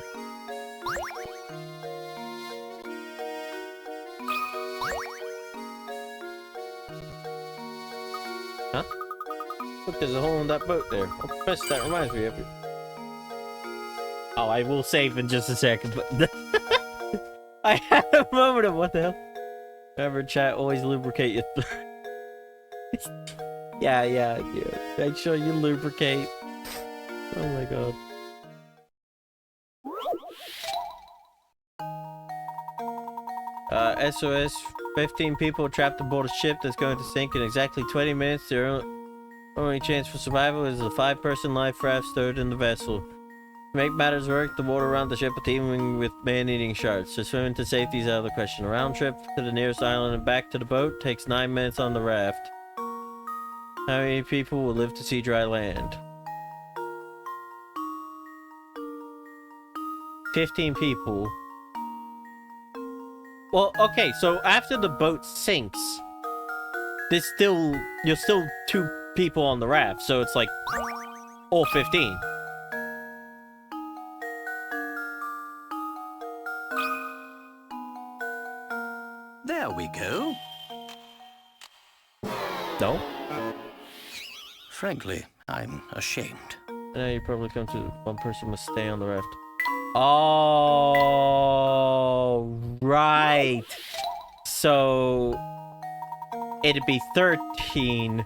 Huh? Look, there's a hole in that boat there. Oh, Professor, that reminds me of you. Oh, I will save in just a second, but... I had a moment of what the hell. Remember, chat, always lubricate your... yeah. Make sure you lubricate. Oh my god. SOS, 15 people trapped aboard a ship that's going to sink in exactly 20 minutes. Their only chance for survival is a 5-person life raft stowed in the vessel. To make matters worse, the water around the ship are teeming with man-eating sharks. So swimming to safety is out of the question. A round trip to the nearest island and back to the boat takes 9 minutes on the raft. How many people will live to see dry land? 15 people. Well, okay, so after the boat sinks, you're still 2 people on the raft, so it's like all 15. There we go. No? Frankly, I'm ashamed. Now you probably come to one person must stay on the raft. Oh, right. So it'd be 13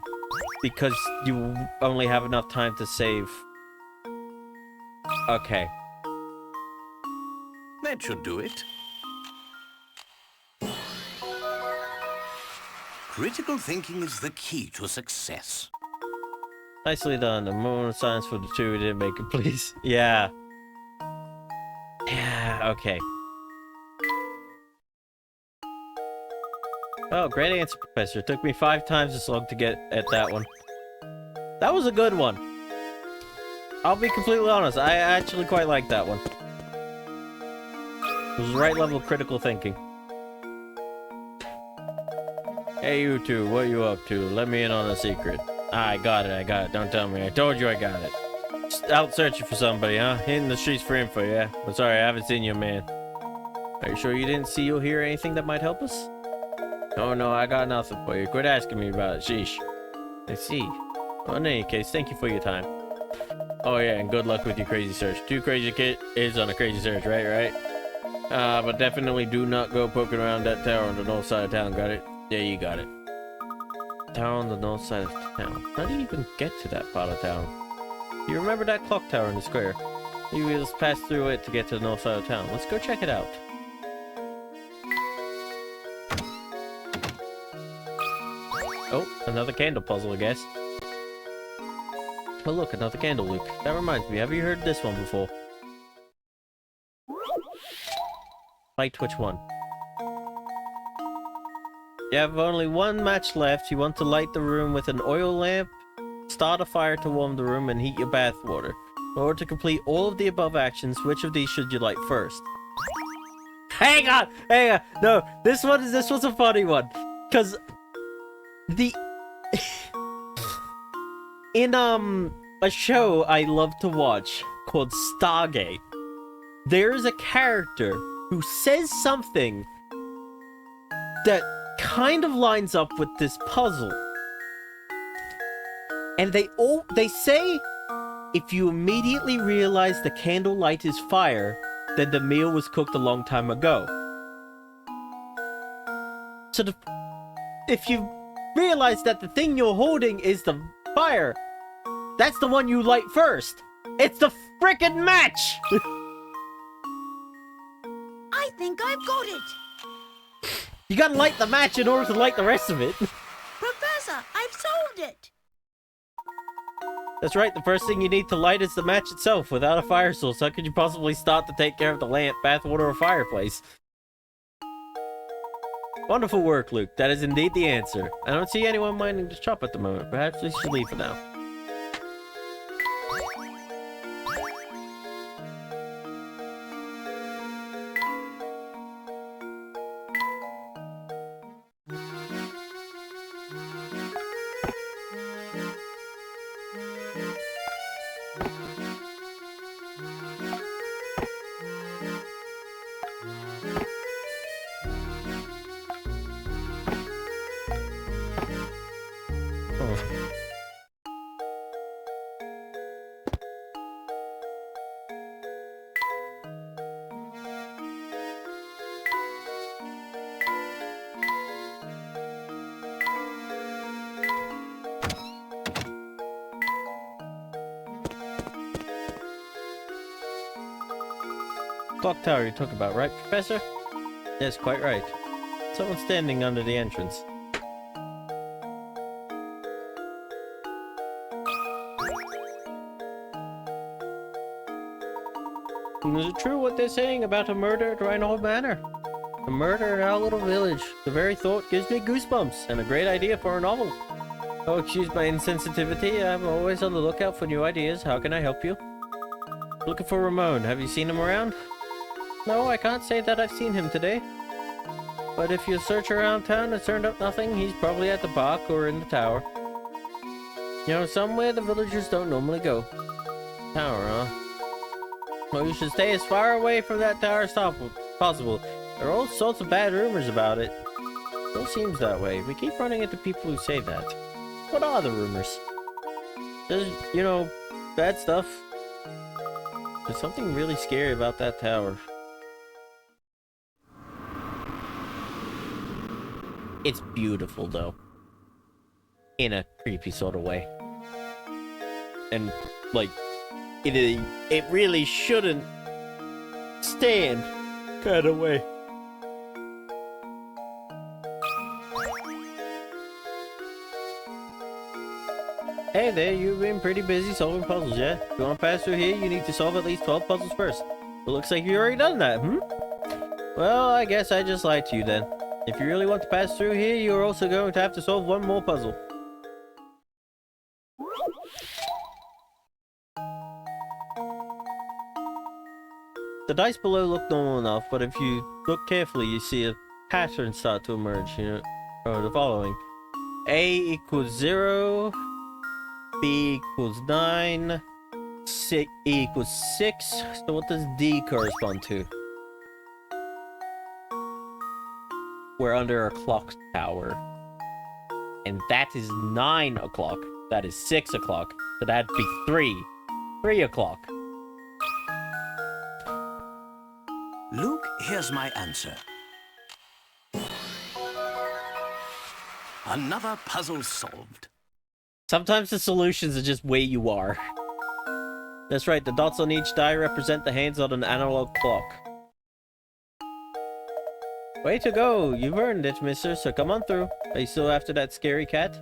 because you only have enough time to save. Okay. That should do it. Critical thinking is the key to success. Nicely done. A moment of silence for the 2 who didn't make it, please. Yeah. Yeah, okay. Oh, great answer, Professor. It took me 5 times as long to get at that one. That was a good one. I'll be completely honest. I actually quite like that one. It was the right level of critical thinking. Hey, you two, what are you up to? Let me in on a secret. I got it. Don't tell me. I told you I got it. Just out searching for somebody, huh? Hitting the streets for info, yeah? But sorry, I haven't seen you, man. Are you sure you didn't see or hear anything that might help us? Oh, no, I got nothing for you. Quit asking me about it. Sheesh. I see. Well, in any case, thank you for your time. Oh, yeah, and good luck with your crazy search. 2 crazy kids on a crazy search, right? But definitely do not go poking around that tower on the north side of town, got it? Yeah, you got it. Tower on the north side of town. How do you even get to that part of town? You remember that clock tower in the square? You just pass through it to get to the north side of town. Let's go check it out. Oh, another candle puzzle, I guess. Oh look, another candle, Luke. That reminds me, have you heard this one before? Light which one? You have only 1 match left. You want to light the room with an oil lamp, start a fire to warm the room, and heat your bath water. In order to complete all of the above actions, which of these should you light first? Hang on! No, this was a funny one. Cause in a show I love to watch called Stargate, there's a character who says something that kind of lines up with this puzzle. And they say if you immediately realize the candlelight is fire, then the meal was cooked a long time ago. So if you realize that the thing you're holding is the fire, that's the one you light first. It's the frickin' match! I think I've got it. You gotta light the match in order to light the rest of it. Professor, I've solved it. That's right, the first thing you need to light is the match itself. Without a fire source, how could you possibly start to take care of the lamp, bathwater, or fireplace? Wonderful work, Luke. That is indeed the answer. I don't see anyone minding to shop at the moment. Perhaps we should leave for now. Clock tower you talk about, right, Professor? Yes, quite right. Someone standing under the entrance. Is it true what they're saying about a murder at Reinhold Manor? A murder in our little village. The very thought gives me goosebumps, and a great idea for a novel. Oh, excuse my insensitivity. I'm always on the lookout for new ideas. How can I help you? Looking for Ramon. Have you seen him around? No, I can't say that I've seen him today. But if you search around town and turned up nothing, he's probably at the park or in the tower. You know, somewhere the villagers don't normally go. Tower, huh? Well, you should stay as far away from that tower as possible. There are all sorts of bad rumors about it. It all seems that way. We keep running into people who say that. What are the rumors? There's, you know, bad stuff. There's something really scary about that tower. It's beautiful, though. In a creepy sort of way. And, like, it really shouldn't stand kind of way. Hey there, you've been pretty busy solving puzzles, yeah? If you want to pass through here, you need to solve at least 12 puzzles first. It looks like you've already done that, Well, I guess I just lied to you then. If you really want to pass through here, you're also going to have to solve one more puzzle. The dice below look normal enough, but if you look carefully, you see a pattern start to emerge, you know, or the following. A equals 0, B equals 9, E equals 6. So what does D correspond to? We're under a clock tower. And that is 9 o'clock. That is 6 o'clock. So that'd be 3. 3 o'clock. Luke, here's my answer. Another puzzle solved. Sometimes the solutions are just where you are. That's right, the dots on each die represent the hands on an analog clock. Way to go! You've earned it, mister, so come on through. Are you still after that scary cat?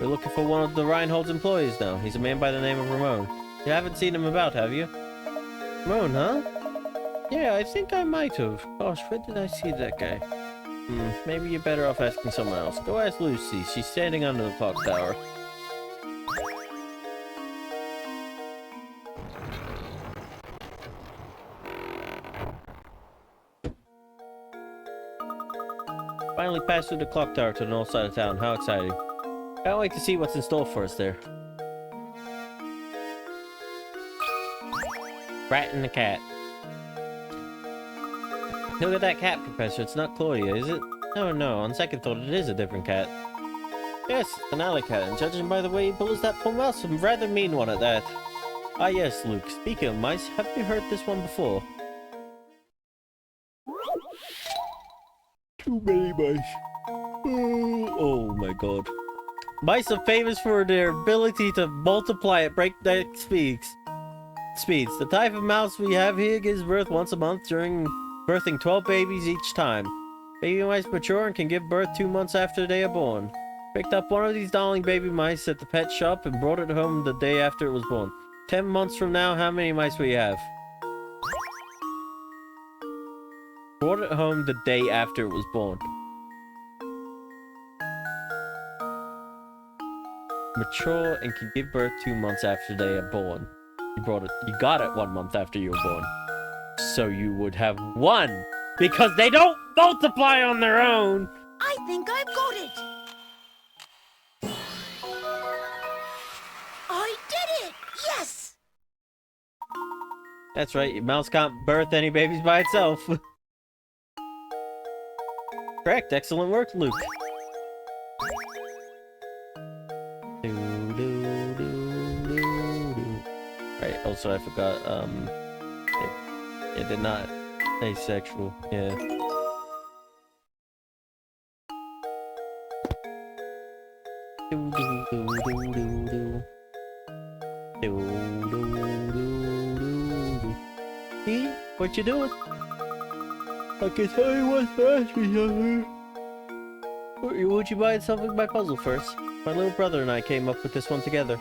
We're looking for one of the Reinhold's employees now. He's a man by the name of Ramon. You haven't seen him about, have you? Ramon, huh? Yeah, I think I might have. Gosh, where did I see that guy? Maybe you're better off asking someone else. Go ask Lucy. She's standing under the clock tower. Finally passed through the clock tower to the north side of town. How exciting. Can't wait to see what's in store for us there. Rat and the cat. Look at that cat, Professor. It's not Claudia, is it? Oh no, on second thought it is a different cat. Yes, an alley cat, and judging by the way he pulls that poor mouse, a rather mean one at that. Ah yes, Luke. Speaking of mice, have you heard this one before? Too many mice. Oh my god. Mice are famous for their ability to multiply at breakneck speeds. The type of mouse we have here gives birth once a month, during birthing 12 babies each time. Baby mice mature and can give birth 2 months after they are born. Picked up one of these darling baby mice at the pet shop and brought it home the day after it was born. 10 months from now, how many mice will you have? Brought it home the day after it was born. Mature and can give birth 2 months after they are born. You got it 1 month after you were born. So you would have 1, because they don't multiply on their own. I think I've got it. I did it! Yes! That's right, your mouse can't birth any babies by itself. Correct, excellent work, Luke. Right, also I forgot, it did not asexual, yeah. See? What you doing? I can tell you what's to ask me something. Would you mind solving my puzzle first? My little brother and I came up with this one together.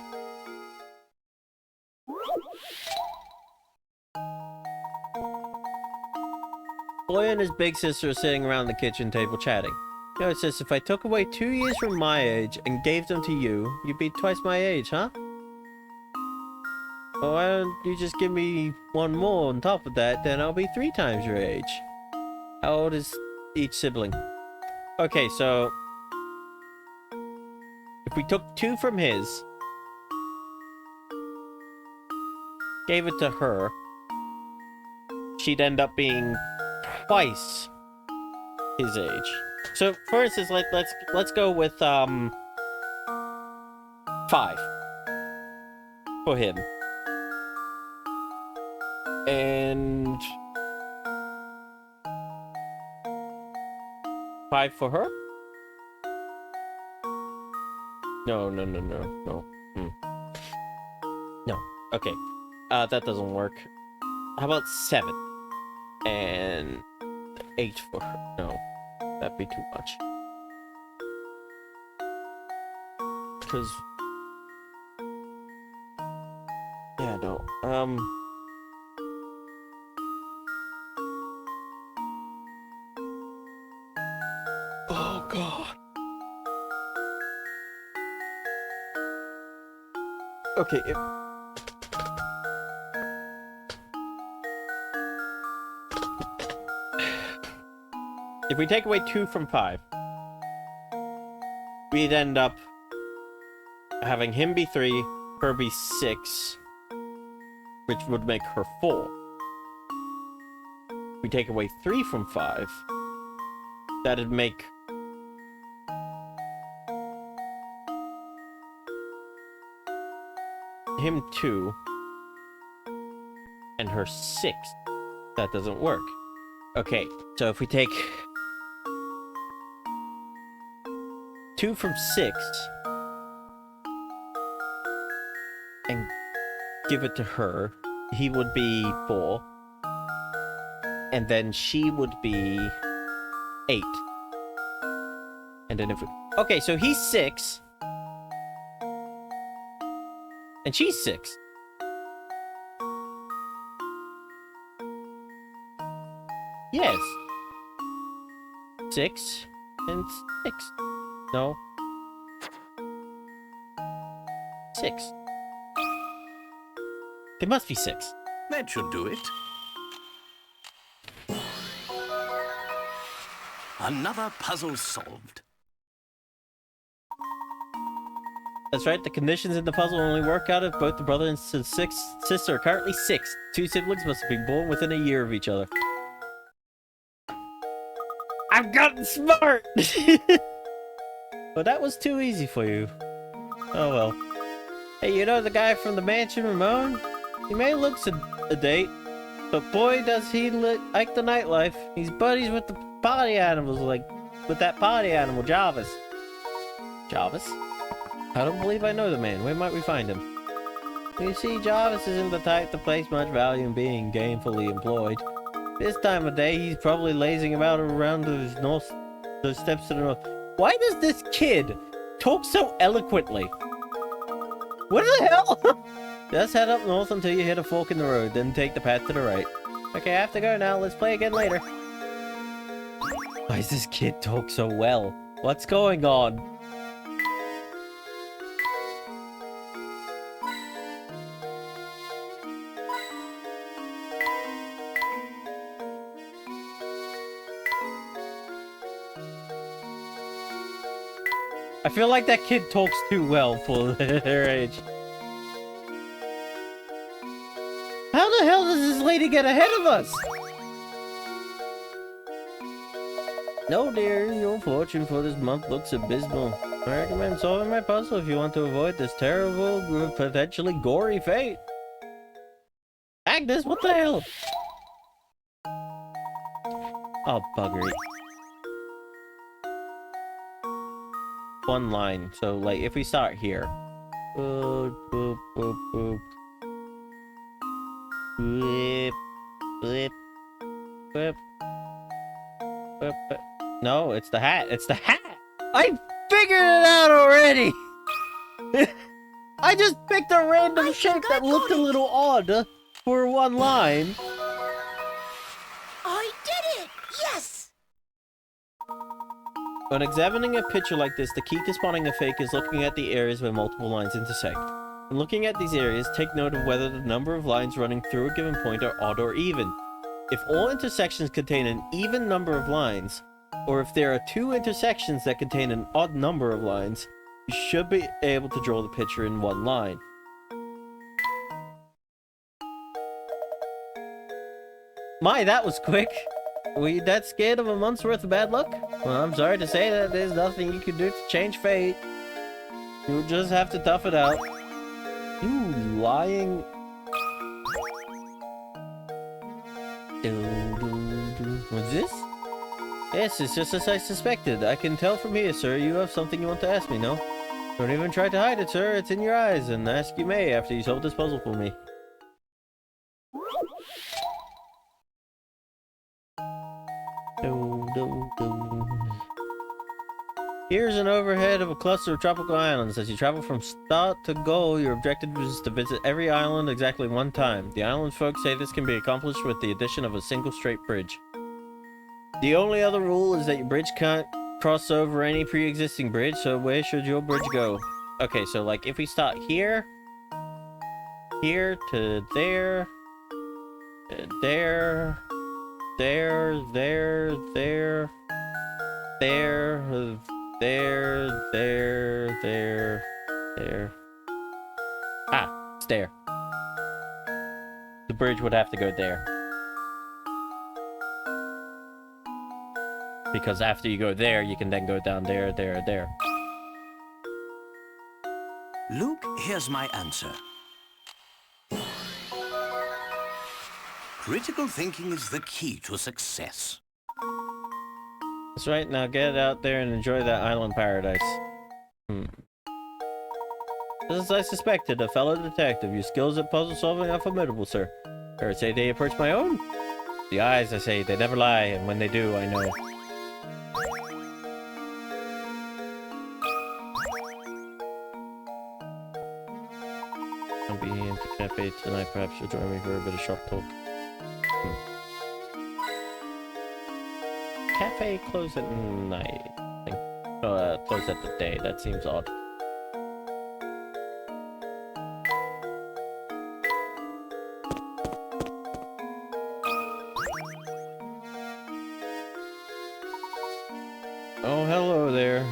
Boy and his big sister are sitting around the kitchen table chatting. You know, it says, if I took away 2 years from my age and gave them to you, you'd be twice my age, huh? Well, why don't you just give me 1 more on top of that, then I'll be 3 times your age. How old is each sibling? Okay, so if we took 2 from his, gave it to her, she'd end up being twice his age. So for instance, let's go with 5 for him. And 5 for her? No. No. Okay. That doesn't work. How about 7? And 8 for her? No. That'd be too much. Because... yeah, no. Oh, God. Okay, if we take away 2 from 5, we'd end up having him be 3, her be 6, which would make her 4. We take away 3 from 5, that'd make him 2 and her 6. That doesn't work. Okay, so if we take 2 from 6 and give it to her, he would be 4. And then she would be 8. And then if we... Okay, so he's 6. And she's 6. Yes. 6 and 6. No. 6. They must be 6. That should do it. Another puzzle solved. That's right, the conditions in the puzzle only work out if both the brother and sister are currently 6. 2 siblings must have been born within a year of each other. I've gotten smart! But that was too easy for you. Oh well. Hey, you know the guy from the mansion, Ramon? He may look a date, but boy does he like the nightlife. He's buddies with the party animals, like with that party animal, Jarvis. Jarvis? I don't believe I know the man. Where might we find him? You see, Jarvis isn't the type to place much value in being gainfully employed. This time of day, he's probably lazing about around those steps to the north. Why does this kid talk so eloquently? What the hell? Just head up north until you hit a fork in the road, then take the path to the right. Okay, I have to go now. Let's play again later. Why does this kid talk so well? What's going on? I feel like that kid talks too well for their age. How the hell does this lady get ahead of us? No, dear, your fortune for this month looks abysmal. I recommend solving my puzzle if you want to avoid this terrible, potentially gory fate. Agnes, what the hell? Oh, buggery. One line. So, like, if we start here. Boop, boop, boop, boop. Blip, blip, blip, blip, blip. No, it's the hat. It's the hat! I figured it out already! I just picked a random shape that looked a little odd for one line. I did it! Yes! When examining a picture like this, the key to spotting a fake is looking at the areas where multiple lines intersect. When looking at these areas, take note of whether the number of lines running through a given point are odd or even. If all intersections contain an even number of lines, or if there are 2 intersections that contain an odd number of lines, you should be able to draw the picture in one line. My, that was quick! Were you that scared of a month's worth of bad luck? Well, I'm sorry to say that there's nothing you can do to change fate. You'll just have to tough it out. You lying... What's this? Yes, it's just as I suspected. I can tell from here, sir, you have something you want to ask me, no? Don't even try to hide it, sir. It's in your eyes, and ask you may after you solve this puzzle for me. Here's an overhead of a cluster of tropical islands. As you travel from start to goal, your objective is to visit every island exactly one time. The island folks say this can be accomplished with the addition of a single straight bridge. The only other rule is that your bridge can't cross over any pre-existing bridge, so where should your bridge go? Okay, so like if we start here, here to there, there, there, there, there. Ah, it's there. The bridge would have to go there. Because after you go there, you can then go down there, there. Luke, here's my answer. Critical thinking is the key to success. That's right, now get out there and enjoy that island paradise. As I suspected, a fellow detective, your skills at puzzle solving are formidable, sir. Or say they approach my own? The eyes, I say, they never lie, and when they do, I know. I'll be in the cafe tonight, perhaps you'll join me for a bit of shop talk. Cafe closed at night, I think. Oh, closed at the day, that seems odd. Oh, hello there.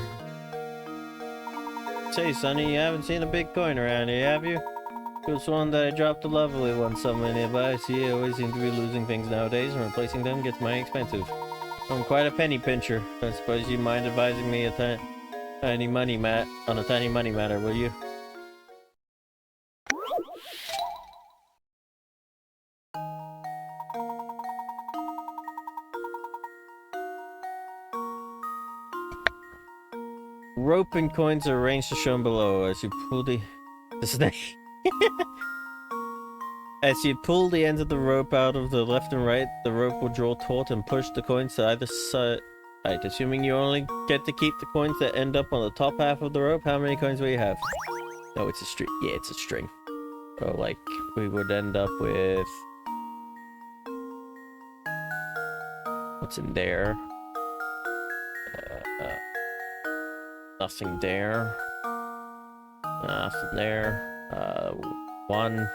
Say, Sonny, you haven't seen a big coin around here, have you? It was one that I dropped a lovely one somewhere nearby. See, I always seem to be losing things nowadays, and replacing them gets mighty expensive. I'm quite a penny pincher. I suppose you mind advising me on a tiny money matter, will you? Rope and coins are arranged as shown below. As you pull the snake. As you pull the ends of the rope out of the left and right, the rope will draw taut and push the coins to either side. Right, assuming you only get to keep the coins that end up on the top half of the rope, how many coins will you have? No, it's a string. Yeah, it's a string. So, like, we would end up with... What's in there? Nothing there. Nothing there. One.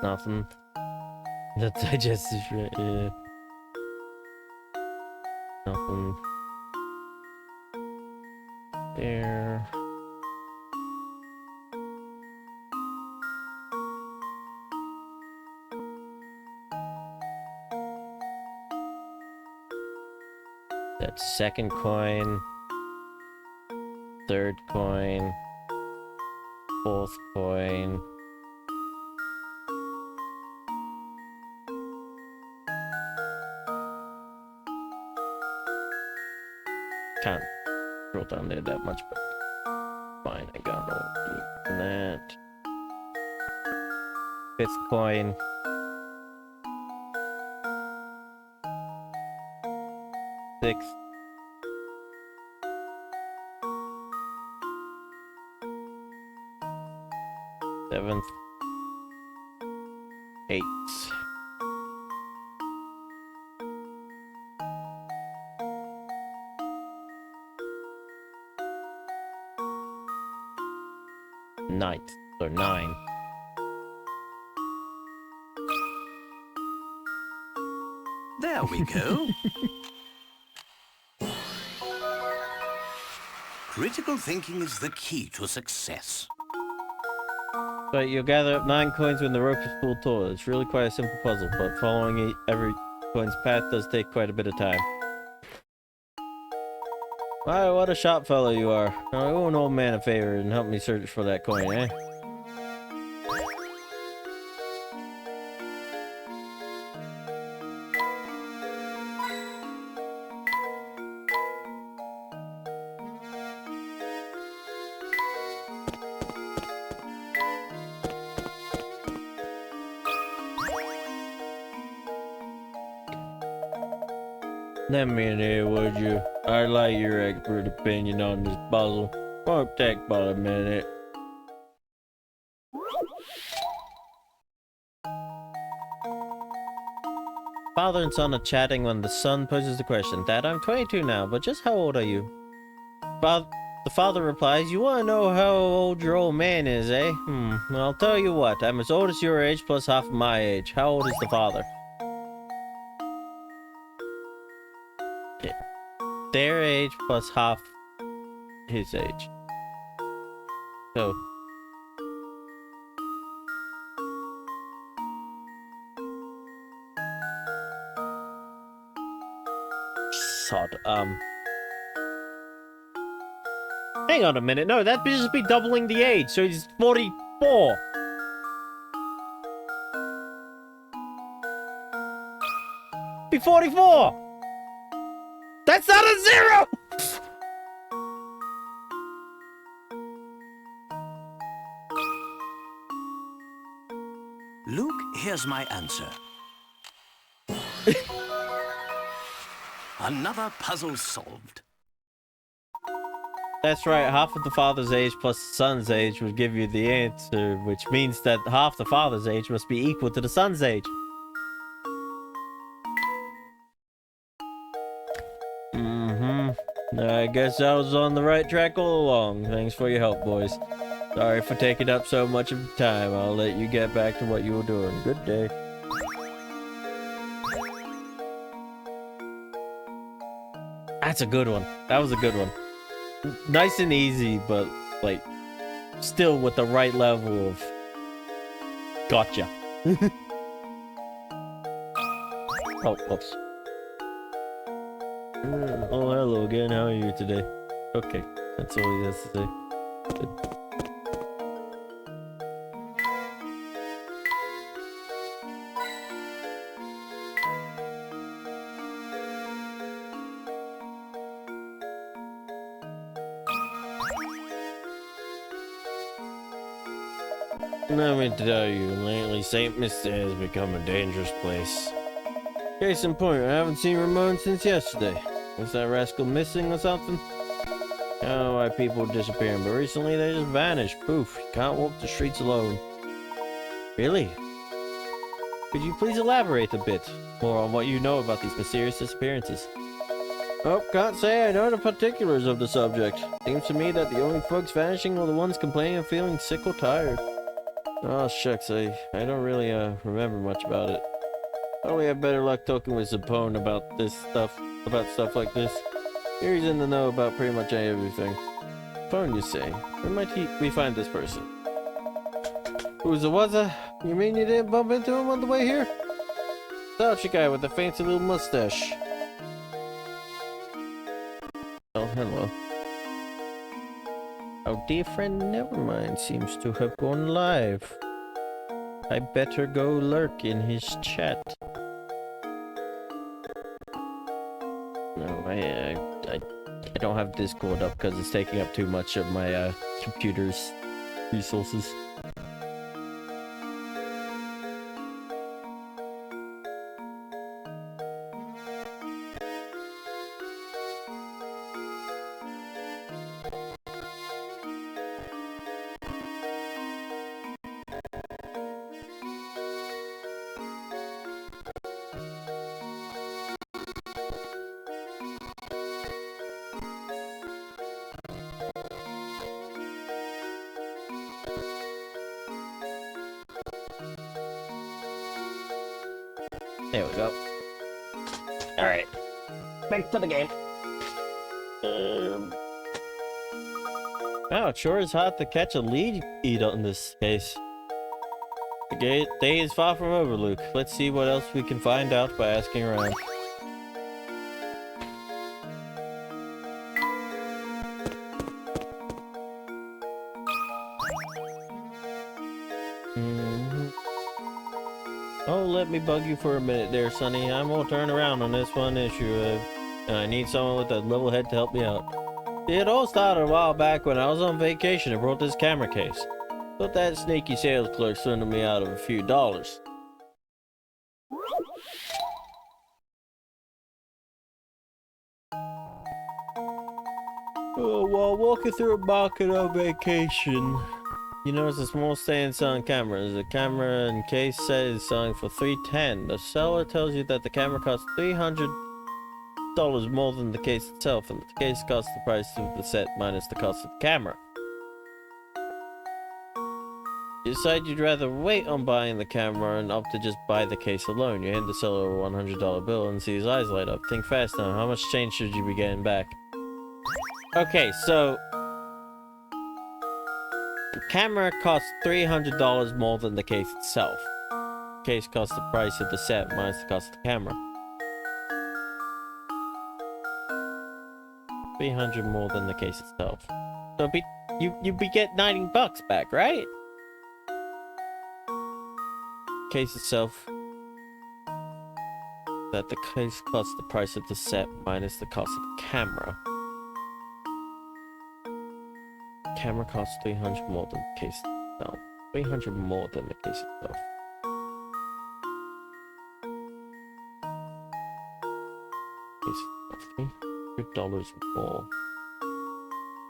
Nothing. The digestive rate, yeah. Nothing. There. That second coin. Third coin. Fourth coin. Can't scroll down there that much, but fine, I got all that. Fifth coin. Sixth. Seventh. Eighth. Ninth, or 9. There we go. Critical thinking is the key to success. But you'll gather up 9 coins when the rope is pulled taut. It's really quite a simple puzzle, but following every coin's path does take quite a bit of time. Wow, what a sharp fellow you are. Now, I owe an old man a favor and help me search for that coin, eh? Let me in here, would you? I'd like your expert opinion on this puzzle. Won't take but a minute. Father and son are chatting when the son poses the question. Dad, I'm 22 now, but just how old are you? The father replies, you want to know how old your old man is, eh? Well, I'll tell you what. I'm as old as your age plus half of my age. How old is the father? their age plus half his age. So. Sod. Hang on a minute. No, that'd just be doubling the age. So he's 44. Be 44. That's not a zero. Luke, here's my answer. Another puzzle solved. That's right. Half of the father's age plus the son's age would give you the answer, which means that half the father's age must be equal to the son's age. I guess I was on the right track all along. Thanks for your help, boys. Sorry for taking up so much of your time. I'll let you get back to what you were doing. Good day. That's a good one. That was a good one. Nice and easy, but, like, still with the right level of gotcha. Oh, oops. Oh, hello again. How are you today? Okay, that's all he has to say. Good. Let me tell you, lately St. Mr. has become a dangerous place. Case in point, I haven't seen Ramon since yesterday. Was that rascal missing or something? I don't know why people are disappearing, but recently they just vanished. Poof, you can't walk the streets alone. Really? Could you please elaborate a bit more on what you know about these mysterious disappearances? Oh, can't say I know the particulars of the subject. Seems to me that the only folks vanishing are the ones complaining of feeling sick or tired. Oh, shucks, I don't really remember much about it. Probably have better luck talking with Zapone about stuff like this. Here he's in the know about pretty much everything. Phone, you say? Where might we find this person? Who's the was-a? You mean you didn't bump into him on the way here? Slouchy guy with a fancy little mustache. Oh, hello. Our dear friend Nevermind seems to have gone live. I better go lurk in his chat. No, I don't have Discord up because it's taking up too much of my computer's resources. There we go. Alright. Back to the game. Wow, it sure is hard to catch a lead in this case. The day is far from over, Luke. Let's see what else we can find out by asking around. Oh, let me bug you for a minute there, Sonny. I'm gonna turn around on this one issue. I need someone with a level head to help me out. See, it all started a while back when I was on vacation and brought this camera case. Thought that sneaky sales clerk swindled me out of a few dollars. Oh, while walking through a market on vacation, you notice a small stand on camera. The camera and case set is selling for $310. The seller tells you that the camera costs $300 more than the case itself, and the case costs the price of the set minus the cost of the camera. You decide you'd rather wait on buying the camera and opt to just buy the case alone. You hand the seller a $100 bill and see his eyes light up. Think fast now. How much change should you be getting back? Okay, so... the camera costs $300 more than the case itself. The case costs the price of the set minus the cost of the camera. 300 more than the case itself. So you'd be getting $90 back, right? Case itself. That the case costs the price of the set minus the cost of the camera. Camera costs 300 more than the case itself. 300 more than the case itself. Case itself. $300 more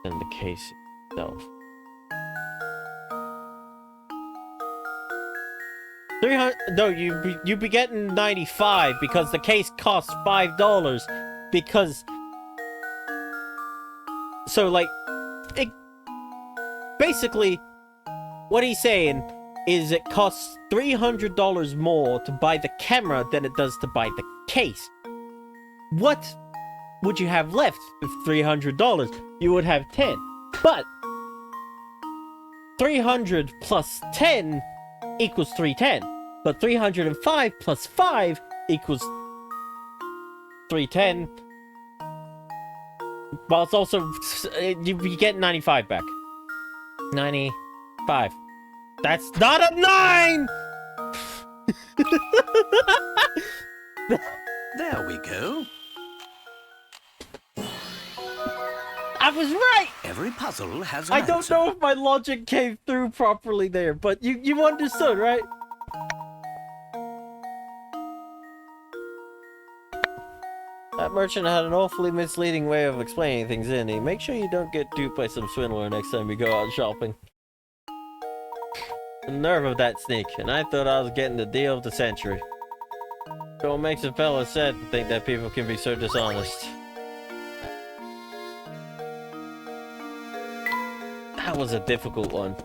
than the case itself. 300. No, you'd be getting 95 because the case costs $5. Because so like it basically what he's saying is it costs $300 more to buy the camera than it does to buy the case. What would you have left with $300? You would have 10. But 300 plus 10 equals 310. But 305 plus 5 equals 310. Well, it's also... you get 95 back. 95. That's not a 9! There we go. I was right! Every puzzle has an I don't answer. know if my logic came through properly there, but you understood, right? That merchant had an awfully misleading way of explaining things, didn't he? Make sure you don't get duped by some swindler next time you go out shopping. The nerve of that sneak, and I thought I was getting the deal of the century. So it makes a fella sad to think that people can be so dishonest. That was a difficult one.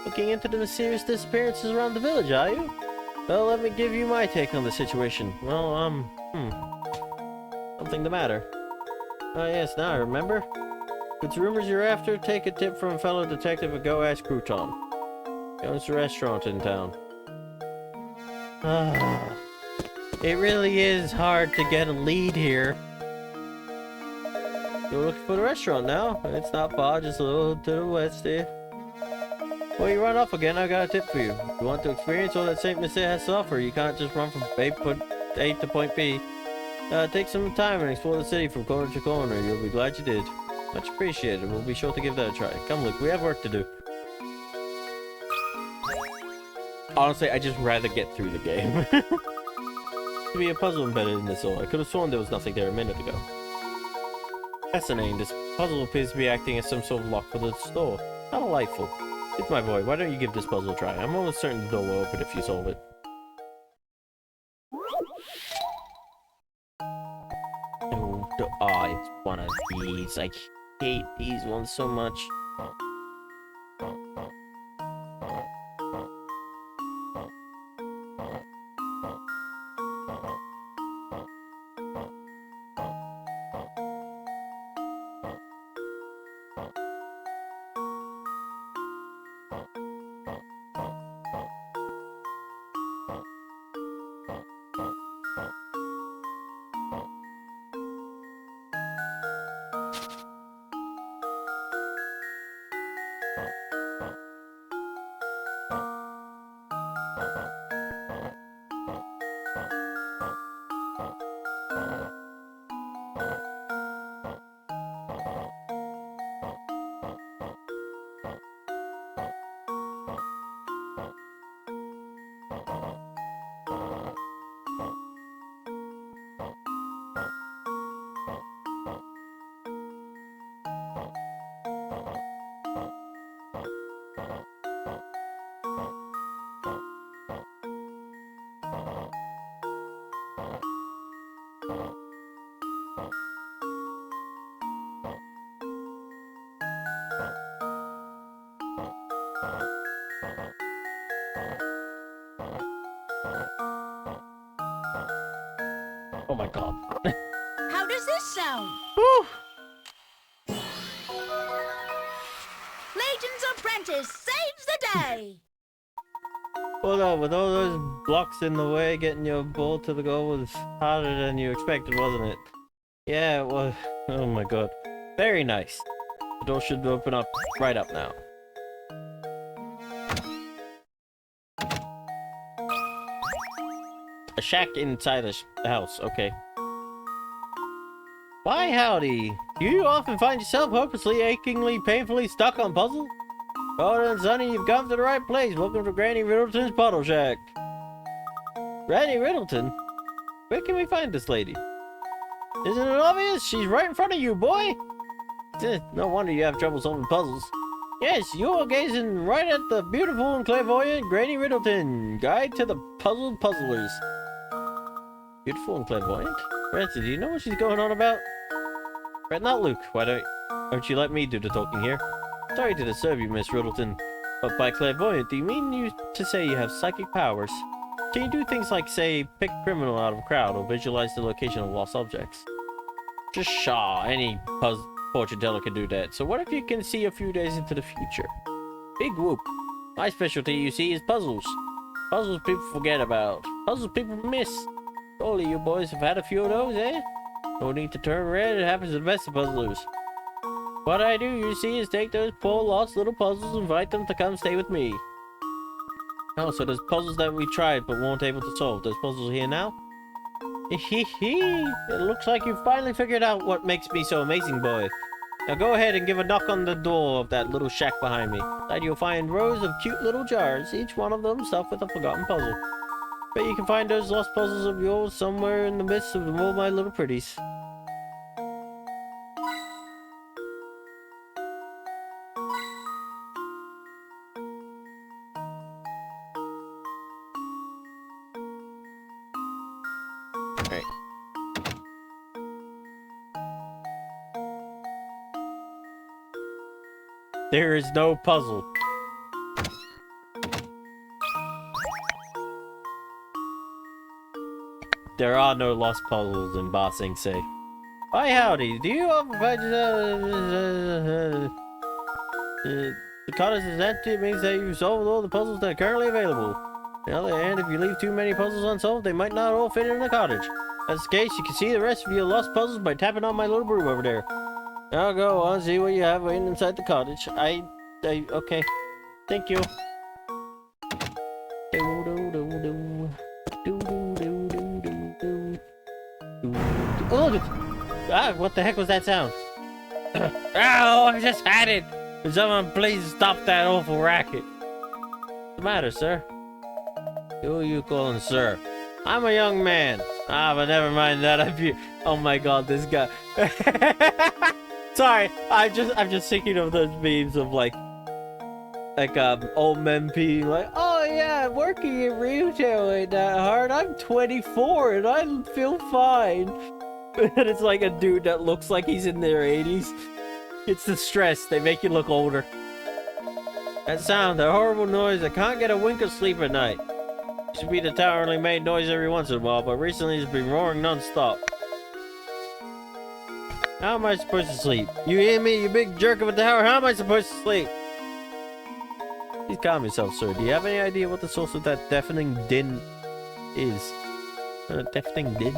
Looking into the mysterious disappearances around the village, are you? Well, let me give you my take on the situation. Well, something the matter. Oh yes, now I remember. If it's rumors you're after, take a tip from a fellow detective and go ask Crouton. He owns a restaurant in town. It really is hard to get a lead here. You're looking for the restaurant now. It's not far, just a little to the west here. Well, you run off again, I got a tip for you. If you want to experience all that St. Mystic has to offer, you can't just run from point A to point B. Take some time and explore the city from corner to corner. You'll be glad you did. Much appreciated. We'll be sure to give that a try. Come, Luke, we have work to do. Honestly, I just rather get through the game. To be a puzzle embedded in this all. I could have sworn there was nothing there a minute ago. Fascinating. This puzzle appears to be acting as some sort of lock for the store. How delightful. It's my boy. Why don't you give this puzzle a try? I'm almost certain the door will open if you solve it. Oh, it's one of these. I hate these ones so much. Oh my god. How does this sound? Whew. Layton's apprentice saves the day! Hold on, with all those blocks in the way, getting your ball to the goal was harder than you expected, wasn't it? Yeah, it was. Oh my god. Very nice. The door should open up right up now. A shack inside the house, okay. Why howdy. Do you often find yourself hopelessly, achingly, painfully stuck on puzzles? Oh, then, Sonny, you've come to the right place. Welcome to Granny Riddleton's Puddle Shack. Granny Riddleton? Where can we find this lady? Isn't it obvious? She's right in front of you, boy. No wonder you have trouble solving puzzles. Yes, you're gazing right at the beautiful and clairvoyant Granny Riddleton, guide to the puzzled puzzlers. Beautiful and clairvoyant? Francie, do you know what she's going on about? Fret not, Luke. Why don't you let me do the talking here? Sorry to disturb you, Miss Riddleton, but by clairvoyant, do you mean to say you have psychic powers? Can you do things like, say, pick a criminal out of a crowd or visualize the location of lost objects? Just shaw, any fortune teller can do that. So what if you can see a few days into the future? Big whoop. My specialty, you see, is puzzles. Puzzles people forget about. Puzzles people miss. Surely you boys have had a few of those, eh? No need to turn red, it happens to the best of puzzlers. What I do, you see, is take those poor lost little puzzles and invite them to come stay with me. Oh, so there's puzzles that we tried but weren't able to solve. There's puzzles here now? It looks like you finally figured out what makes me so amazing, boy. Now go ahead and give a knock on the door of that little shack behind me. Inside you'll find rows of cute little jars, each one of them stuffed with a forgotten puzzle. Bet you can find those lost puzzles of yours somewhere in the midst of all my little pretties. Alright. There is no puzzle. There are no lost puzzles in Ba Sing Se. Why howdy, do you often find the cottage is empty? It means that you've solved all the puzzles that are currently available. On the other hand, if you leave too many puzzles unsolved, they might not all fit in the cottage. If that's the case, you can see the rest of your lost puzzles by tapping on my little broom over there. Now go on, see what you have waiting inside the cottage. Okay. Thank you. Oh, look! Ah, what the heck was that sound? Oh, I just had it! Would someone please stop that awful racket? What's the matter, sir? Who are you calling sir? I'm a young man. Ah, but never mind that. Oh my god, this guy. Sorry, I'm just thinking of those memes of like old men being like, oh yeah, working in retail ain't that hard. I'm 24 and I feel fine. And it's like a dude that looks like he's in their 80s. It's the stress. They make you look older. That sound, that horrible noise. I can't get a wink of sleep at night. Used to be the tower only made noise every once in a while, but recently it's been roaring non-stop. How am I supposed to sleep? You hear me, you big jerk of a tower? How am I supposed to sleep? Please calm yourself, sir. Do you have any idea what the source of that deafening din is? Deafening din?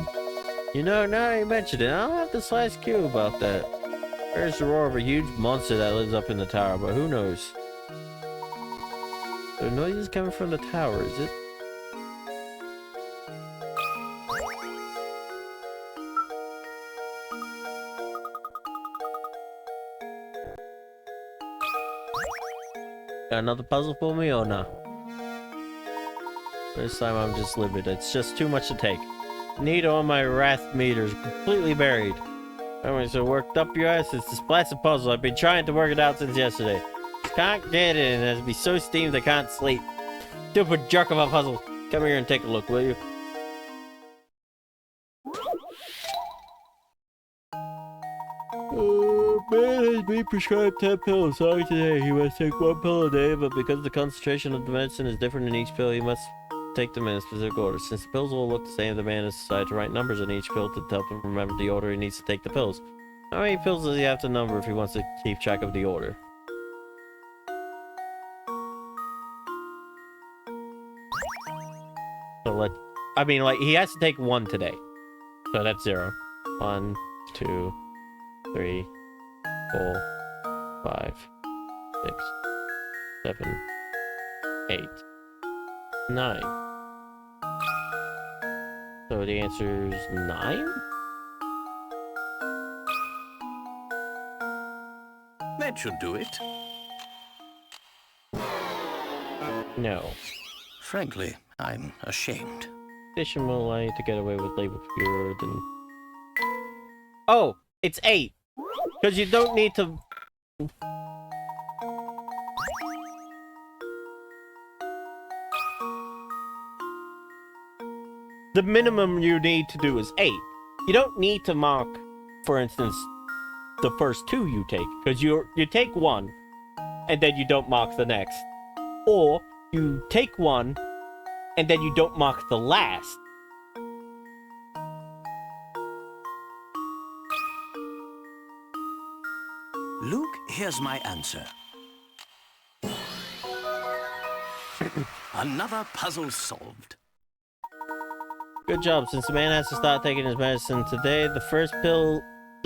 You know, now that you mentioned it, I don't have the slightest clue about that. There's the roar of a huge monster that lives up in the tower, but who knows? The noise is coming from the tower, is it? Got another puzzle for me or not? This time I'm just livid. It's just too much to take. Needle on my wrath meter is completely buried. I'm so worked up your ass. It's this blasted puzzle. I've been trying to work it out since yesterday. Can't get it, and it'll be so steamed I can't sleep. Stupid jerk of a puzzle. Come here and take a look, will you? Man has been prescribed 10 pills. Sorry today. He must take 1 pill a day, but because the concentration of the medicine is different in each pill, he must take them in a specific order. Since the pills all look the same, the man has decided to write numbers on each pill to help him remember the order he needs to take the pills. How many pills does he have to number if he wants to keep track of the order? So he has to take one today. So that's 0. 1, 2, 3, 4, 5, 6, 7, 8, 9. So the answer is 9? That should do it. No. Frankly, I'm ashamed. Addition will allow you to get away with labor fewer than... Oh! It's 8! Because you don't need to... The minimum you need to do is 8. You don't need to mark, for instance, the first 2 you take. Because you take 1, and then you don't mark the next. Or, you take 1, and then you don't mark the last. Luke, here's my answer. Another puzzle solved. Good job. Since the man has to start taking his medicine today, the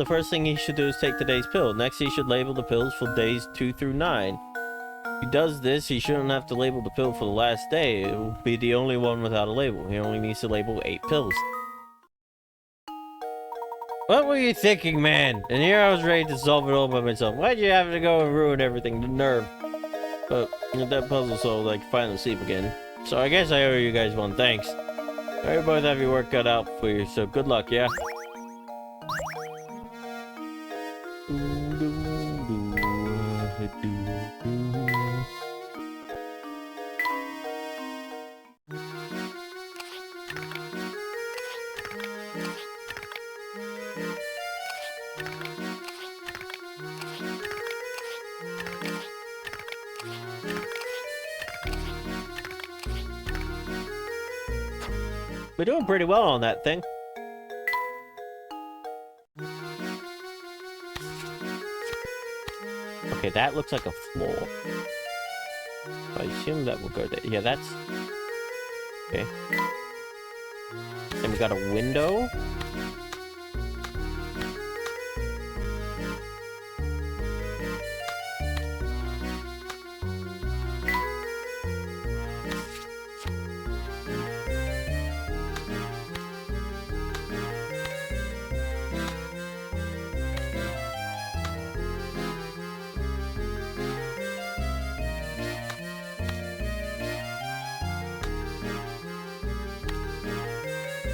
first thing he should do is take today's pill. Next, he should label the pills for days 2 through 9. If he does this, he shouldn't have to label the pill for the last day. It will be the only one without a label. He only needs to label 8 pills. What were you thinking, man? And here I was ready to solve it all by myself. Why'd you have to go and ruin everything? The nerve. But with that puzzle solved, I can finally sleep again. So I guess I owe you guys one thanks. You both have your work cut out for you, so good luck, yeah? We're doing pretty well on that thing. Okay, that looks like a floor. I assume that will go there. Yeah, that's... Okay. And we got a window.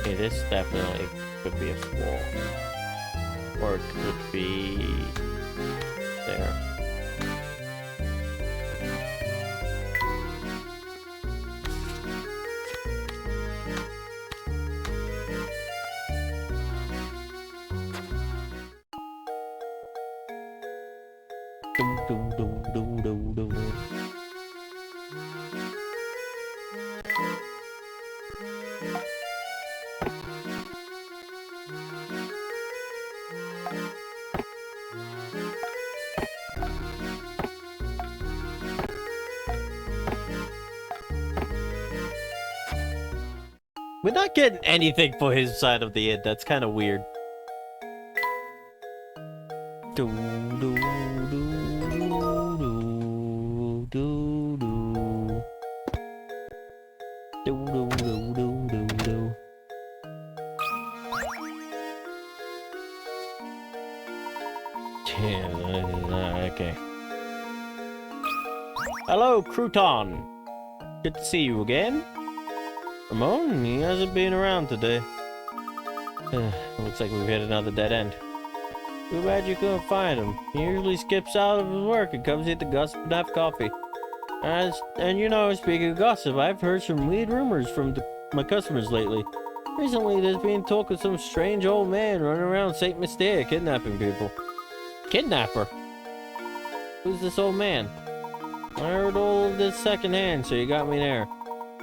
Okay, this definitely could be a floor. Or it could be... there. We're not getting anything for his side of the id. That's kind of weird. Do do do do do do. Do do do do do do. Okay. Hello, Crouton. Good to see you again. Ramon, he hasn't been around today. Looks like we've hit another dead end. Too bad you couldn't find him. He usually skips out of his work and comes here to gossip and have coffee. And you know, speaking of gossip, I've heard some weird rumors from my customers lately. Recently, there's been talk of some strange old man running around St. Mystere kidnapping people. Kidnapper? Who's this old man? I heard all of this secondhand, so you got me there.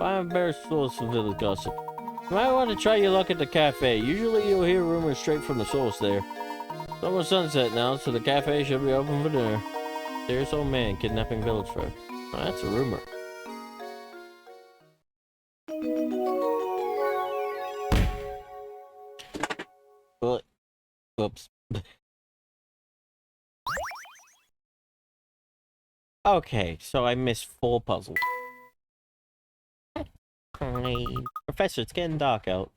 I'm a better source for village gossip. You might want to try your luck at the cafe. Usually you'll hear rumors straight from the source there. It's almost sunset now, so the cafe should be open for dinner. Serious old man kidnapping village folk. Oh, that's a rumor. Well, whoops. Okay, so I missed 4 puzzles. Professor, it's getting dark out.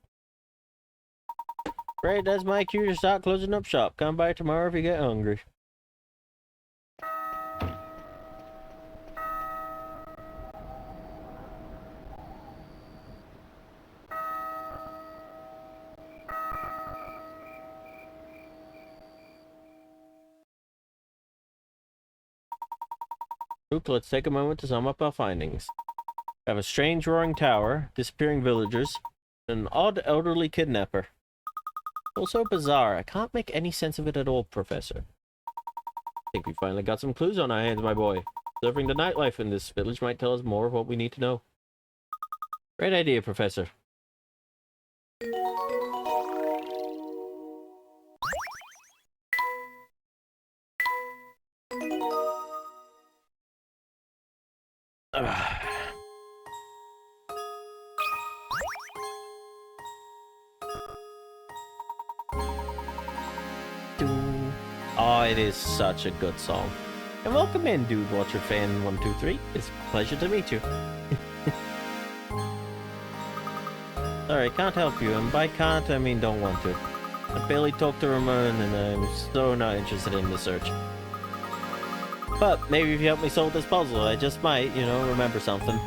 Right, that's my cue to start closing up shop. Come by tomorrow if you get hungry. Luke, let's take a moment to sum up our findings. We have a strange roaring tower, disappearing villagers, and an odd elderly kidnapper. Also bizarre. I can't make any sense of it at all, Professor. I think we finally got some clues on our hands, my boy. Observing the nightlife in this village might tell us more of what we need to know. Great idea, Professor. Oh, it is such a good song. And welcome in, Dude Watcher Fan 123. It's a pleasure to meet you. Sorry, can't help you, and by can't I mean don't want to. I barely talked to Ramon, and I'm so not interested in the search. But maybe if you help me solve this puzzle, I just might, you know, remember something.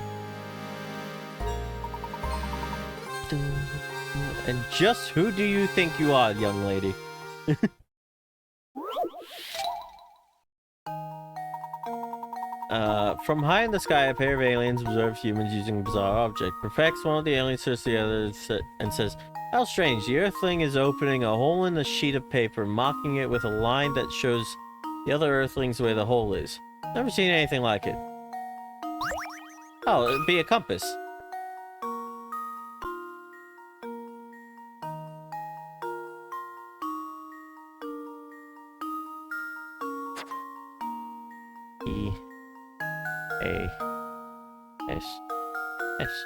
And just who do you think you are, young lady? From high in the sky, a pair of aliens observes humans using a bizarre object. Perfects one of the aliens turns to the other and says, "How strange, the Earthling is opening a hole in the sheet of paper, marking it with a line that shows the other Earthlings where the hole is. Never seen anything like it." Oh, it'd be a compass. Yes.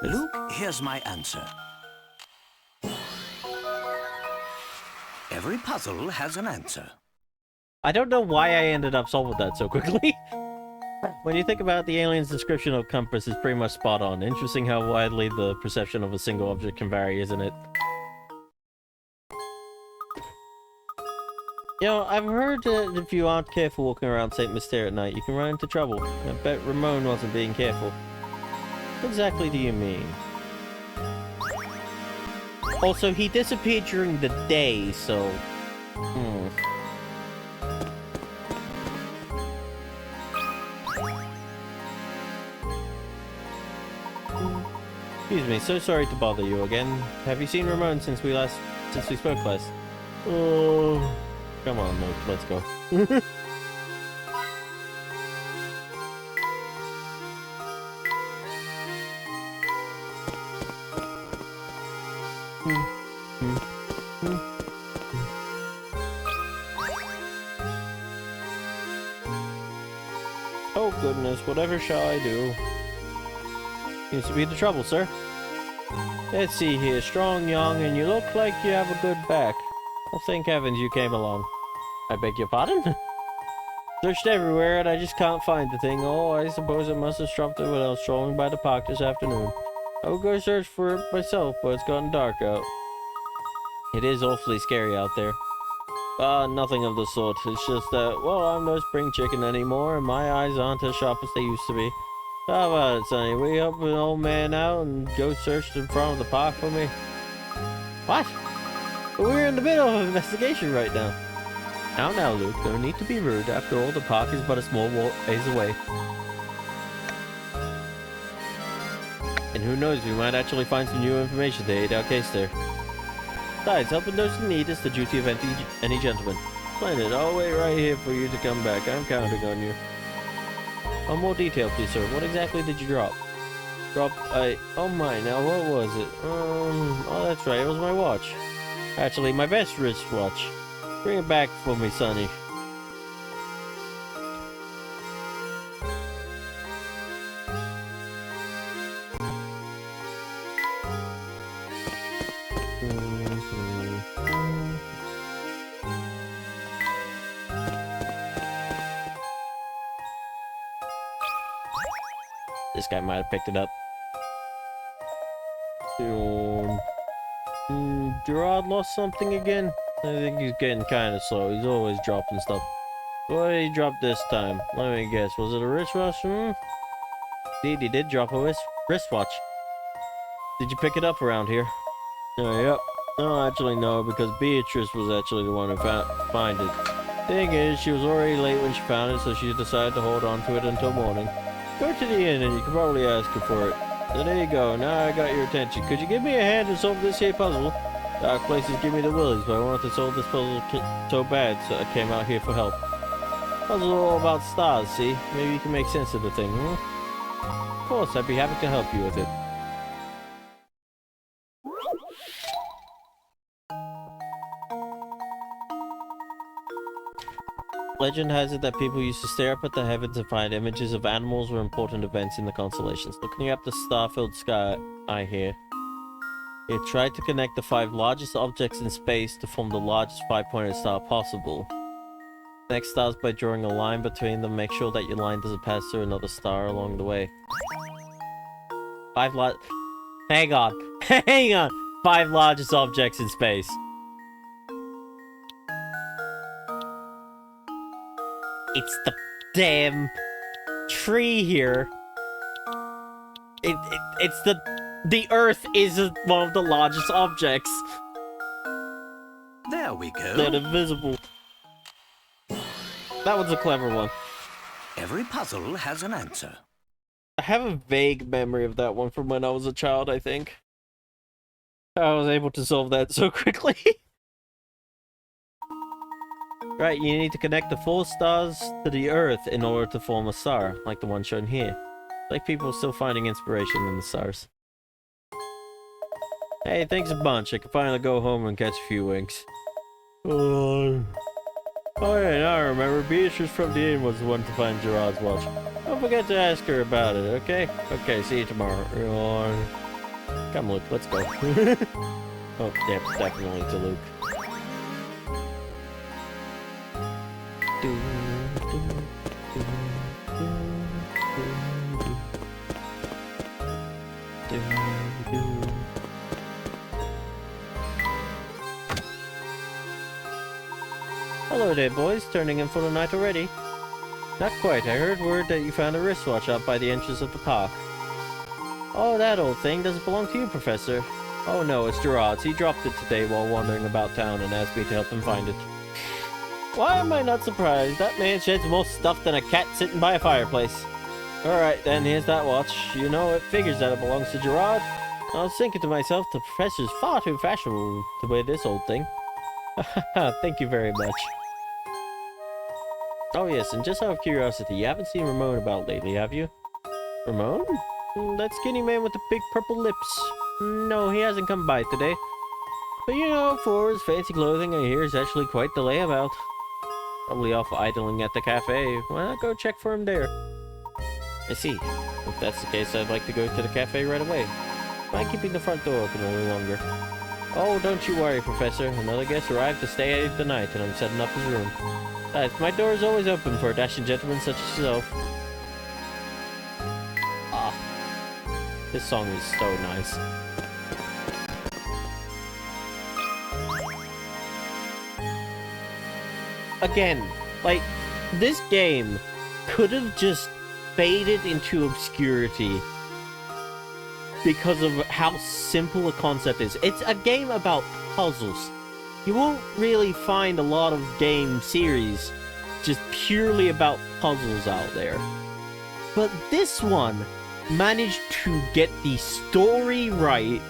Luke, here's my answer. Every puzzle has an answer. I don't know why I ended up solving that so quickly. When you think about it, the alien's description of compass is pretty much spot on. Interesting how widely the perception of a single object can vary, isn't it? You know, I've heard that if you aren't careful walking around St. Mystere at night, you can run into trouble. I bet Ramon wasn't being careful. What exactly do you mean? Also, he disappeared during the day, so... Excuse me, so sorry to bother you again. Have you seen Ramon since we spoke last? Oh... Come on, Luke, let's go. Oh goodness, whatever shall I do? Seems to be the trouble, sir. Let's see here, strong, young, and you look like you have a good back. Well, thank heavens you came along. I beg your pardon? Searched everywhere and I just can't find the thing. Oh, I suppose it must have dropped it when I was strolling by the park this afternoon. I will go search for it myself, but it's gotten dark out. It is awfully scary out there. Nothing of the sort. It's just that, well, I'm no spring chicken anymore, and my eyes aren't as sharp as they used to be. How about it, Sonny? Will you help an old man out and go search in front of the park for me? What? But we're in the middle of an investigation right now. Now, Luke, no need to be rude. After all, the park is but a small ways away. And who knows, we might actually find some new information to aid our case there. Besides, helping those in need is the duty of any gentleman. Splendid, I'll wait right here for you to come back. I'm counting on you. More detail, please, sir. What exactly did you drop? Oh my, now what was it? Oh, that's right, it was my watch. Actually, my best wristwatch. Bring it back for me, Sonny. This guy might have picked it up. Gerard lost something again? I think he's getting kind of slow. He's always dropping stuff. What did he drop this time? Let me guess. Was it a wristwatch? Indeed, he did drop a wristwatch. Did you pick it up around here? Oh, yep. No, actually, no, because Beatrice was actually the one who found it. Thing is, she was already late when she found it, so she decided to hold on to it until morning. Go to the inn and you can probably ask her for it. So there you go, now I got your attention. Could you give me a hand to solve this here puzzle? Dark places give me the willies, but I wanted to solve this puzzle so bad, so I came out here for help. Puzzle's all about stars, see? Maybe you can make sense of the thing, Of course, I'd be happy to help you with it. Legend has it that people used to stare up at the heavens and find images of animals or important events in the constellations. Looking up the star-filled sky, I hear. It tried to connect the 5 largest objects in space to form the largest 5-pointed star possible. Connect stars by drawing a line between them. Make sure that your line doesn't pass through another star along the way. Hang on. Hang on. 5 largest objects in space. It's the damn tree here. It's the Earth is one of the largest objects. There we go. They're invisible. That was a clever one. Every puzzle has an answer. I have a vague memory of that one from when I was a child, I think. I was able to solve that so quickly. Right, you need to connect the 4 stars to the Earth in order to form a star, like the one shown here. Like people are still finding inspiration in the stars. Hey, thanks a bunch. I can finally go home and catch a few winks. Oh yeah, now I remember. Beatrice from the inn was the one to find Gerard's watch. Don't forget to ask her about it, okay? Okay, see you tomorrow. Come, Luke, let's go. Oh, yeah, definitely to Luke. Hello there, boys. Turning in for the night already? Not quite. I heard word that you found a wristwatch up by the entrance of the park. Oh, that old thing. Does it belong to you, Professor? Oh no, it's Gerard's. He dropped it today while wandering about town and asked me to help him find it. Why am I not surprised? That man sheds more stuff than a cat sitting by a fireplace. Alright then, here's that watch. You know, it figures that it belongs to Gerard. I was thinking to myself, the professor's far too fashionable to wear this old thing. Thank you very much. Oh yes, and just out of curiosity, you haven't seen Ramon about lately, have you? Ramon? That skinny man with the big purple lips. No, he hasn't come by today. But you know, for his fancy clothing, I hear he's actually quite the layabout. Probably off idling at the cafe. Why not go check for him there? I see. If that's the case, I'd like to go to the cafe right away. Mind keeping the front door open a little longer. Oh, don't you worry, Professor. Another guest arrived to stay the night, and I'm setting up his room. My door is always open for a dashing gentleman such as yourself. Ah. This song is so nice. Again, like, this game could have just faded into obscurity because of how simple a concept is. It's a game about puzzles. You won't really find a lot of game series just purely about puzzles out there. But this one managed to get the story right,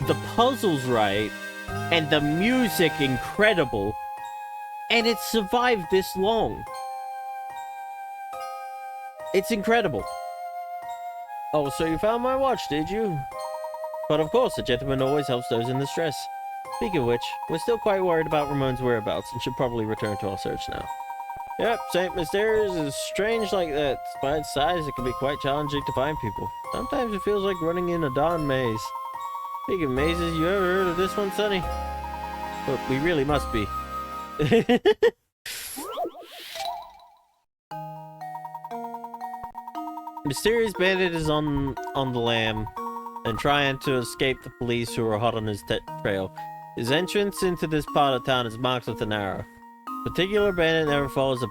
the puzzles right, and the music incredible, and it survived this long. It's incredible. Oh, so you found my watch, did you? But of course, a gentleman always helps those in distress. Speaking of which, we're still quite worried about Ramon's whereabouts and should probably return to our search now. Yep, St. Mysterious is strange like that. By its size, it can be quite challenging to find people. Sometimes it feels like running in a dawn maze. Speaking of mazes, you ever heard of this one, Sonny? But we really must be. Mysterious Bandit is on the lam and trying to escape the police who are hot on his trail. His entrance into this part of town is marked with an arrow. Particular bandit never follows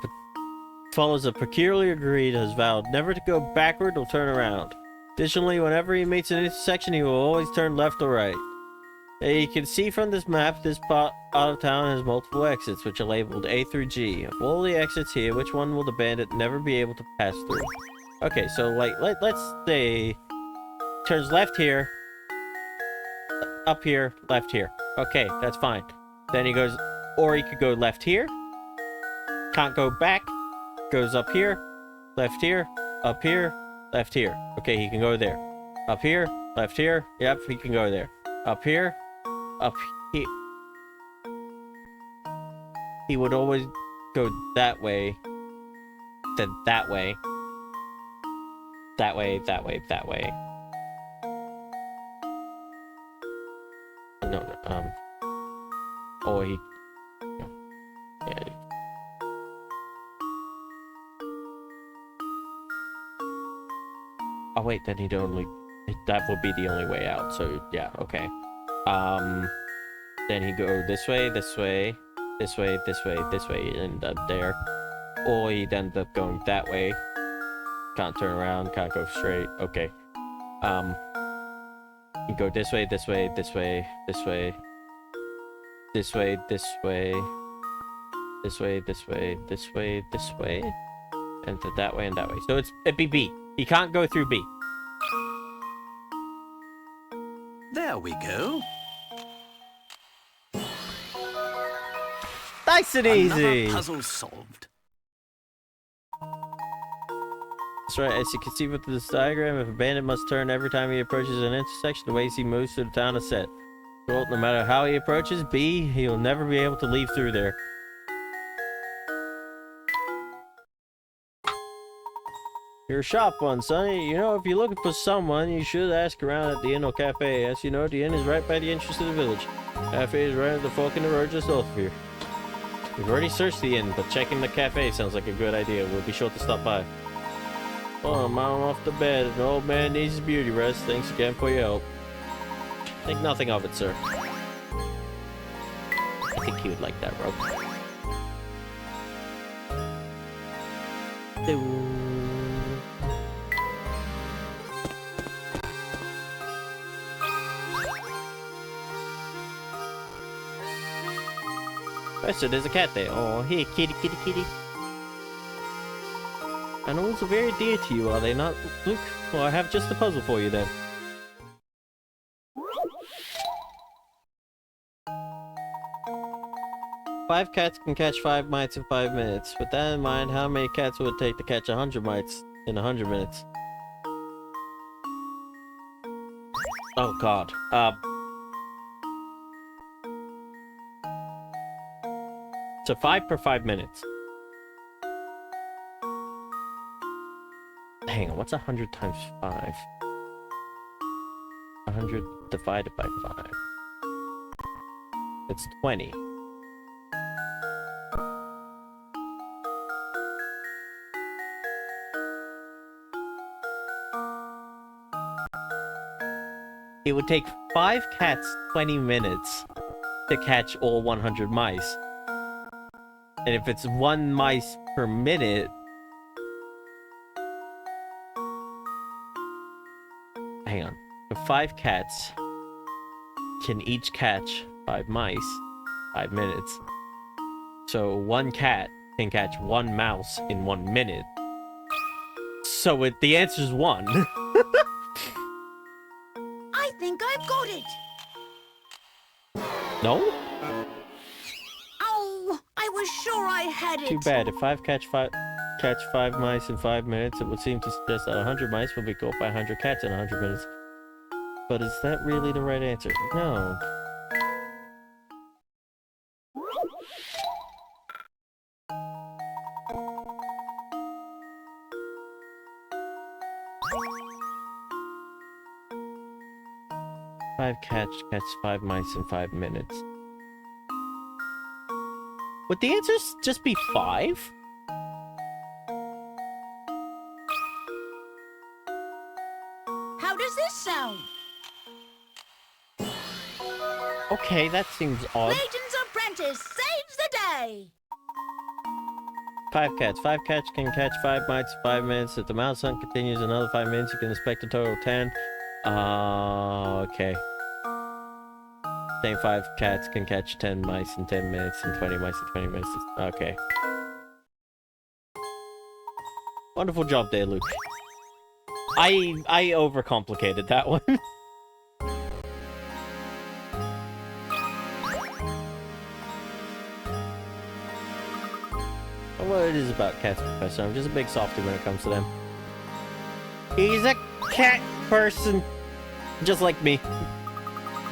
a peculiar greed has vowed never to go backward or turn around. Additionally, whenever he meets an intersection, he will always turn left or right. You can see from this map, this part of town has multiple exits, which are labeled A through G. Of all the exits here, which one will the bandit never be able to pass through? Okay, so like, let's say, turns left here, up here, left here. Okay, that's fine. Then he goes, or he could go left here, can't go back, goes up here, left here, up here, left here. Okay, he can go there. Up here, left here, yep, he can go there. Up here, up here. He would always go that way, then that way, that way, that way, that way. No, or he, yeah. Oh wait, then he'd only, that would be the only way out, so yeah, okay. Then he'd go this way, this way, this way, this way, this way, and there. Or he'd end up going that way. Can't turn around, can't go straight, okay. You go this way, this way, this way, this way, this way, this way, this way, this way, this way, this way, and to that way and that way. So it'd be B. He can't go through B. There we go. Nice and easy. Another puzzle solved. That's right, as you can see with this diagram, if a bandit must turn every time he approaches an intersection, the ways he moves through the town is set. Well, no matter how he approaches B, he'll never be able to leave through there. You're a sharp one, Sonny. You know, if you're looking for someone, you should ask around at the inn or cafe. As you know, the inn is right by the entrance to the village. Cafe is right at the fork in the road just north of here. We've already searched the inn, but checking the cafe sounds like a good idea. We'll be sure to stop by. Oh, I'm off to bed. An old man needs his beauty rest. Thanks again for your help. Think nothing of it, sir. I think he would like that rope. Professor, there's a cat there. Oh, here, kitty, kitty, kitty. Animals are very dear to you, are they not, Luke? Well, I have just a puzzle for you then. Five cats can catch 5 mites in 5 minutes. With that in mind, how many cats would it take to catch 100 mites in 100 minutes? Oh god. So 5 per 5 minutes. Hang on, what's 100 times 5? 100 divided by 5. It's 20. It would take 5 cats 20 minutes to catch all 100 mice. And if it's 1 mice per minute... Hang on. If 5 cats can each catch 5 mice, 5 minutes. So 1 cat can catch 1 mouse in 1 minute. So the answer is 1. I think I've got it. No? Oh, I was sure I had it. Too bad. If 5 cats catch 5 mice in 5 minutes, it would seem to suggest that 100 mice will be caught by 100 cats in 100 minutes. But is that really the right answer? No. Five cats catch 5 mice in 5 minutes. Would the answers just be 5? How does this sound? Okay, that seems odd. Layton's apprentice saves the day! 5 cats. 5 cats can catch 5 mice in 5 minutes. If the mouse hunt continues another 5 minutes, you can expect a total of 10. Okay. Same 5 cats can catch 10 mice in 10 minutes and 20 mice in 20 minutes. Okay. Wonderful job there, Luke. I overcomplicated that one. Well, it is about cats, Professor. I'm just a big softy when it comes to them. He's a cat person, just like me.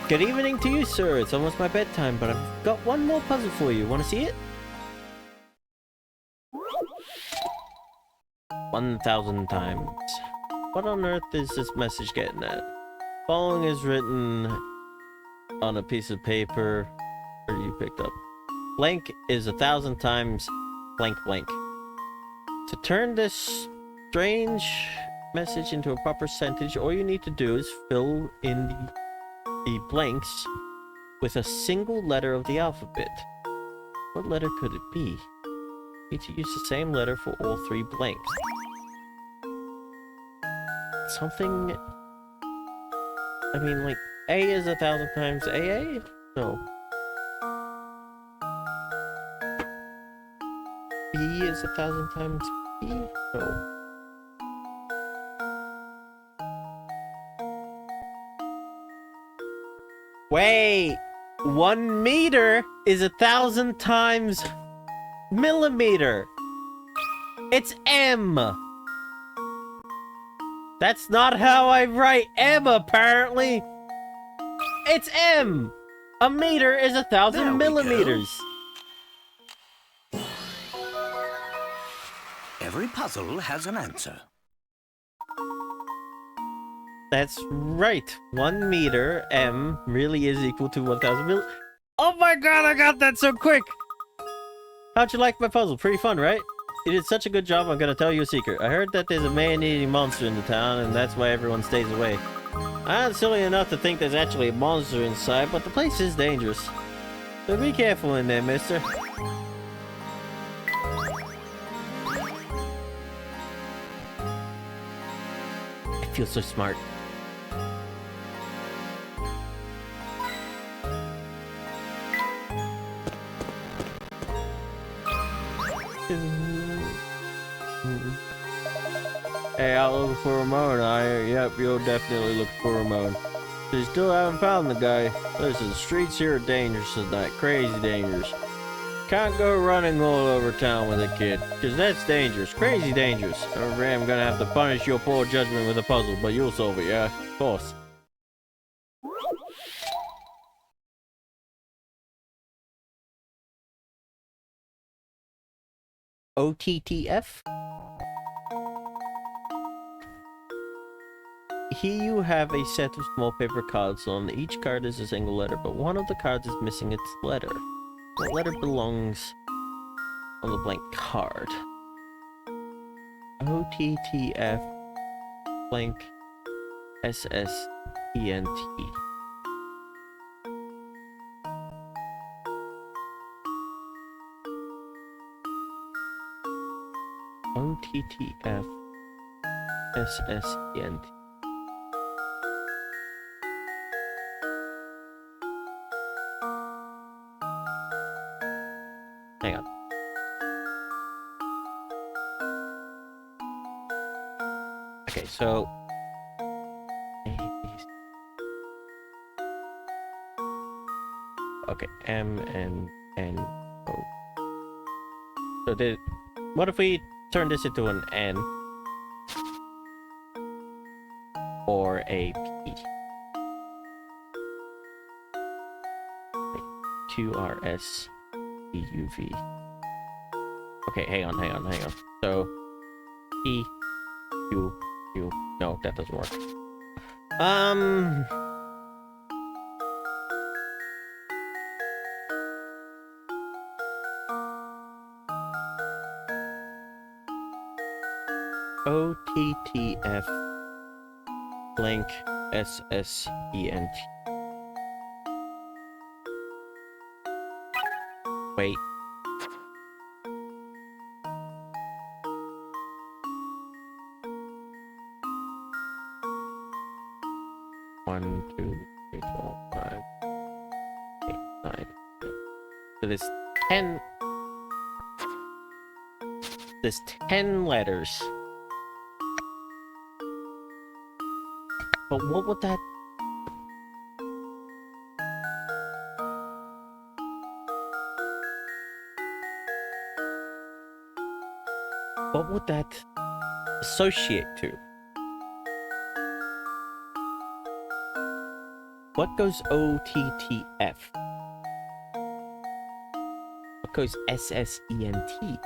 Good evening to you, sir. It's almost my bedtime, but I've got one more puzzle for you. Want to see it? 1,000 times. What on earth is this message getting at? Following is written on a piece of paper or you picked up. Blank is 1,000 times blank blank. To turn this strange message into a proper sentence, all you need to do is fill in the blanks with a single letter of the alphabet. What letter could it be? You need to use the same letter for all 3 blanks. Something... I mean, like, A is 1,000 times AA? No. B is 1,000 times B? No. Wait! 1 meter is 1,000 times millimeter. It's M. That's not how I write M, apparently. It's M. A meter is 1,000 millimeters. Every puzzle has an answer. That's right. 1 meter, M, really is equal to 1,000 mil. Oh my god, I got that so quick! How'd you like my puzzle? Pretty fun, right? You did such a good job, I'm gonna tell you a secret. I heard that there's a man-eating monster in the town, and that's why everyone stays away. I'm not silly enough to think there's actually a monster inside, but the place is dangerous. So be careful in there, mister. I feel so smart. Hey, out looking for Ramon, yep, you'll definitely look for Ramon. You still haven't found the guy. Listen, the streets here are dangerous tonight, crazy dangerous. Can't go running all over town with a kid, because that's dangerous, crazy dangerous. I'm gonna have to punish your poor judgment with a puzzle, but you'll solve it, yeah? Of course. OTTF? Here you have a set of small paper cards. On each card is a single letter, but one of the cards is missing its letter. What letter belongs on the blank card? OTTF blank SSENT. OTTF SSENT. Hang on. Okay, so okay, M and N O. So what if we turn this into an N. Or a P. QRSEUV. Okay, hang on. So, P, Q, Q. No, that doesn't work. OTTF blank SSENT. Wait. One, two, three, four, 5, 8, 9. So there's 10 letters. But what would that... What would that associate to? What goes OTTF? What goes SSENT?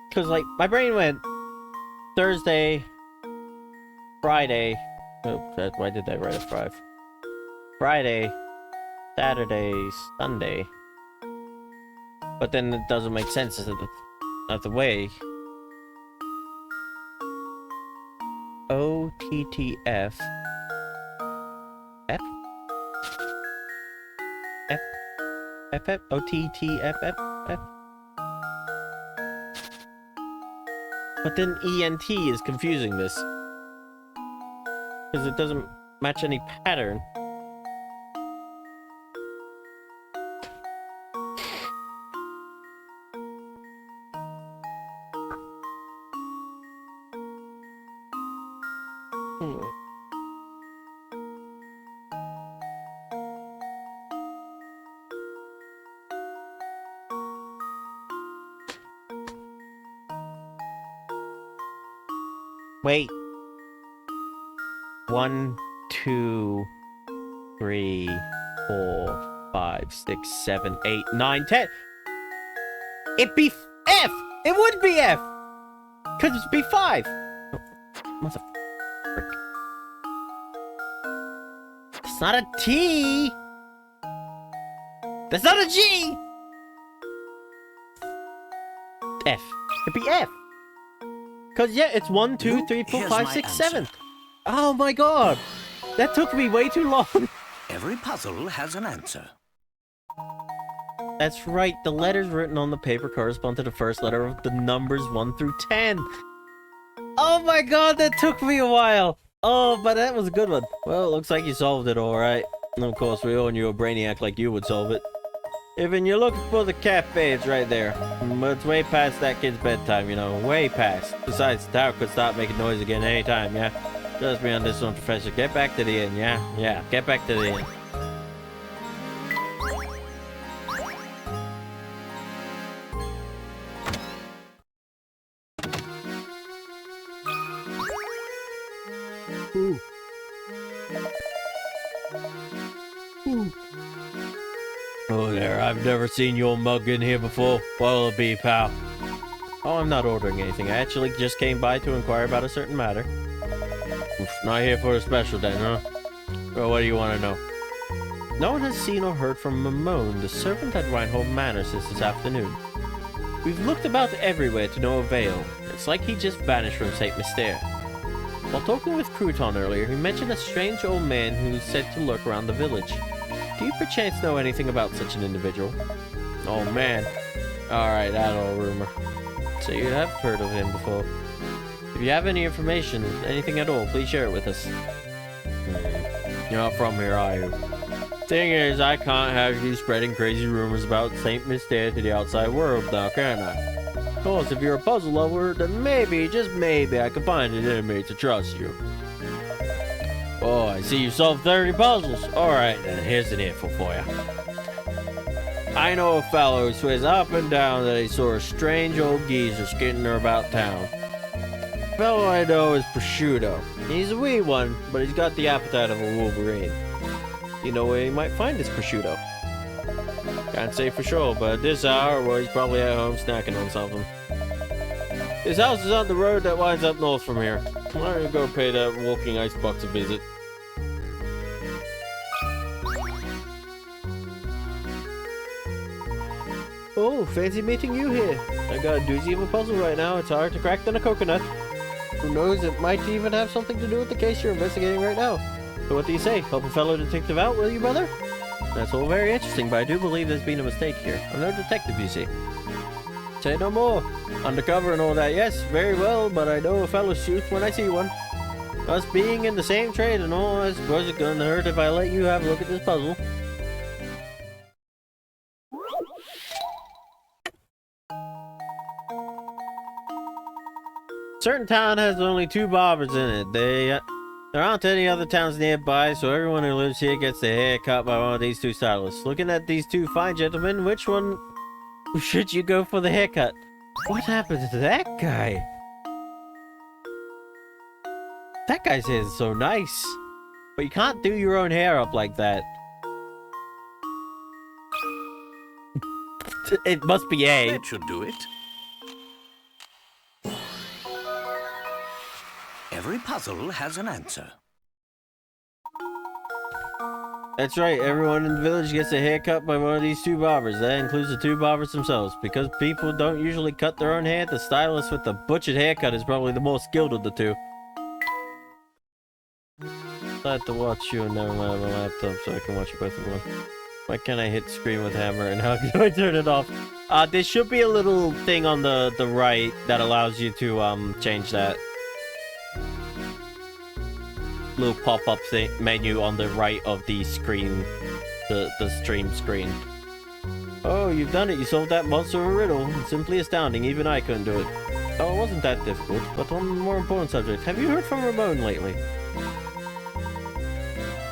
Because, like, my brain went Thursday, Friday. Oh, why did I write a 5? Friday, Saturday, Sunday. But then it doesn't make sense of the way. OTTF. F? F? FF? OTTFF? F? But then ENT is confusing this. Because it doesn't match any pattern. Wait. 1, 2, 3, 4, 5, 6, 7, 8, 9, 10. It'd be F! It would be F! Because it'd be 5! Oh, motherfucker. It's not a T! That's not a G! F. It'd be F. Because, yeah, it's 1, 2, 3, 4, 5, 6, 7. Oh my god! That took me way too long. Every puzzle has an answer. That's right, the letters written on the paper correspond to the first letter of the numbers 1 through 10. Oh my god, that took me a while. Oh, but that was a good one. Well, it looks like you solved it alright. And of course, we owe you a brainiac like you would solve it. If you're looking for the cafe, it's right there. But it's way past that kid's bedtime, you know. Way past. Besides, the tower could stop making noise again anytime, yeah? Trust me on this one, Professor. Get back to the inn, yeah? Yeah, get back to the inn. Ooh. Ooh. Oh there, I've never seen your mug in here before. What'll it be, pal? Oh, I'm not ordering anything. I actually just came by to inquire about a certain matter. Oof, not here for a special then, huh? Well, what do you want to know? No one has seen or heard from Mamone, the servant at Reinhold Manor, since this afternoon. We've looked about everywhere to no avail. It's like he just vanished from St. Mystere. While talking with Crouton earlier, he mentioned a strange old man who's said to lurk around the village. Do you perchance know anything about such an individual? Oh man. Alright, that old rumor. So you have heard of him before. If you have any information, anything at all, please share it with us. You're not from here, are you? Thing is, I can't have you spreading crazy rumors about St. Mystere to the outside world now, can I? Of course, if you're a puzzle lover, then maybe, just maybe, I can find an enemy to trust you. Oh, I see you solved 30 puzzles. Alright, then here's an earful for you. I know a fellow who swears up and down that he saw a strange old geezer skidding about town. The fellow I know is Prosciutto. He's a wee one, but he's got the appetite of a wolverine. You know where you might find this Prosciutto? Can't say for sure, but at this hour, well, he's probably at home snacking on something. His house is on the road that winds up north from here. I'm gonna go pay that walking icebox a visit. Oh, fancy meeting you here. I got a doozy of a puzzle right now. It's harder to crack than a coconut. Who knows, it might even have something to do with the case you're investigating right now. So what do you say? Help a fellow detective out, will you, brother? That's all very interesting, but I do believe there's been a mistake here. I'm no detective, you see. Say no more. Undercover and all that, yes, very well, but I know a fellow's truth when I see one. Us being in the same trade and all, I suppose it couldn't hurt if I let you have a look at this puzzle. Certain town has only 2 barbers in it. There aren't any other towns nearby, so everyone who lives here gets their hair cut by one of these 2 stylists. Looking at these 2 fine gentlemen, which one should you go for the haircut? What happened to that guy? That guy's hair is so nice. But you can't do your own hair up like that. It must be A. That should do it. Every puzzle has an answer. That's right, everyone in the village gets a haircut by one of these 2 barbers. That includes the 2 barbers themselves. Because people don't usually cut their own hair, the stylist with the butchered haircut is probably the more skilled of the 2. I have to watch you and never mind my laptop so I can watch you both at once. Why can't I hit screen with hammer and how do I turn it off? There should be a little thing on the right that allows you to change that. Little pop-up menu on the right of the screen, the stream screen. Oh, you've done it. You solved that monster of a riddle. It's simply astounding. Even I couldn't do it. Oh, it wasn't that difficult. But on a more important subject, have you heard from Ramon lately?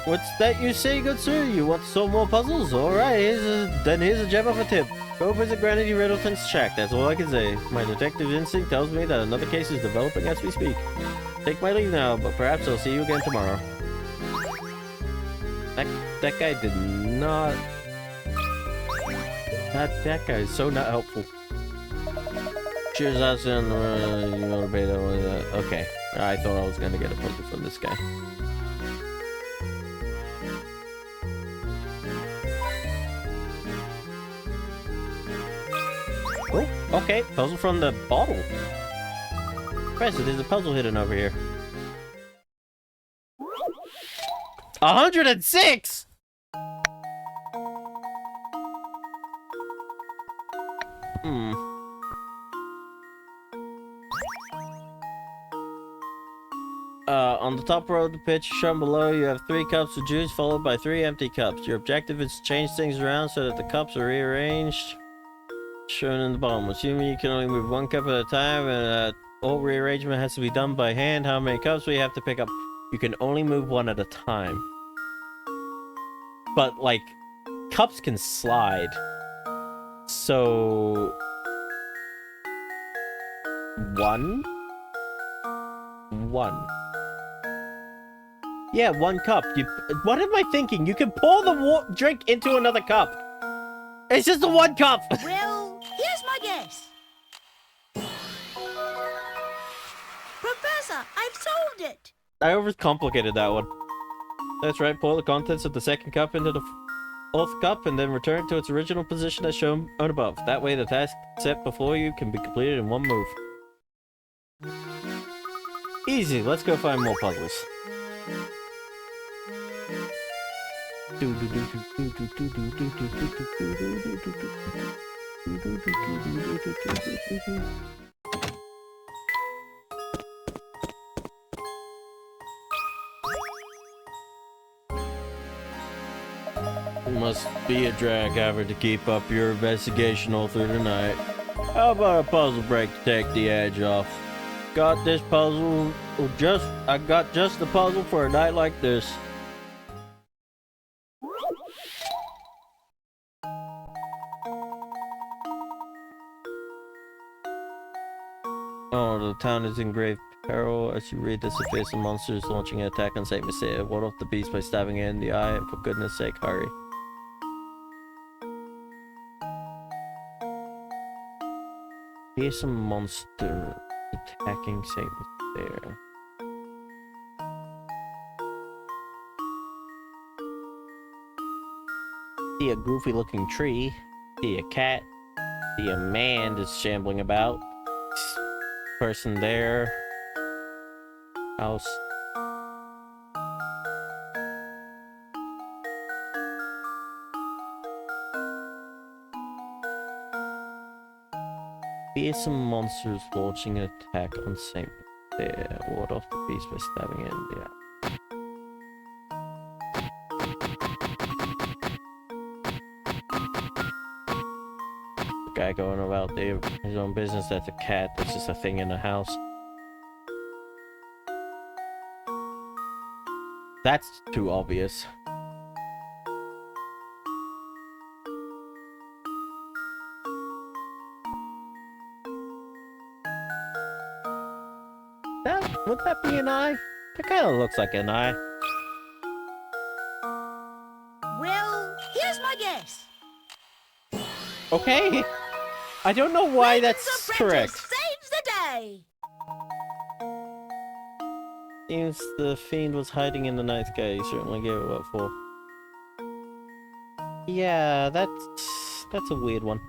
What's that you say, good sir? You want to solve more puzzles? Alright, here's a gem of a tip. Go visit Granny Riddleton's shack, that's all I can say. My detective instinct tells me that another case is developing as we speak. Take my leave now, but perhaps I'll see you again tomorrow. That guy did not... That guy is so not helpful. Cheers, I'll see you on the... You want to pay that one? Okay. I thought I was gonna get a puzzle from this guy. Oh, okay. Puzzle from the bottle. Professor, there's a puzzle hidden over here. 106! On the top row of the pitch shown below, you have 3 cups of juice followed by 3 empty cups. Your objective is to change things around so that the cups are rearranged. Shown in the bottom. Assuming you can only move 1 cup at a time and all rearrangement has to be done by hand. How many cups we have to pick up? You can only move 1 at a time. But, like, cups can slide. So... 1? 1. Yeah, 1 cup. What am I thinking? You can pour the drink into another cup. It's just a 1 cup. Well, here's my guess. Professor, I've solved it. I overcomplicated that one. That's right, pour the contents of the 2nd cup into the 4th cup and then return to its original position as shown above. That way the task set before you can be completed in 1 move. Easy, let's go find more puzzles. It must be a drag having to keep up your investigation all through the night. How about a puzzle break to take the edge off? Got this puzzle, I got just the puzzle for a night like this. the town is in grave peril. As you read this, a fearsome monster is launching an attack on Saint Messiah. Ward off the beast by stabbing it in the eye, and for goodness sake, hurry. Fearsome monster attacking Saint Messiah. See a goofy looking tree. See a cat. See a man just shambling about. Person there. House. Fearsome monsters launching an attack on Saint there. Ward off the beast by stabbing it in the eye. Guy going about his own business. That's a cat. That's just a thing in the house. That's too obvious. Would that be an eye? It kind of looks like an eye. Well, here's my guess. Okay. I don't know why Layton's that's apprentice correct. saves the day. Seems the fiend was hiding in the night sky. He certainly gave it what for. Yeah, that's a weird one.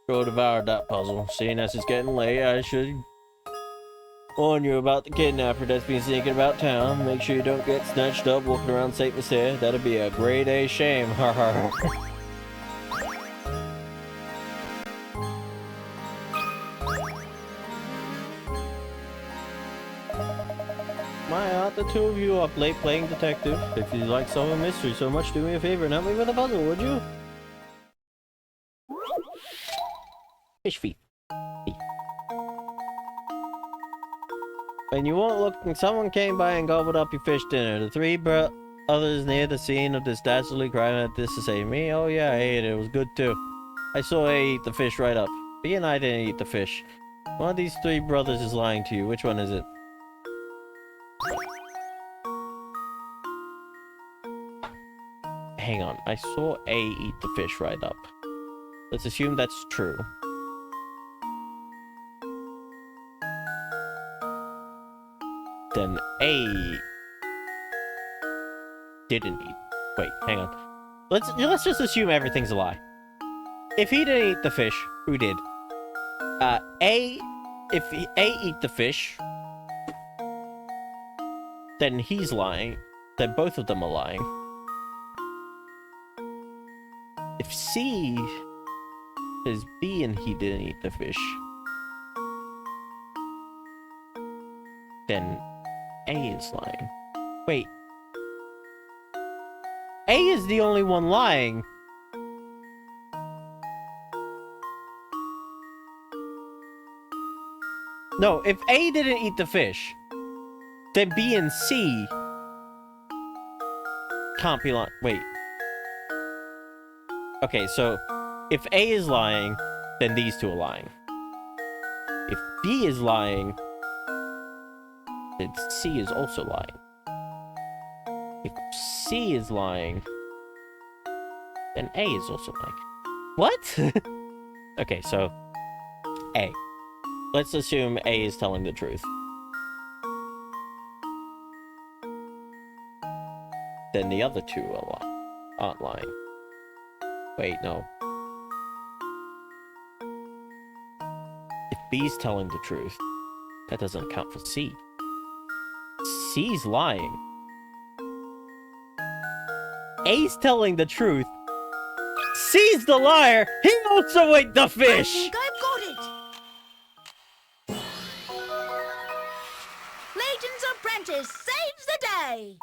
Go devour that puzzle. Seeing as it's getting late, I should warn you about the kidnapper that's been sneaking about town. Make sure you don't get snatched up walking around Saint Messiah. That'd be a grade A shame. Ha ha. My art, the two of you up late playing detective. If you like solving mystery so much, do me a favor and help me with a puzzle, would you? Fish feet. When you weren't looking, someone came by and gobbled up your fish dinner. The three others near the scene of this dastardly crime had this to say. Me? Oh yeah, I ate it. It was good too. I saw A eat the fish right up. B and I didn't eat the fish. One of these three brothers is lying to you. Which one is it? Hang on. I saw A eat the fish right up. Let's assume that's true. Then A didn't eat. Wait, hang on. Let's just assume everything's a lie. If he didn't eat the fish, who did? If A eat the fish, then he's lying. Then both of them are lying. If C is B and he didn't eat the fish, then A is lying. Wait. A is the only one lying. No, if A didn't eat the fish, then B and C can't be lying. Wait. Okay, so if A is lying, then these two are lying. If B is lying, then C is also lying. If C is lying, then A is also lying. What? Okay, so A. Let's assume A is telling the truth. Then the other two aren't lying. Wait, no. If B's telling the truth, that doesn't account for C. C's lying. A's telling the truth. C's the liar. He also ate the I fish. think I've got it. Layton's apprentice saves the day.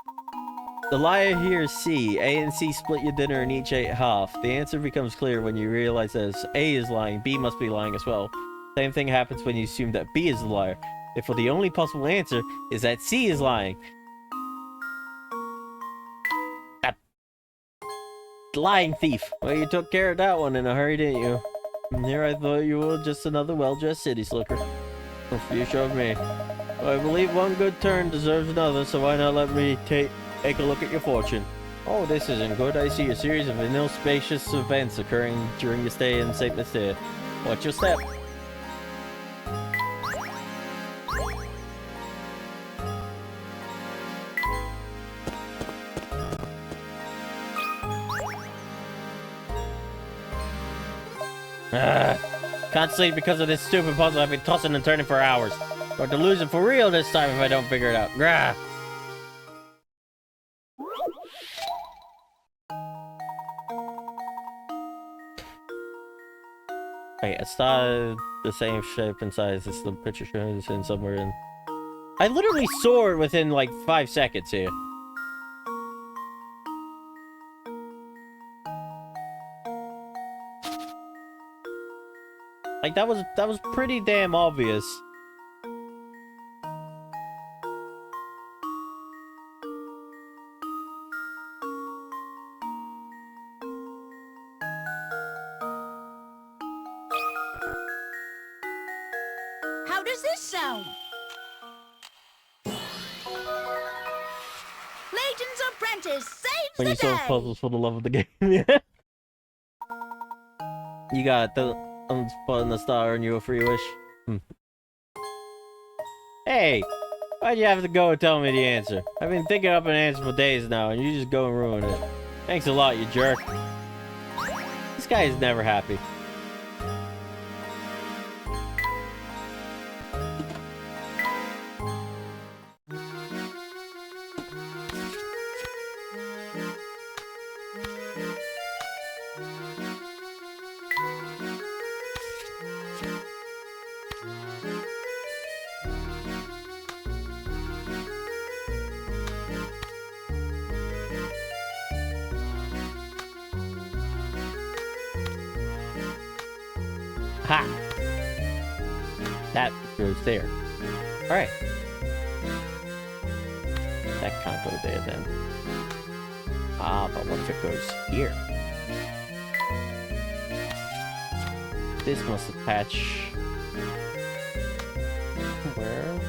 The liar here is C. A and C split your dinner and each ate half. The answer becomes clear when you realize that if A is lying, B must be lying as well. Same thing happens when you assume that B is the liar. Therefore, the only possible answer is that C is lying. That lying thief. Well, you took care of that one in a hurry, didn't you? And here I thought you were just another well-dressed city slicker. Well, you showed me. Well, I believe one good turn deserves another, so why not let me take a look at your fortune? Oh, this isn't good. I see a series of inauspicious events occurring during your stay in St. Mystere. Watch your step. Can't sleep because of this stupid puzzle. I've been tossing and turning for hours. Going to lose it for real this time if I don't figure it out. Grah! Wait, it's not the same shape and size as the picture shows in somewhere in. I literally saw it within like 5 seconds here. Like that was pretty damn obvious. How does this sound? Layton's apprentice saves When the you day! solve puzzles for the love of the game. Yeah. You got the unspun the star and you a free wish. Hey! Why'd you have to go and tell me the answer? I've been thinking up an answer for days now, and you just go and ruin it. Thanks a lot, you jerk. This guy is never happy. Ha! That goes there. Alright. That can't go there then. Ah, but what if it goes here? This must attach... Where?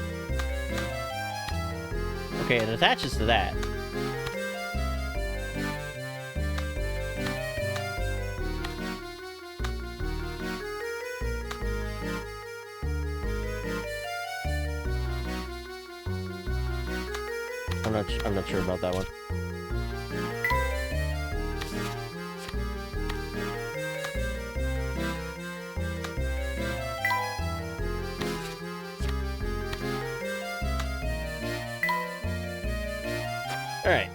Okay, it attaches to that. I'm not sure about that one. All right.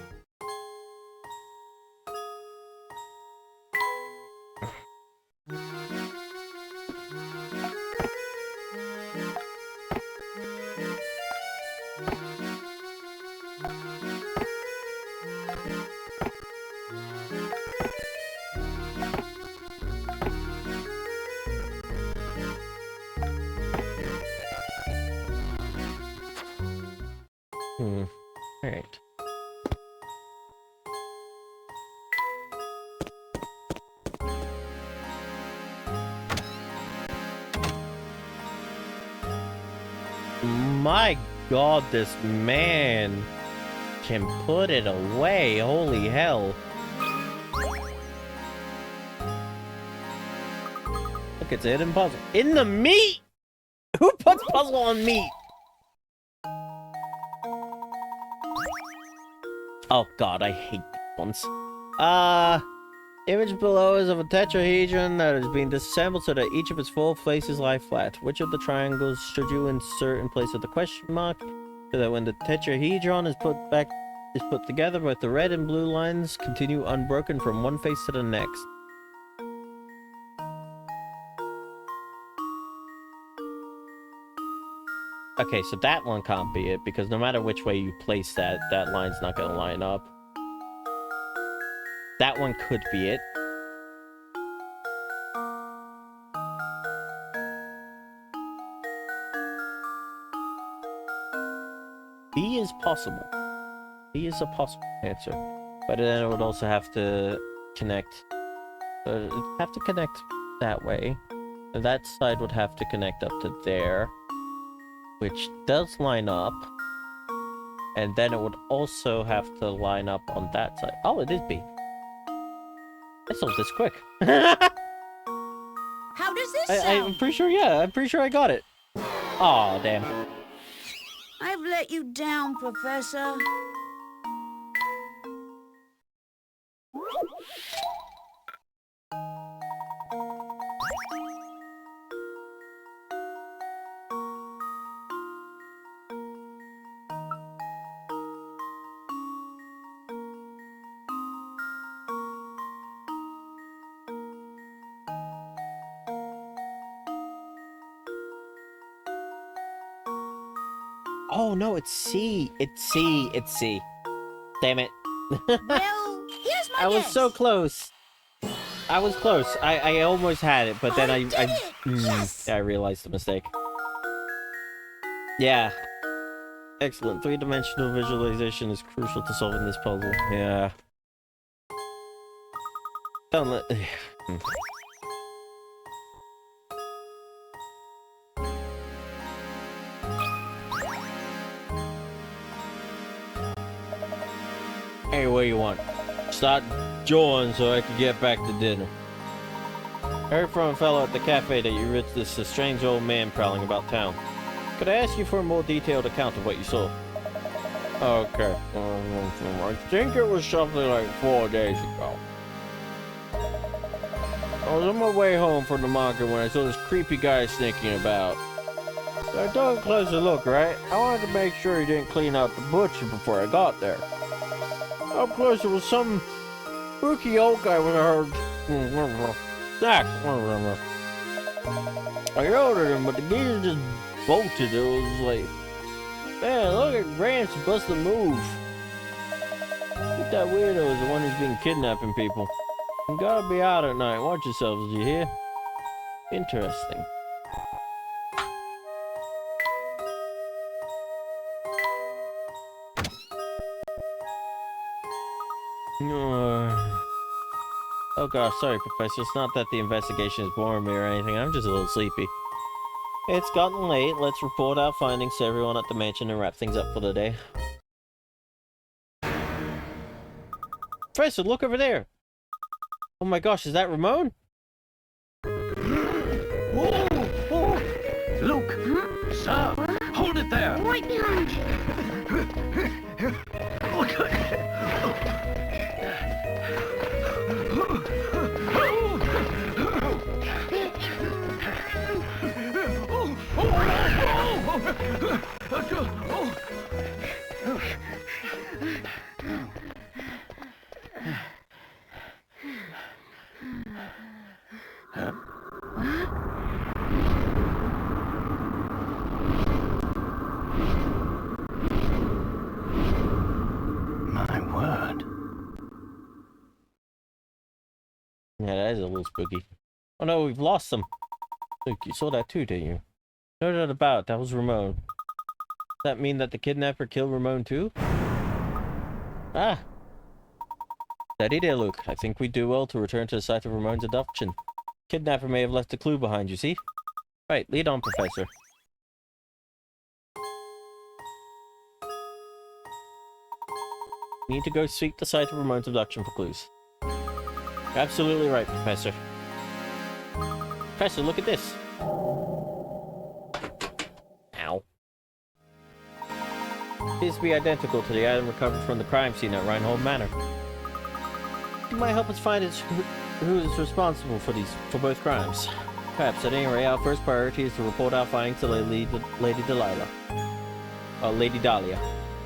All right. My God, this man can put it away. Holy hell. Look, it's a hidden puzzle. In the meat? Who puts puzzle on meat? Oh God, I hate these ones. Image below is of a tetrahedron that is being disassembled so that each of its 4 faces lie flat. Which of the triangles should you insert in place of the question mark so that when the tetrahedron is put together, both the red and blue lines continue unbroken from one face to the next? Okay, so that one can't be it, because no matter which way you place that, that line's not gonna line up. That one could be it. B is possible. B is a possible answer. But then it would also have to connect. It'd have to connect that way. That side would have to connect up to there, which does line up. And then it would also have to line up on that side. Oh, it is B. I solved this quick. How does this sound? I'm pretty sure, yeah. I'm pretty sure I got it. Aw, damn. I've let you down, Professor. Oh, no, it's C. It's C. It's C. Damn it. Well, here's my I was guess. so close. I was close. I almost had it, but then I did it. Yes. I realized the mistake. Yeah. Excellent. Three-dimensional visualization is crucial to solving this puzzle. Yeah. Don't let... Hey, what do you want? Start jawing so I can get back to dinner. I heard from a fellow at the cafe that you witnessed a strange old man prowling about town. Could I ask you for a more detailed account of what you saw? Okay. I think it was something like 4 days ago. I was on my way home from the market when I saw this creepy guy sneaking about. So I took a closer look, right? I wanted to make sure he didn't clean out the butcher before I got there. Up close, there was some spooky old guy with a herd. Zach. I yelled at him, but the geezer just bolted. It was like, man, look at Grant's bust a move. I think that weirdo is the one who's been kidnapping people. You gotta be out at night. Watch yourselves, you hear? Interesting. Oh gosh, sorry, Professor. It's not that the investigation is boring me or anything. I'm just a little sleepy. It's gotten late. Let's report our findings to everyone at the mansion and wrap things up for the day. Professor, look over there! Oh my gosh, is that Ramon? Whoa! Whoa! Luke! Sir! Hold it there! Right behind you. My word. Yeah, that is a little spooky. Oh no, we've lost them. Look, you saw that too, didn't you? No doubt about it, that was Ramon. Does that mean that the kidnapper killed Ramon too? Ah! Steady there, Luke. I think we do well to return to the site of Ramon's abduction. Kidnapper may have left a clue behind, you see? Right, lead on, Professor. Need to go seek the site of Ramon's abduction for clues. You're absolutely right, Professor. Professor, look at this. Ow. Appears to be identical to the item recovered from the crime scene at Reinhold Manor. You might help us find who is responsible for both crimes. Perhaps, at any rate, our first priority is to report our findings to Lady Delilah. Lady Dahlia.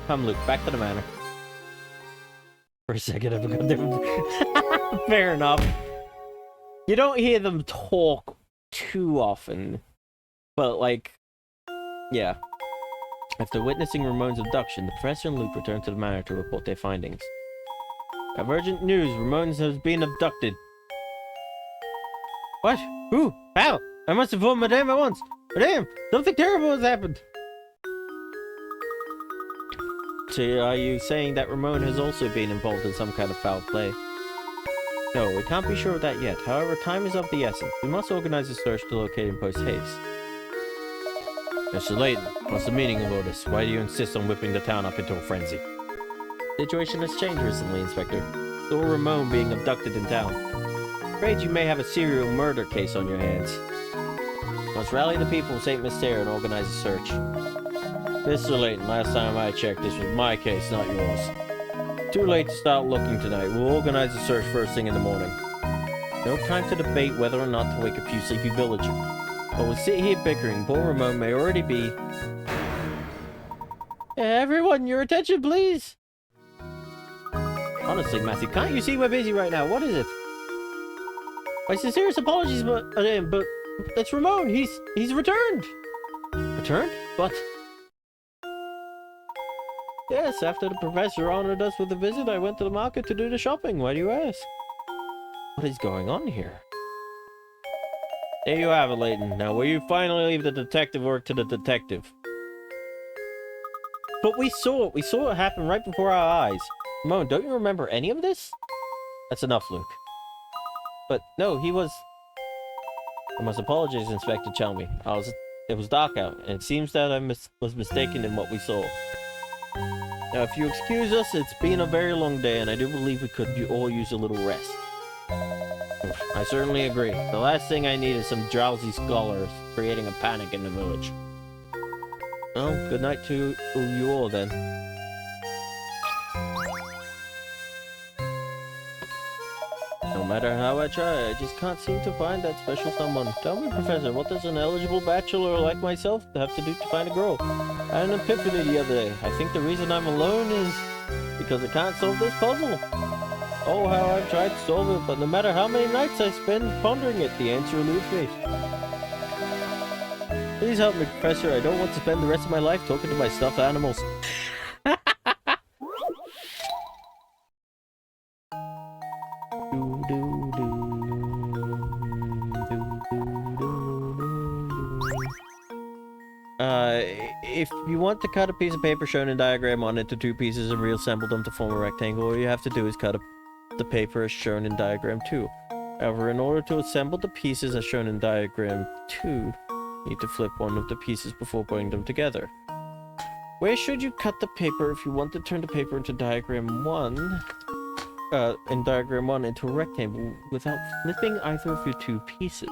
Come, Luke, back to the manor. For a second, I forgot they were... Fair enough. You don't hear them talk too often. But, like... Yeah. After witnessing Ramon's abduction, the Professor and Luke return to the manor to report their findings. I have urgent news. Ramon has been abducted. What? Who? How? I must inform Madame at once. Madame, something terrible has happened. So are you saying that Ramon has also been involved in some kind of foul play? No, we can't be sure of that yet. However, time is of the essence. We must organize a search to locate him post-haste. Mr. Layton, what's the meaning of all this? Why do you insist on whipping the town up into a frenzy? The situation has changed recently, Inspector. Saw Ramon being abducted in town. Afraid you may have a serial murder case on your hands. Must rally the people of St. Mystere and organize a search. Mr. Layton, last time I checked, this was my case, not yours. Too late to start looking tonight. We'll organize a search first thing in the morning. No time to debate whether or not to wake a few sleepy villagers. While we sit here bickering, poor Ramon may already be... Everyone, your attention, please! Honestly, Matthew, can't you see we're busy right now? What is it? My sincerest apologies, but it's Ramon. He's returned. Returned? But... Yes, after the professor honored us with a visit, I went to the market to do the shopping. Why do you ask? What is going on here? There you have it, Layton. Now, will you finally leave the detective work to the detective? But we saw it. We saw it happen right before our eyes. Ramon, don't you remember any of this? That's enough, Luke. But no, he was... I must apologize, Inspector Chalmey. It was dark out, and it seems that I was mistaken in what we saw. Now, if you excuse us, it's been a very long day, and I do believe we could all use a little rest. I certainly agree. The last thing I need is some drowsy scholars creating a panic in the village. Well, good night to you all, then. No matter how I try, I just can't seem to find that special someone. Tell me, Professor, what does an eligible bachelor like myself have to do to find a girl? I had an epiphany the other day. I think the reason I'm alone is because I can't solve this puzzle. Oh, how I've tried to solve it, but no matter how many nights I spend pondering it, the answer eludes me. Please help me, Professor. I don't want to spend the rest of my life talking to my stuffed animals. If you want to cut a piece of paper shown in diagram on into two pieces and reassemble them to form a rectangle, all you have to do is cut the paper as shown in diagram 2. However, in order to assemble the pieces as shown in diagram 2, you need to flip one of the pieces before putting them together. Where should you cut the paper if you want to turn the paper into diagram 1? In diagram 1 into a rectangle without flipping either of your two pieces?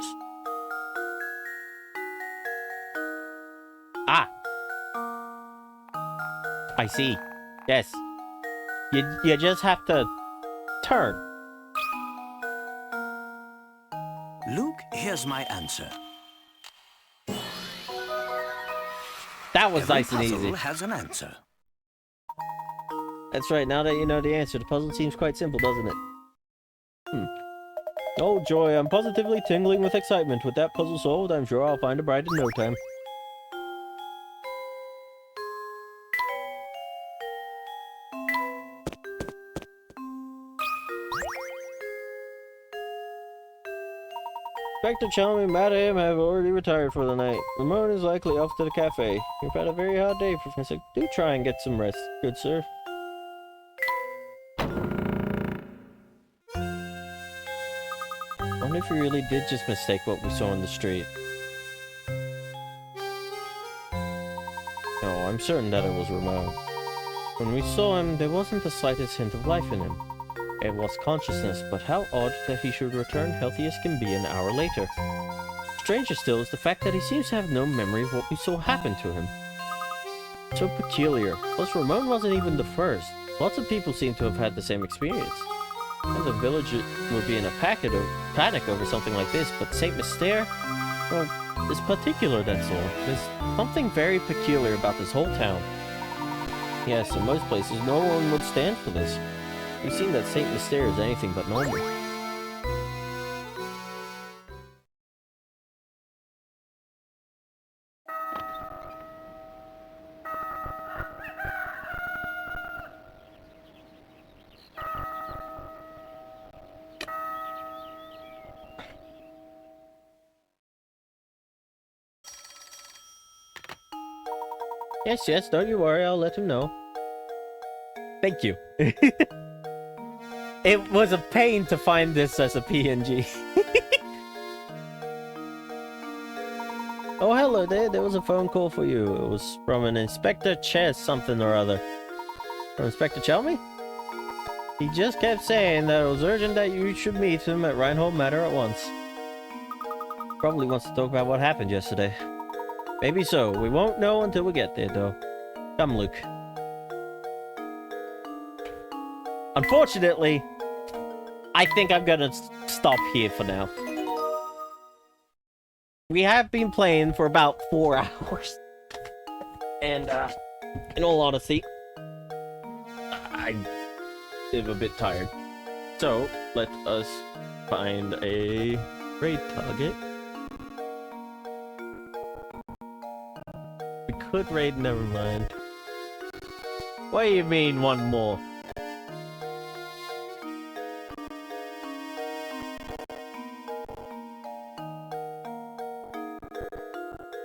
Ah! I see. Yes. You just have to turn. Luke, here's my answer. That was Every nice and puzzle easy. has an answer. That's right, now that you know the answer, the puzzle seems quite simple, doesn't it? Oh joy, I'm positively tingling with excitement. With that puzzle solved, I'm sure I'll find a bride in no time. Inspector Chalmey and Madame have already retired for the night. Ramon is likely off to the cafe. You've had a very hard day, Professor. Do try and get some rest, good sir. I wonder if we really did just mistake what we saw in the street. No, I'm certain that it was Ramon. When we saw him, there wasn't the slightest hint of life in him. It was consciousness, but how odd that he should return healthy as can be an hour later. Stranger still is the fact that he seems to have no memory of what we saw happen to him. So peculiar. Plus, Ramon wasn't even the first. Lots of people seem to have had the same experience. And the village would be in a panic over something like this, but St. Mystere? Well, it's particular, that's all. There's something very peculiar about this whole town. Yes, in most places, no one would stand for this. We've seen that St. Mystere is anything but normal. Yes, don't you worry, I'll let him know. Thank you. It was a pain to find this as a PNG. Oh, hello there. There was a phone call for you. It was from an Inspector Chess something or other. From Inspector Chelmy? He just kept saying that it was urgent that you should meet him at Reinhold Manor at once. Probably wants to talk about what happened yesterday. Maybe so. We won't know until we get there, though. Come, Luke. Unfortunately, I think I'm gonna stop here for now. We have been playing for about 4 hours. And, in all honesty, I am a bit tired. So, let us find a raid target. We could raid, never mind. What do you mean, one more?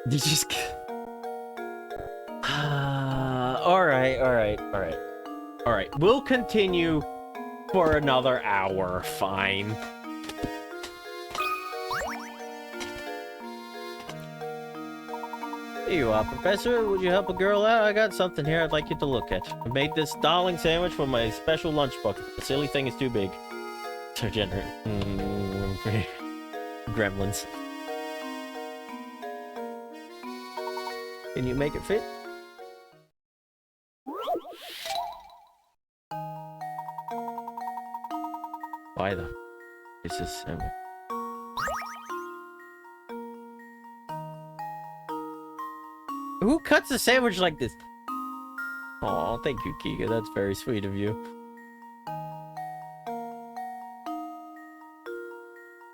Did you just... Alright. We'll continue for another hour, fine. Here you are, Professor. Would you help a girl out? I got something here I'd like you to look at. I made this darling sandwich for my special lunchbox. The silly thing is too big. So generous. Gremlins. Can you make it fit? Why the? It's just sandwich. Who cuts a sandwich like this? Oh, thank you, Kiga. That's very sweet of you.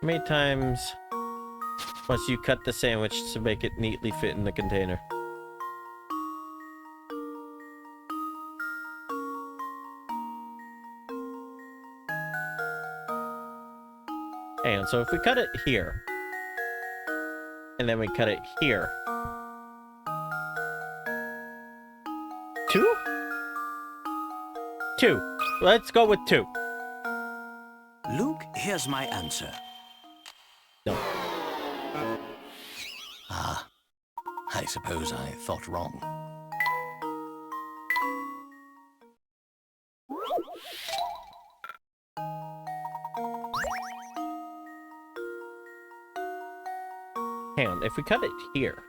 How many times must you cut the sandwich to make it neatly fit in the container? And so if we cut it here, and then we cut it here. 2? 2. Let's go with 2. Luke, here's my answer. No. Ah, I suppose I thought wrong. Hang on, if we cut it here.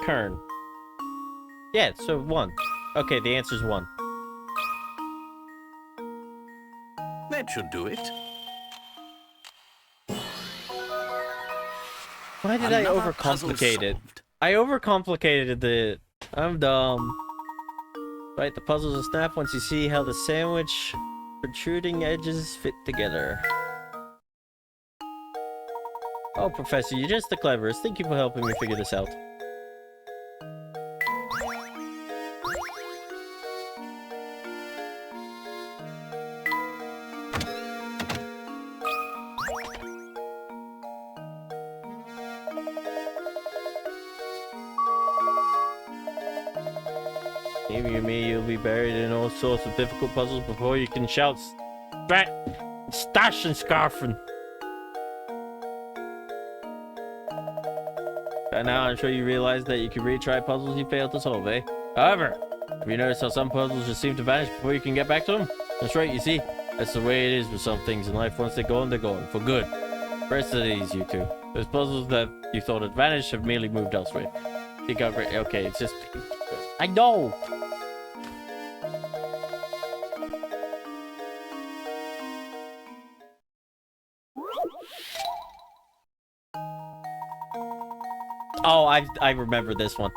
Kern. Yeah, so 1. Okay, the answer's 1. That should do it. Why did I Another puzzle overcomplicate it? solved. I overcomplicated it. I'm dumb. Right, the puzzles will snap once you see how the sandwich protruding edges fit together. Oh, Professor, you're just the cleverest. Thank you for helping me figure this out. Maybe me, you'll be buried in all sorts of difficult puzzles before you can shout stash and scarfing. By now, I'm sure you realize that you can retry puzzles you failed to solve, eh? However, have you noticed how some puzzles just seem to vanish before you can get back to them? That's right, you see. That's the way it is with some things in life. Once they're gone, for good. Rest of these, you two. Those puzzles that you thought had vanished have merely moved elsewhere. You got okay, it's just... I know! Oh, I remember this one.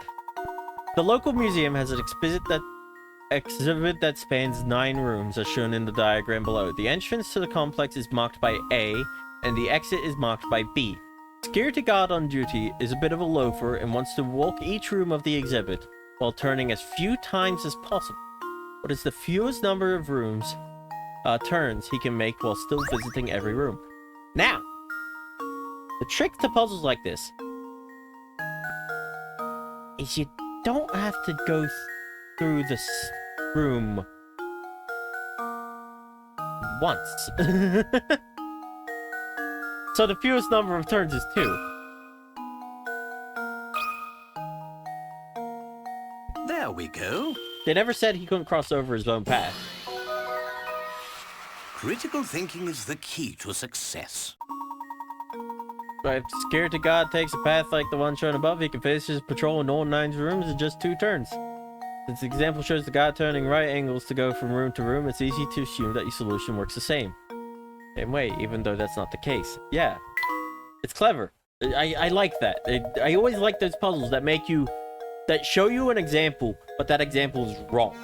The local museum has an exhibit that spans 9 rooms, as shown in the diagram below. The entrance to the complex is marked by A, and the exit is marked by B. Security guard on duty is a bit of a loafer and wants to walk each room of the exhibit while turning as few times as possible. What is the fewest number of rooms turns he can make while still visiting every room? Now, the trick to puzzles like this is you don't have to go through this room once. So the fewest number of turns is 2. There we go. They never said he couldn't cross over his own path. Critical thinking is the key to success. But if Scared to God takes a path like the one shown above, he can finish his patrol in all 9 rooms in just 2 turns. Since the example shows the god turning right angles to go from room to room, it's easy to assume that your solution works the same way, even though that's not the case. Yeah, it's clever. I like that. I always like those puzzles that that show you an example, but that example is wrong.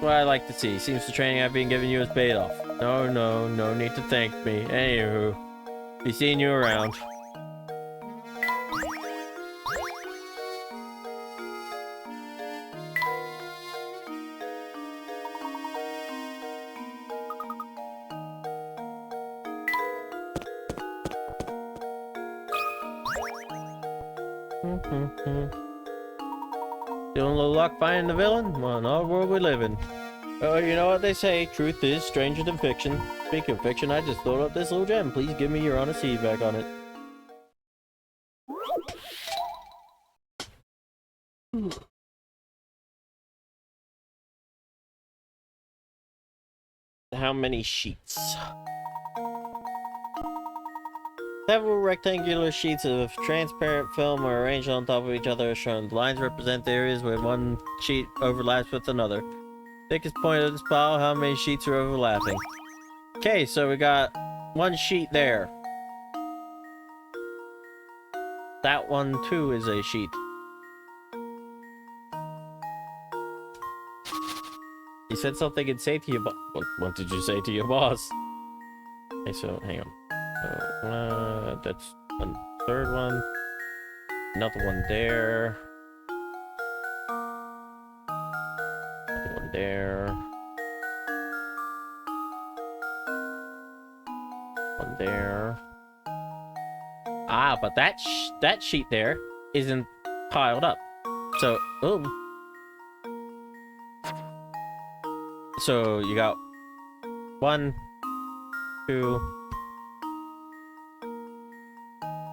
What I like to see. Seems the training I've been giving you has paid off. No need to thank me. Anywho, be seeing you around. Feeling a little luck finding the villain? Well, in our world we live in. Oh, you know what they say, truth is stranger than fiction. Speaking of fiction, I just thought up this little gem. Please give me your honest feedback on it. How many sheets? Several rectangular sheets of transparent film are arranged on top of each other as shown. The lines represent the areas where one sheet overlaps with another. Thickest point of this pile, how many sheets are overlapping? Okay, so we got 1 sheet there. That one too is a sheet. You said something insane to your boss. What did you say to your boss? Okay, so hang on. That's 1/3 one. Another one there. Another one there. One there. Ah, but that sheet there isn't piled up. So, So you got 1, 2,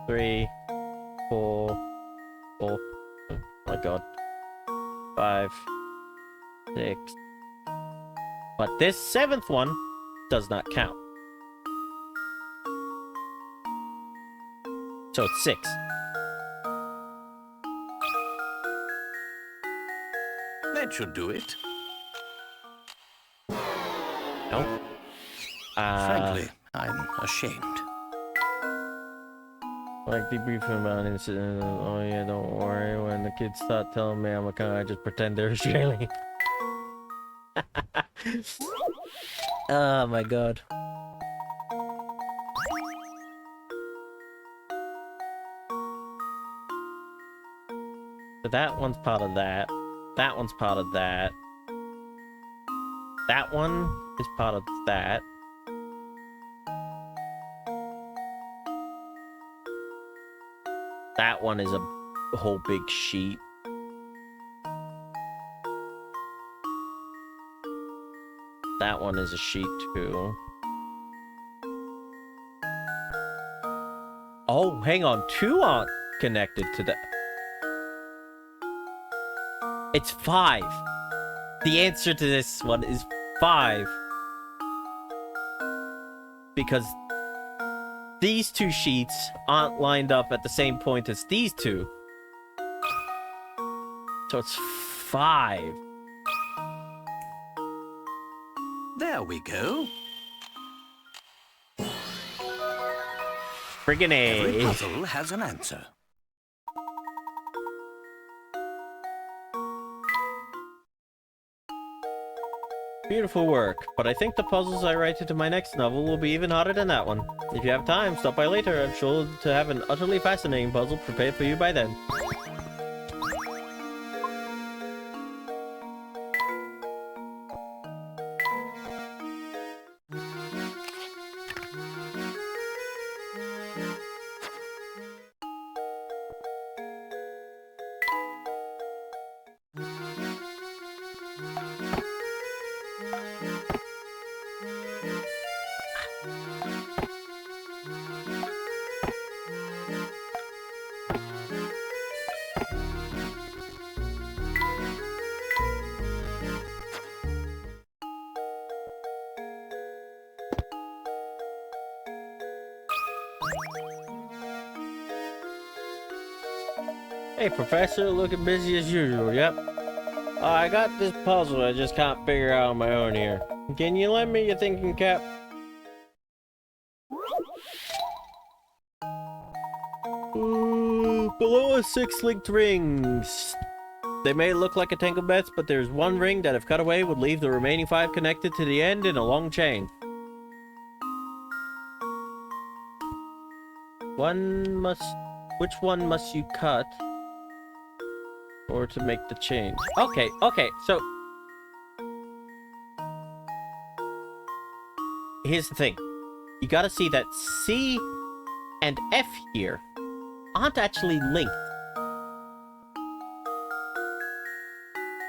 3, 4, oh my god, 5, 6. But this 7th one does not count. So it's 6. That should do it. No. Frankly, I'm ashamed. Like debriefing about an incident. Oh yeah, don't worry. When the kids start telling me I'm a cunt, I just pretend they're Australian. Oh my god. So that one's part of that. That one's part of that. That one is part of that. That one is a whole big sheet. That one is a sheet too. Oh, hang on. 2 aren't connected to that. It's 5. The answer to this one is 5. Because these 2 sheets aren't lined up at the same point as these 2. So it's 5. There we go. Friggin' Every A. puzzle has an answer. Beautiful work, but I think the puzzles I write into my next novel will be even harder than that one. If you have time, stop by later. I'm sure to have an utterly fascinating puzzle prepared for you by then. Hey, Professor, looking busy as usual, yep. I got this puzzle I just can't figure out on my own here. Can you lend me your thinking cap? Below are 6 linked rings. They may look like a tangled mess, but there's one ring that if cut away would leave the remaining 5 connected to the end in a long chain. Which one must you cut or to make the change? Okay, so here's the thing. You gotta see that C and F here aren't actually linked.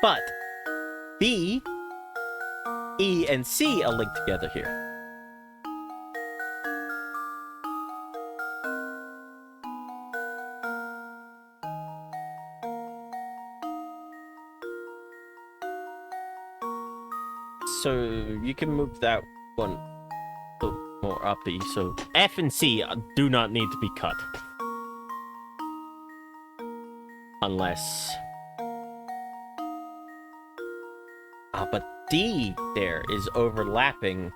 But B, E, and C are linked together here. So you can move that one a little more uppy. So F and C do not need to be cut. Unless... but D there is overlapping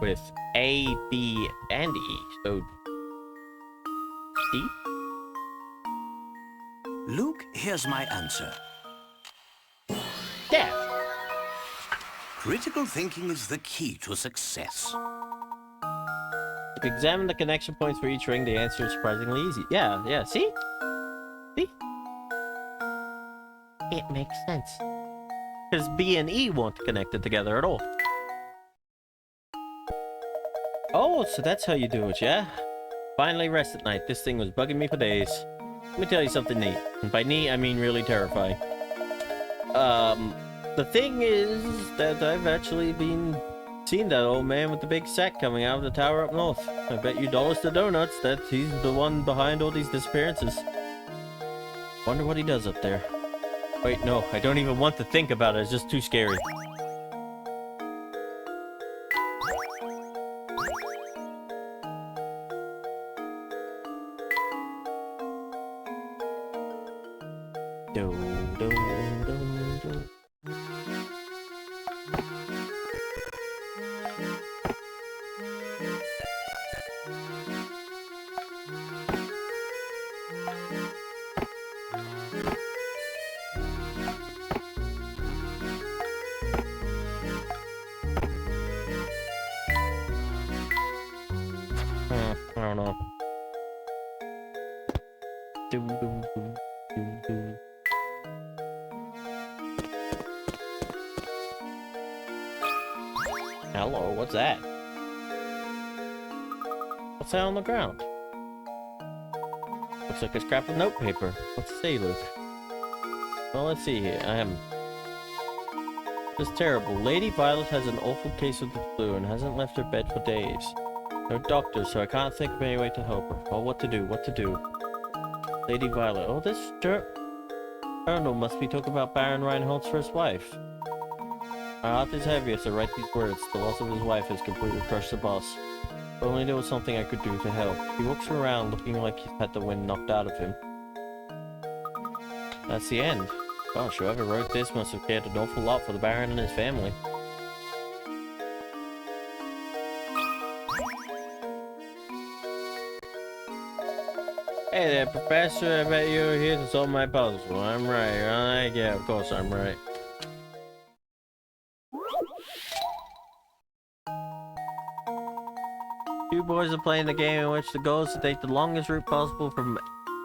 with A, B, and E. So D? Luke, here's my answer. Yeah. Critical thinking is the key to success. If you examine the connection points for each ring, the answer is surprisingly easy. Yeah, see? See? It makes sense. Because B and E won't connect it together at all. Oh, so that's how you do it, yeah? Finally rest at night. This thing was bugging me for days. Let me tell you something neat. And by neat, I mean really terrifying. The thing is that I've actually been seeing that old man with the big sack coming out of the tower up north. I bet you dollars to donuts that he's the one behind all these disappearances. Wonder what he does up there. Wait, no, I don't even want to think about it. It's just too scary. I don't know. Hello, what's that? What's that on the ground? Looks like a scrap of notepaper. What's it say, Luke? Well, let's see here. This is terrible. Lady Violet has an awful case of the flu and hasn't left her bed for days. No doctor, so I can't think of any way to help her. Well, what to do? Lady Violet. Oh, this journal must be talking about Baron Reinhold's first wife. My heart is heavy as I write these words. The loss of his wife has completely crushed the boss. If only there was something I could do to help. He walks around looking like he's had the wind knocked out of him. That's the end. Gosh, whoever wrote this must have cared an awful lot for the Baron and his family. Hey there, Professor. I bet you're here to solve my puzzle. I'm right. Yeah, of course I'm right. Two boys are playing the game in which the goal is to take the longest route possible from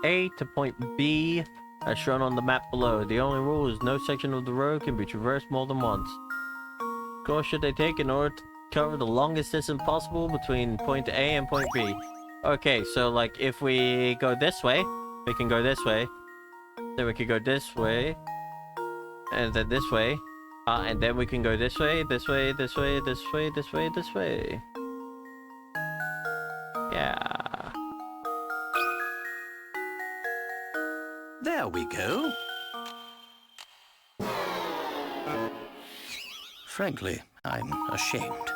A to point B, as shown on the map below. The only rule is no section of the road can be traversed more than once. What course should they take in order to cover the longest distance possible between point A and point B? Okay, so like if we go this way, we can go this way. Then we could go this way. And then this way. And then we can go this way, this way, this way, this way, this way, this way. Yeah. There we go. Frankly, I'm ashamed.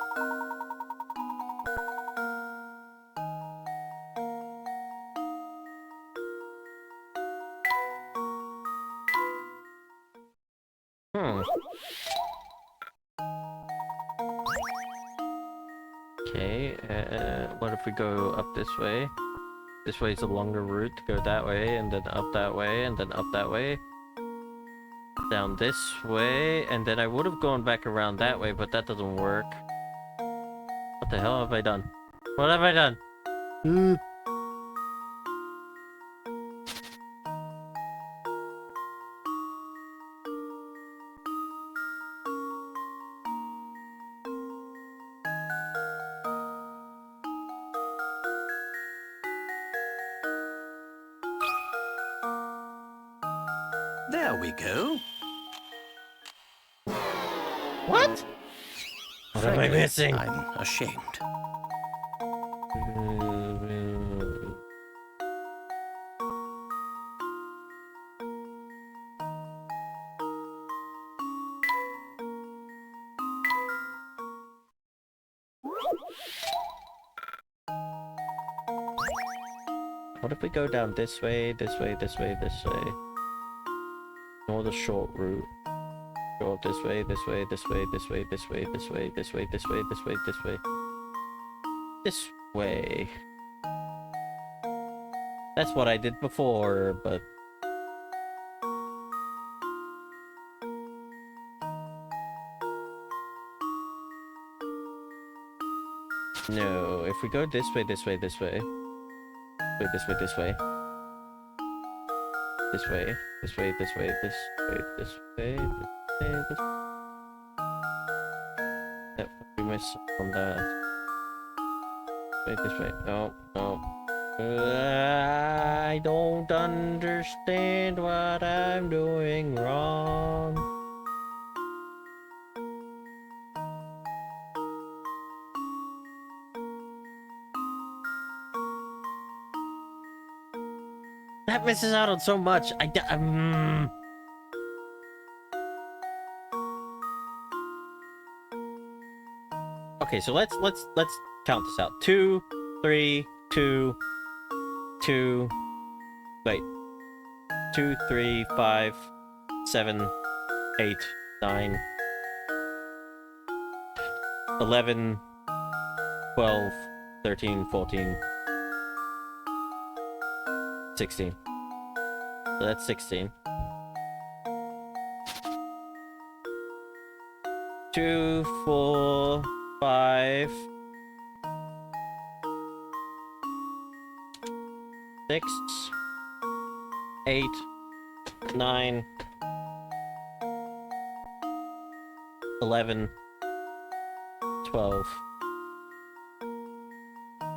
Okay, what if we go up this way? This way is a longer route to go that way, and then up that way, and then up that way. Down this way, and then I would have gone back around that way, but that doesn't work. What the hell have I done? What have I done? There we go. What? What am I Frankly, missing? I'm ashamed. What if we go down this way, this way, this way, this way? Or the short route. Go up this way, this way, this way, this way, this way, this way, this way, this way, this way, this way. This way. That's what I did before, but... No, if we go this way, this way, this way. Wait, this way, this way. This way, this way, this way, this way, this way, this way, this way. Yep, we missed on that. Wait, this way. No, no. I don't understand what I'm doing wrong. That misses out on so much. Okay, so let's count this out. 2, 3, 2, 2. Wait. 2, 3, 5, 7, 8, 9, 11, 12, 13, 14, 16. So that's 16. 2, 4, 5, 6, 8, 9, 11, 12,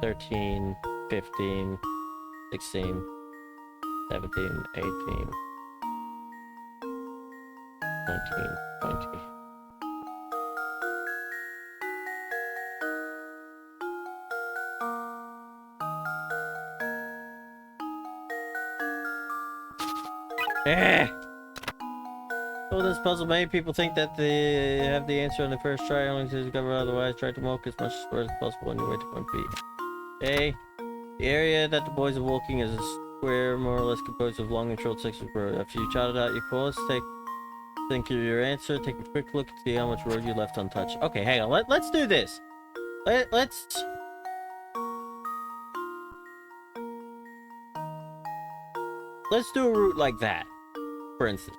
13, 15, 16, 17, 18, 19, 20. So this puzzle, many people think that they have the answer on the first try, only to discover otherwise. Try to milk as much square as possible on your way to point B. A. The area that the boys are walking is a square more or less composed of long and short sections of road. After you jotted out your course, think of your answer, take a quick look and see how much road you left untouched. Okay, hang on. Let's do this. Let's do a route like that, for instance.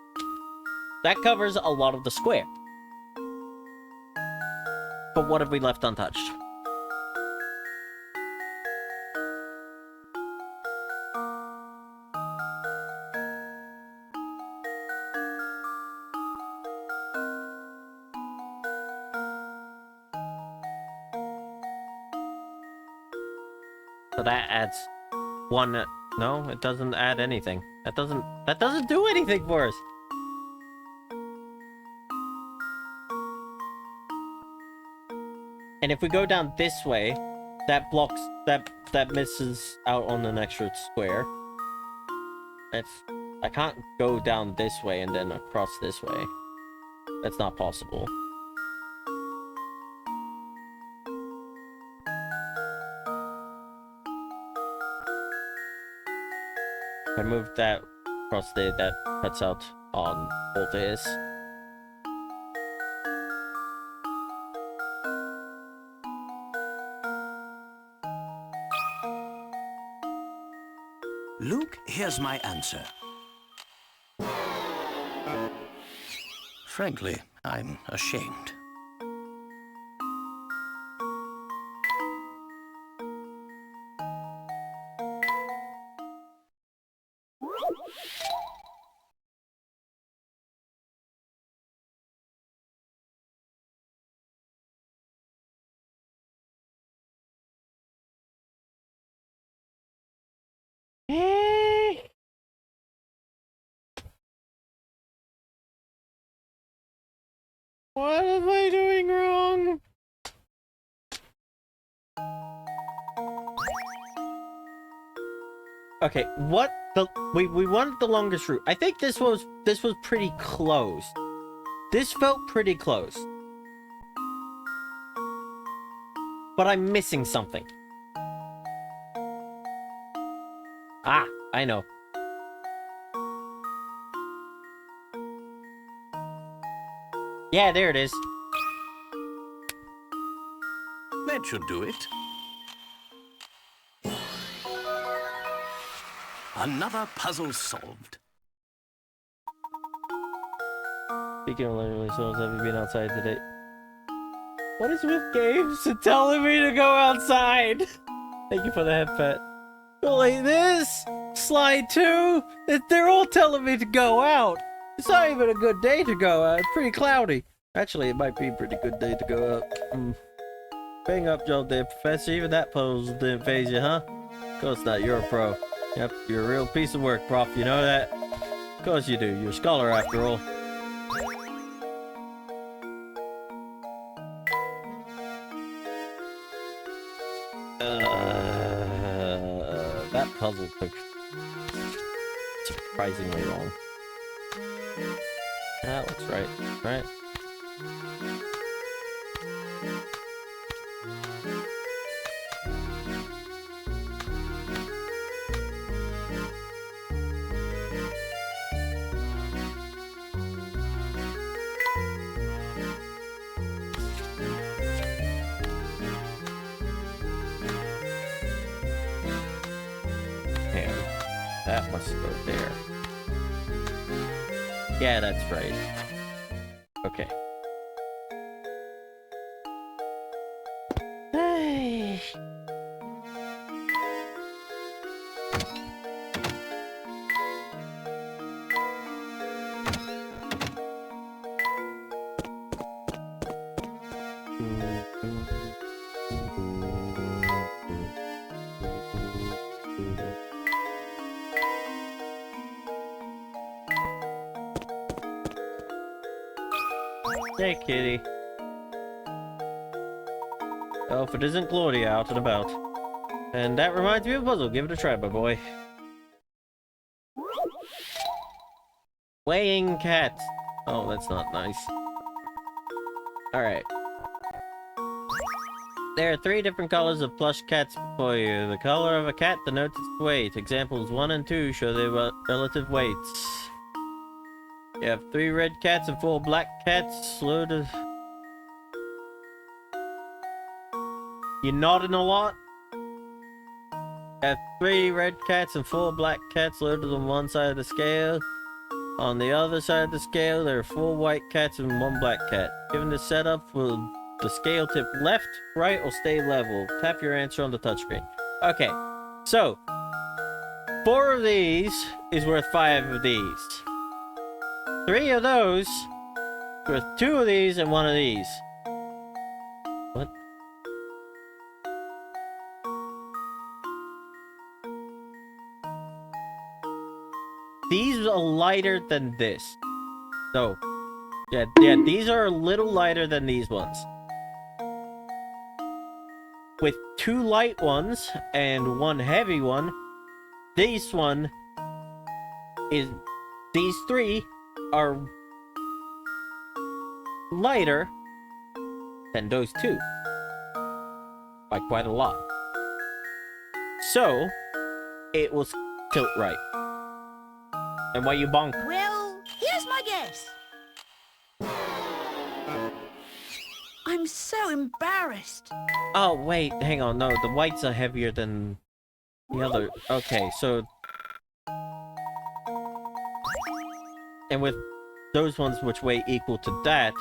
That covers a lot of the square. But what have we left untouched? So that adds one. No, it doesn't add anything. That doesn't do anything for us. And if we go down this way, that blocks that misses out on an extra square. I can't go down this way and then across this way. That's not possible. If I move that across there, that cuts out on all this. Here's my answer. Frankly, I'm ashamed. What am I doing wrong? Okay, what the we wanted the longest route. I think this was pretty close. This felt pretty close. But I'm missing something. Ah, I know. Yeah, there it is. That should do it. Another puzzle solved. Speaking of literally souls, have you been outside today? What is with games and telling me to go outside? Thank you for the head pet. But like this, Slide 2, they're all telling me to go out. It's not even a good day to go out. It's pretty cloudy. Actually, it might be a pretty good day to go out. Bang up, Joe there, Professor. Even that pose didn't phase you, huh? Of course not. You're a pro. Yep, you're a real piece of work, Prof. You know that? Of course you do. You're a scholar, after all. That puzzle took surprisingly long. That looks right, right? That must go there. Yeah, that's right. Okay. Hey. Hey, kitty. Oh, if it isn't Claudia out and about. And that reminds me of a puzzle. Give it a try, my boy. Weighing cats. Oh, that's not nice. Alright. There are 3 different colors of plush cats before you. The color of a cat denotes its weight. Examples 1 and 2 show their relative weights. You have 3 red cats and 4 black cats. Loaded. You nodding a lot? You have 3 red cats and 4 black cats loaded on one side of the scale. On the other side of the scale, there are 4 white cats and 1 black cat. Given the setup, will the scale tip left, right, or stay level? Tap your answer on the touchscreen. Okay, so 4 of these is worth 5 of these. 3 of those worth 2 of these and 1 of these. What? These are lighter than this. So, yeah, these are a little lighter than these ones. With 2 light ones and 1 heavy one, these 3 are lighter than those 2 by quite a lot. So, it will tilt right. And why you bonk? Well, here's my guess. I'm so embarrassed. Oh, wait, hang on. No, the whites are heavier than the other. Okay, so And with those ones which weigh equal to that...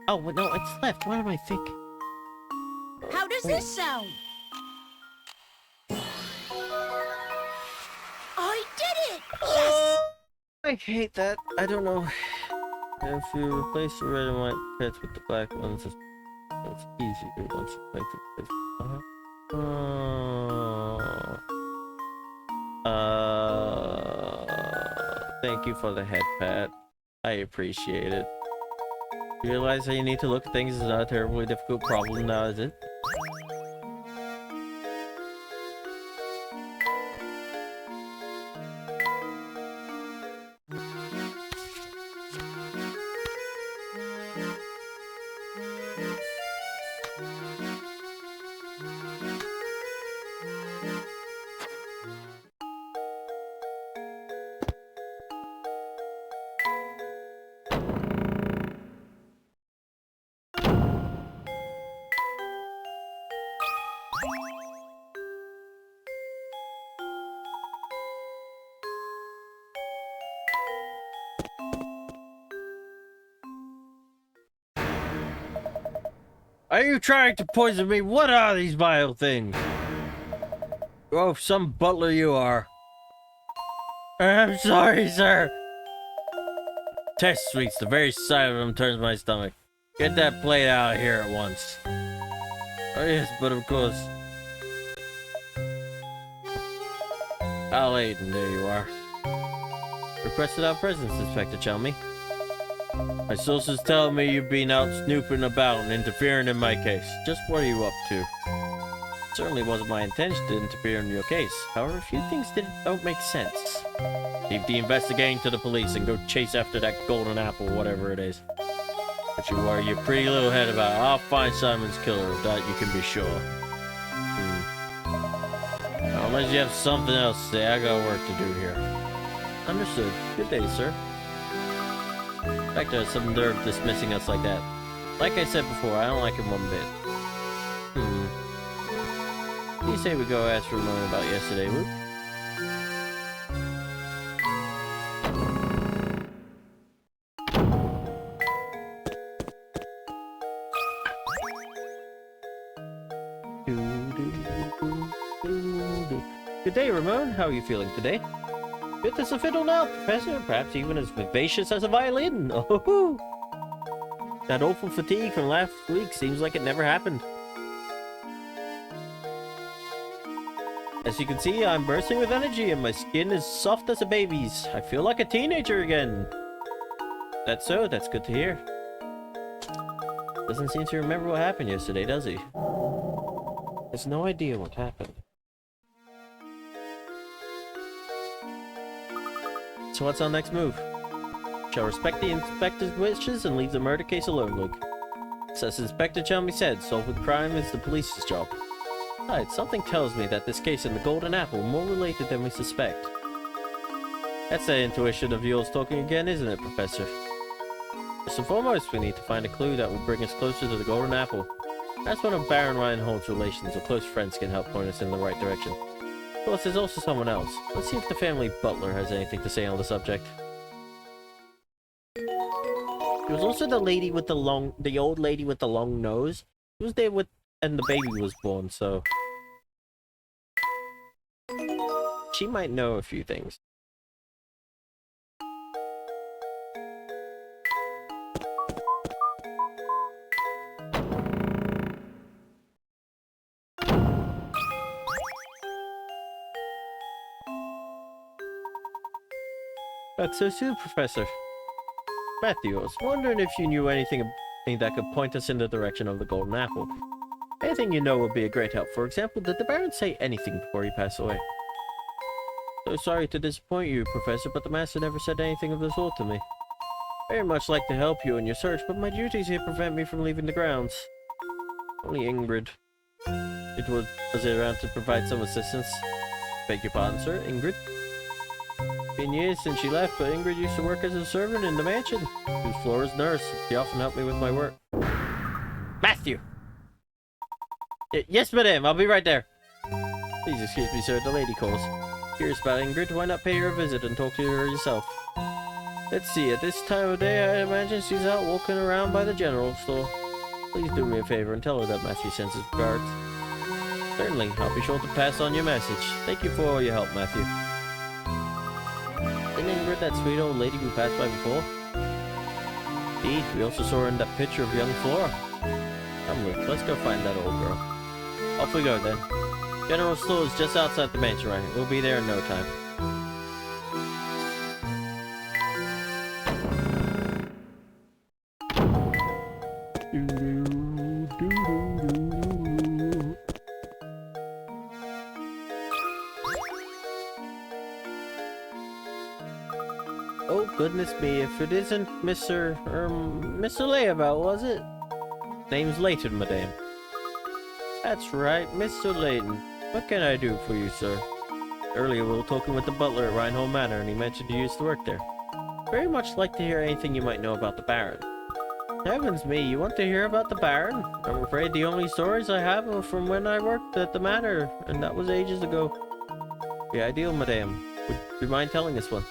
Oh, well, no, it's left. What am I thinking? How does this sound? I did it! Yes! I hate that. I don't know. If you replace the red and white pets with the black ones, it's easier once you play the thank you for the head pat. I appreciate it. You realize that you need to look at things is not a terribly difficult problem now, is it? Are you trying to poison me? What are these vile things? Oh, some butler you are. I'm sorry, sir. Test sweets, the very sight of them turns my stomach. Get that plate out of here at once. Oh yes, but of course. Layton, there you are. Requested our presence, Inspector Chelmy. My sources tell me you've been out snooping about and interfering in my case. Just what are you up to? It certainly wasn't my intention to interfere in your case. However, a few things don't make sense. Leave the investigating to the police and go chase after that golden apple, whatever it is. But you worry your pretty little head about it. I'll find Simon's killer, of that you can be sure. Now, unless you have something else to say, I got work to do here. Understood. Good day, sir. Inspector has some nerve dismissing us like that. Like I said before, I don't like him one bit. What do you say we go ask Ramon about yesterday, Luke? Good day, Ramon. How are you feeling today? Fit as a fiddle now, Professor. Perhaps even as vivacious as a violin. Oh, that awful fatigue from last week seems like it never happened. As you can see, I'm bursting with energy and my skin is soft as a baby's. I feel like a teenager again. That's so. That's good to hear. Doesn't seem to remember what happened yesterday, does he? Has no idea what happened. So what's our next move? Shall respect the inspector's wishes and leave the murder case alone, Luke. So as Inspector Chelmy said, solving crime is the police's job. Besides, something tells me that this case in the Golden Apple more related than we suspect. That's that intuition of yours talking again, isn't it, Professor? First and foremost, we need to find a clue that will bring us closer to the Golden Apple. That's one of Baron Reinhold's relations or close friends can help point us in the right direction. Of course, there's also someone else. Let's see if the family butler has anything to say on the subject. There was also the lady with the old lady with the long nose. She was there and the baby was born, so... she might know a few things. That's so soon, Professor. Matthew, I was wondering if you knew anything that could point us in the direction of the Golden Apple. Anything you know would be a great help. For example, did the Baron say anything before he passed away? So sorry to disappoint you, Professor, but the Master never said anything of the sort to me. Very much like to help you in your search, but my duties here prevent me from leaving the grounds. Only Ingrid. Was it around to provide some assistance? Beg your pardon, sir, Ingrid? Been years since she left, but Ingrid used to work as a servant in the mansion. She was Flora's nurse. She often helped me with my work. Matthew! Yes, madam, I'll be right there. Please excuse me, sir, the lady calls. Curious about Ingrid? Why not pay her a visit and talk to her yourself? Let's see, at this time of day, I imagine she's out walking around by the general store. Please do me a favor and tell her that Matthew sends his regards. Certainly, I'll be sure to pass on your message. Thank you for all your help, Matthew. Isn't Ingrid that sweet old lady we passed by before? Indeed, we also saw her in that picture of young Flora. Come, Luke, let's go find that old girl. Off we go, then. General store is just outside the mansion, right? We'll be there in no time. Oh, goodness me, if it isn't Mr. Layabout, was it? Name's Layton, madame. That's right, Mr. Layton. What can I do for you, sir? Earlier we were talking with the butler at Reinhold Manor, and he mentioned you used to work there. Very much like to hear anything you might know about the Baron. Heavens me, you want to hear about the Baron? I'm afraid the only stories I have are from when I worked at the Manor, and that was ages ago. The ideal, madame. Would you mind telling us one?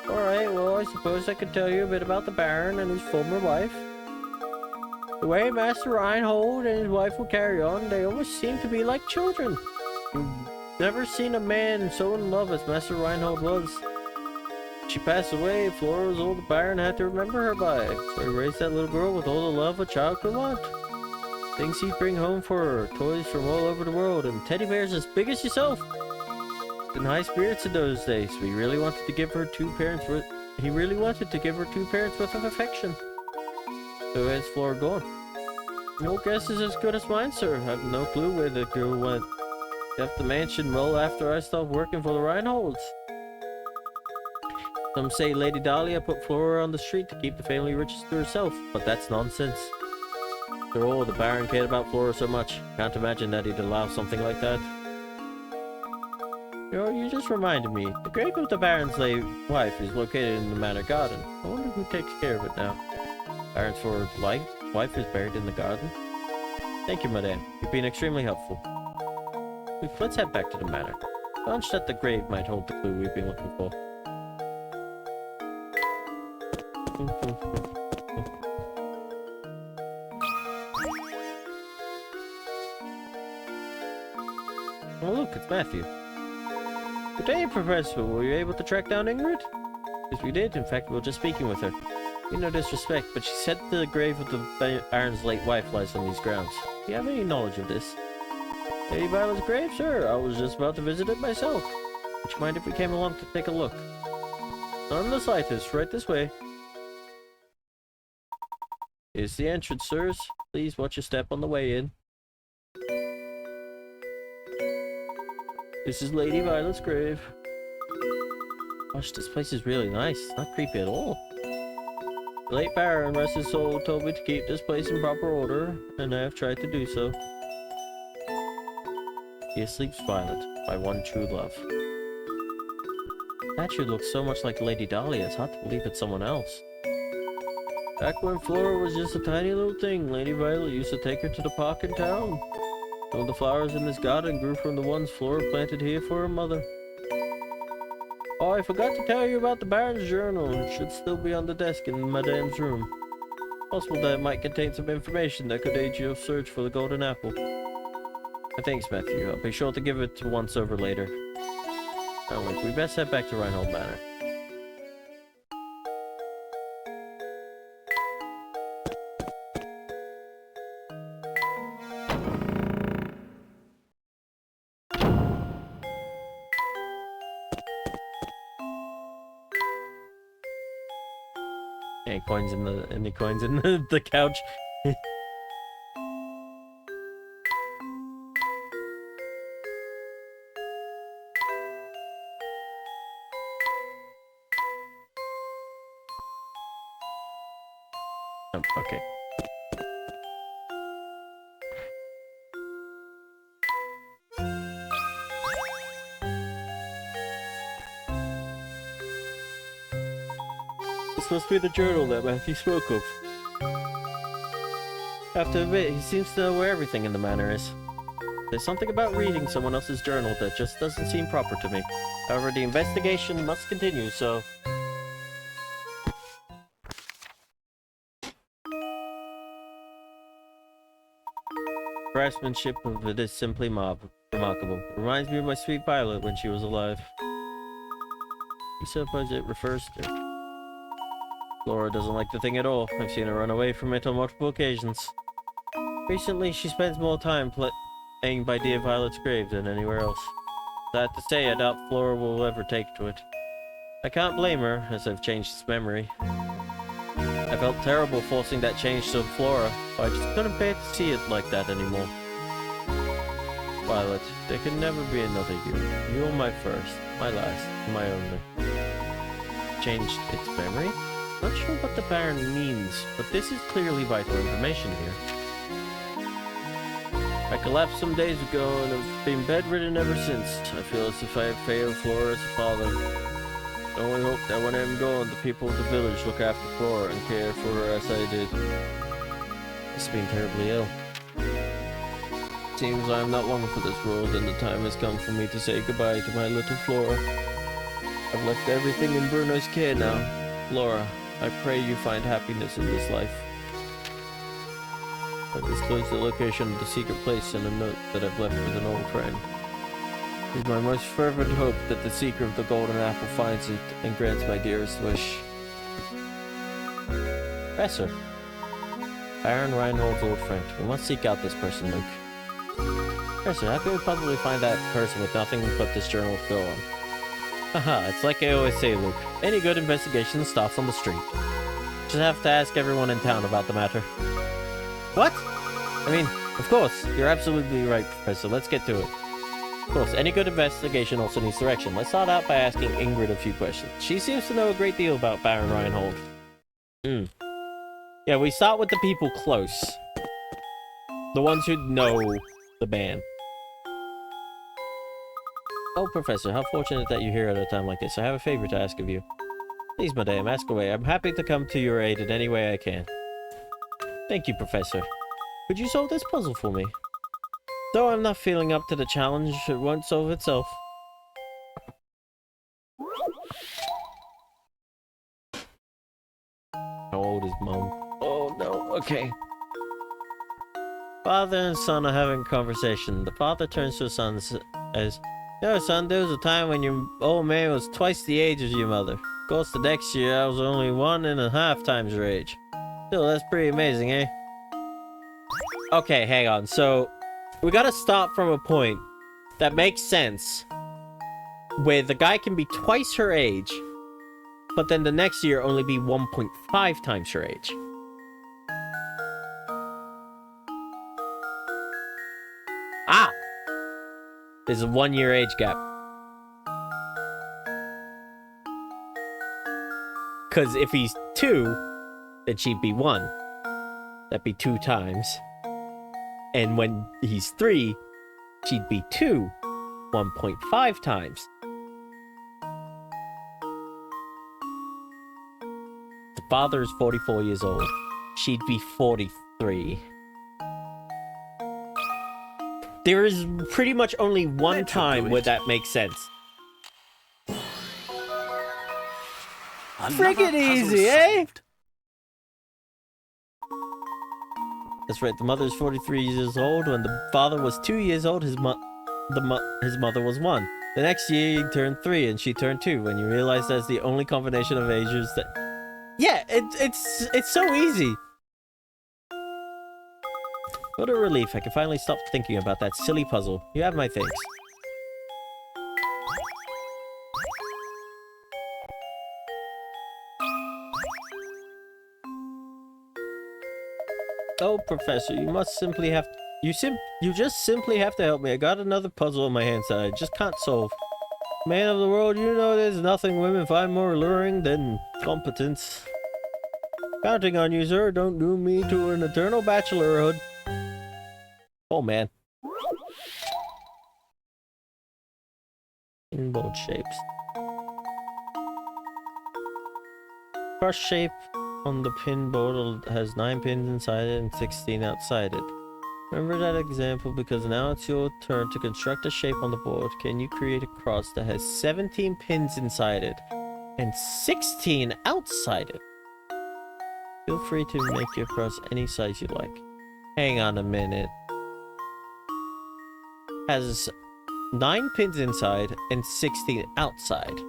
Alright, well, I suppose I could tell you a bit about the Baron and his former wife. The way Master Reinhold and his wife will carry on, they almost seem to be like children. You've never seen a man so in love as Master Reinhold was. She passed away, Flora was all the Baron had to remember her by, so he raised that little girl with all the love a child could want. Things he'd bring home for her, toys from all over the world, and teddy bears as big as yourself. In high spirits in those days, he really wanted to give her two parents worth of affection. So where's Flora gone? No guess is as good as mine, sir. I have no clue where the girl went. Left the mansion well after I stopped working for the Reinholds. Some say Lady Dahlia put Flora on the street to keep the family riches to herself, but that's nonsense. After all, the Baron cared about Flora so much. Can't imagine that he'd allow something like that. You just reminded me. The grave of the Baron's wife is located in the Manor Garden. I wonder who takes care of it now. Baron's former wife is buried in the garden. Thank you, madame. You've been extremely helpful. Let's head back to the manor. Hunch that the grave might hold the clue we've been looking for. Oh look, it's Matthew. Good day, Professor. Were you able to track down Ingrid? Yes, we did. In fact, we were just speaking with her. No disrespect, but she said the grave of the Baron's late wife lies on these grounds. Do you have any knowledge of this? Lady Violet's grave, sir? I was just about to visit it myself. Would you mind if we came along to take a look? None the slightest. Right this way. Here's the entrance, sirs. Please watch your step on the way in. This is Lady Violet's grave. Gosh, this place is really nice. It's not creepy at all. The late Baron, rest his soul, told me to keep this place in proper order, and I have tried to do so. Here sleeps Violet, my one true love. The statue looks so much like Lady Dahlia, it's hard to believe it's someone else. Back when Flora was just a tiny little thing, Lady Violet used to take her to the park in town. All the flowers in this garden grew from the ones Flora planted here for her mother. Oh, I forgot to tell you about the Baron's journal. It should still be on the desk in Madame's room. Possible that it might contain some information that could aid your search for the golden apple. Thanks, Matthew. I'll be sure to give it once over later. Now, look, we best head back to Reinhold Manor. Any coins in the couch. Okay. This must be the journal that Matthew spoke of. I have to admit, he seems to know where everything in the manor is. There's something about reading someone else's journal that just doesn't seem proper to me. However, the investigation must continue, so... Craftsmanship of it is simply remarkable. Reminds me of my sweet Violet when she was alive. I suppose it refers to... Laura doesn't like the thing at all. I've seen her run away from it on multiple occasions. Recently, she spends more time playing by dear Violet's grave than anywhere else. Sad to say, I doubt Flora will ever take to it. I can't blame her, as I've changed its memory. I felt terrible forcing that change to Flora, but I just couldn't bear to see it like that anymore. Violet, there can never be another you. You are my first, my last, and my only. Changed its memory? Not sure what the Baron means, but this is clearly vital information here. I collapsed some days ago and have been bedridden ever since. I feel as if I have failed Flora as a father. I only hope that when I'm gone, the people of the village look after Flora and care for her as I did. She's been terribly ill. Seems I am not long for this world, and the time has come for me to say goodbye to my little Flora. I've left everything in Bruno's care now. Flora, I pray you find happiness in this life. I've disclosed the location of the secret place in a note that I've left with an old friend. It is my most fervent hope that the seeker of the golden apple finds it and grants my dearest wish. Professor. Baron Reinhold's old friend. We must seek out this person, Luke. Professor, how can we possibly find that person with nothing but this journal to go on? Haha, it's like I always say, Luke. Any good investigation starts on the street. Just have to ask everyone in town about the matter. What? I mean, of course, you're absolutely right, Professor. Let's get to it. Of course, any good investigation also needs direction. Let's start out by asking Ingrid a few questions. She seems to know a great deal about Baron Reinhold. Yeah, we start with the people close. The ones who know the band. Oh, Professor, how fortunate that you're here at a time like this. I have a favor to ask of you. Please, madame, ask away. I'm happy to come to your aid in any way I can. Thank you, Professor. Could you solve this puzzle for me? Though I'm not feeling up to the challenge, it won't solve itself. How old is Mom? Oh, no. Okay. Father and son are having a conversation. The father turns to his son and says, "No, son, there was a time when your old man was twice the age as your mother. Of course, the next year I was only 1.5 times your age. Still, that's pretty amazing, eh?" Okay, hang on. So, we gotta start from a point that makes sense. Where the guy can be twice her age, but then the next year only be 1.5 times her age. Ah! There's a 1-year age gap. Because if he's 2, then she'd be 1. That'd be 2 times. And when he's 3, she'd be 2. 1.5 times. The father is 44 years old. She'd be 43. There is pretty much only one time where that makes sense. Friggin' easy, eh? That's right, the mother is 43 years old. When the father was 2 years old, his mother was 1. The next year he turned 3 and she turned 2. When you realize that's the only combination of ages that... Yeah, it's so easy. What a relief, I can finally stop thinking about that silly puzzle. You have my thanks. Oh, Professor, you must simply have... You just simply have to help me. I got another puzzle on my hands that I just can't solve. Man of the world, you know there's nothing women find more alluring than competence. Counting on you, sir. Don't doom me to an eternal bachelorhood. Oh, man. Pinboard shapes. First shape on the pinboard has 9 pins inside it and 16 outside it. Remember that example because now it's your turn to construct a shape on the board. Can you create a cross that has 17 pins inside it and 16 outside it? Feel free to make your cross any size you like. Hang on a minute. Has 9 pins inside and 16 outside.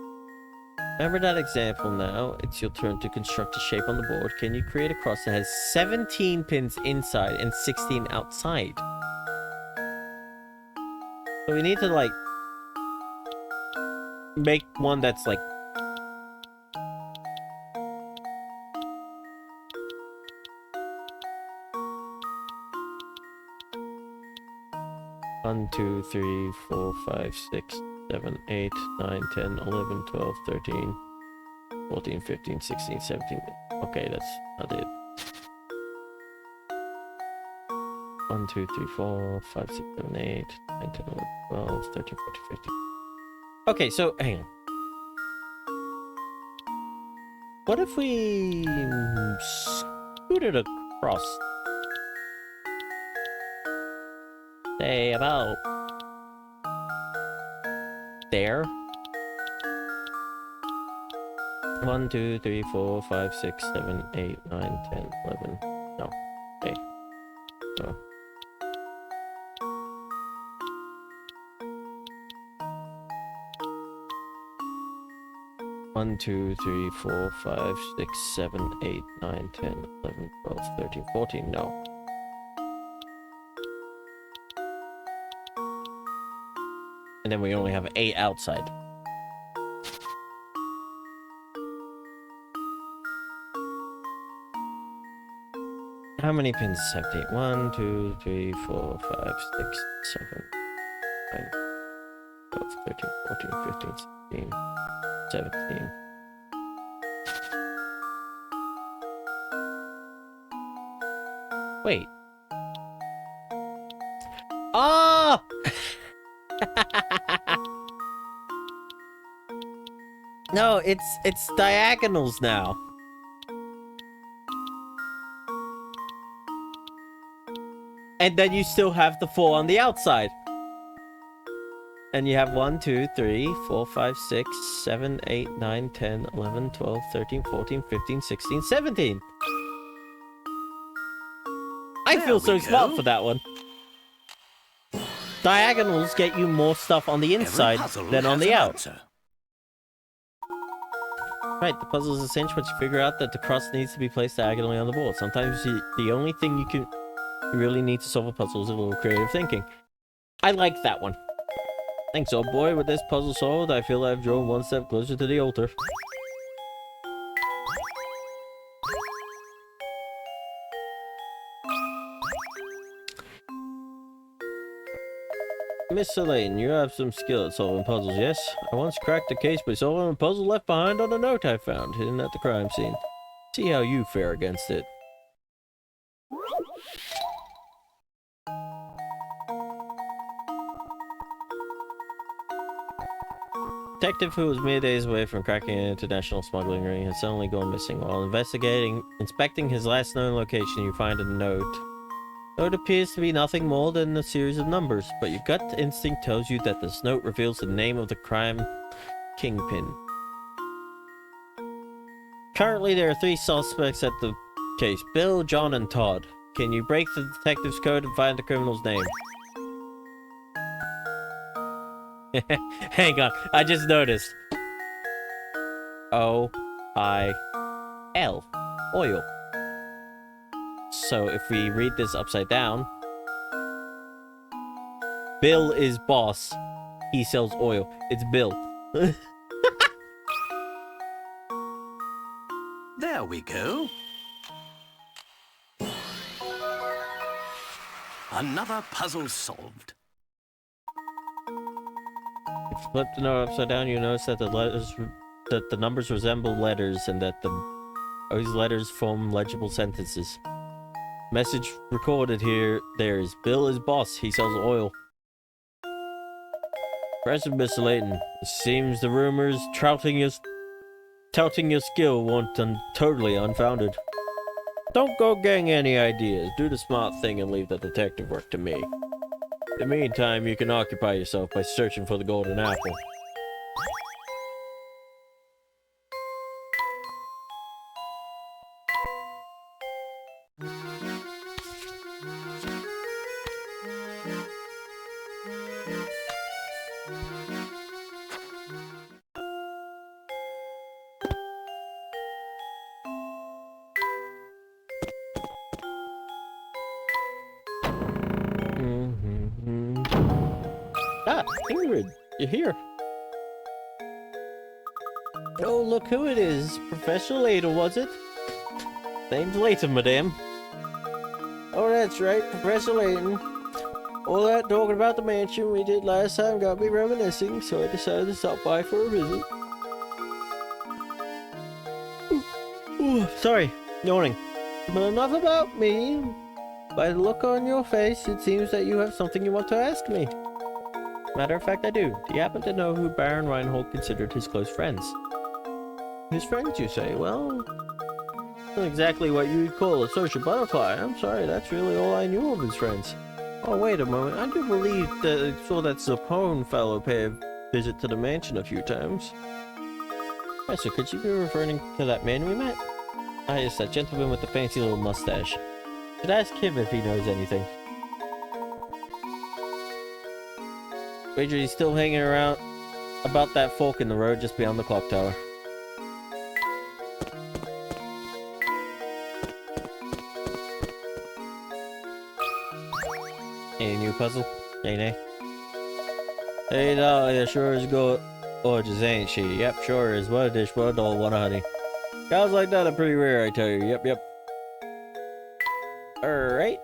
Remember that example now. It's your turn to construct a shape on the board. Can you create a cross that has 17 pins inside and 16 outside? So we need to, like, make one that's, like, one, 2, 3, 4, 5, 6, 7, 8, 9, 10, 11, 12, 13, 14, 15, 16, 17. Okay, that's not it. 1, 2, 3, 4, 5, 6, 7, 8, 9, 10, 11, 12, 13, 14, 15. Okay, so hang on. What if we scooted across? Say about there. 1, 2, 3, 4, 5, 6, 7, 8, 9, 10, 11. No. Okay. So. One, 2, 3, 4, 5, 6, 7, 8, 9, 10, 11, 12, 13, 14. No. And then we only have 8 outside. How many pins is 17? 1, 2, 3, 4, 5, 6, 7, 9, 12, 13, 14, 15, 16, 17. Wait. Oh! No, it's diagonals now. And then you still have the 4 on the outside. And you have 1, 2, 3, 4, 5, 6, 7, 8, 9, 10, 11, 12, 13, 14, 15, 16, 17. I feel so smart for that one. Diagonals get you more stuff on the inside than on the out. Right, the puzzle is essential once you figure out that the cross needs to be placed diagonally on the board. Sometimes the only thing you really need to solve a puzzle is a little creative thinking. I like that one. Thanks, old boy. With this puzzle solved, I feel I've drawn one step closer to the altar. Mr. Layton, you have some skill at solving puzzles, yes? I once cracked a case by solving a puzzle left behind on a note I found hidden at the crime scene. See how you fare against it. Detective who was mere days away from cracking an international smuggling ring has suddenly gone missing. While inspecting his last known location, you find a note. The note appears to be nothing more than a series of numbers, but your gut instinct tells you that this note reveals the name of the crime kingpin. Currently, there are 3 suspects at the case: Bill, John, and Todd. Can you break the detective's code and find the criminal's name? Hang on, I just noticed. O-I-L. Oil. So if we read this upside down, Bill is boss. He sells oil. It's Bill. There we go. Another puzzle solved. If you flip the note upside down, you notice that the numbers resemble letters and that these letters form legible sentences. Message recorded here, there is Bill is boss, he sells oil. Impressive, Mr. Layton. It seems the rumors touting your skill weren't totally unfounded. Don't go getting any ideas. Do the smart thing and leave the detective work to me. In the meantime, you can occupy yourself by searching for the golden apple. Ah, Ingrid, you're here. Oh, look who it is. Professor Layton, was it? Name's Layton, madame. Oh, that's right, Professor Layton. All that talking about the mansion we did last time got me reminiscing, so I decided to stop by for a visit. Ooh, sorry, yawning. But enough about me. By the look on your face, it seems that you have something you want to ask me. Matter of fact, I do. Do you happen to know who Baron Reinhold considered his close friends? His friends, you say? Well, not exactly what you'd call a social butterfly. I'm sorry, that's really all I knew of his friends. Oh, wait a moment. I do believe that I saw that Zapone fellow pay a visit to the mansion a few times. Yes, so could you be referring to that man we met? Ah, yes, that gentleman with the fancy little mustache. Should ask him if he knows anything. Wager he's still hanging around about that fork in the road just beyond the clock tower. Any new puzzle? Nay, nay. Hey, Dahlia sure is gorgeous, ain't she? Yep, sure is. What a dish, what a doll, what a honey. Cows like that are pretty rare, I tell you. Yep, yep. Alright.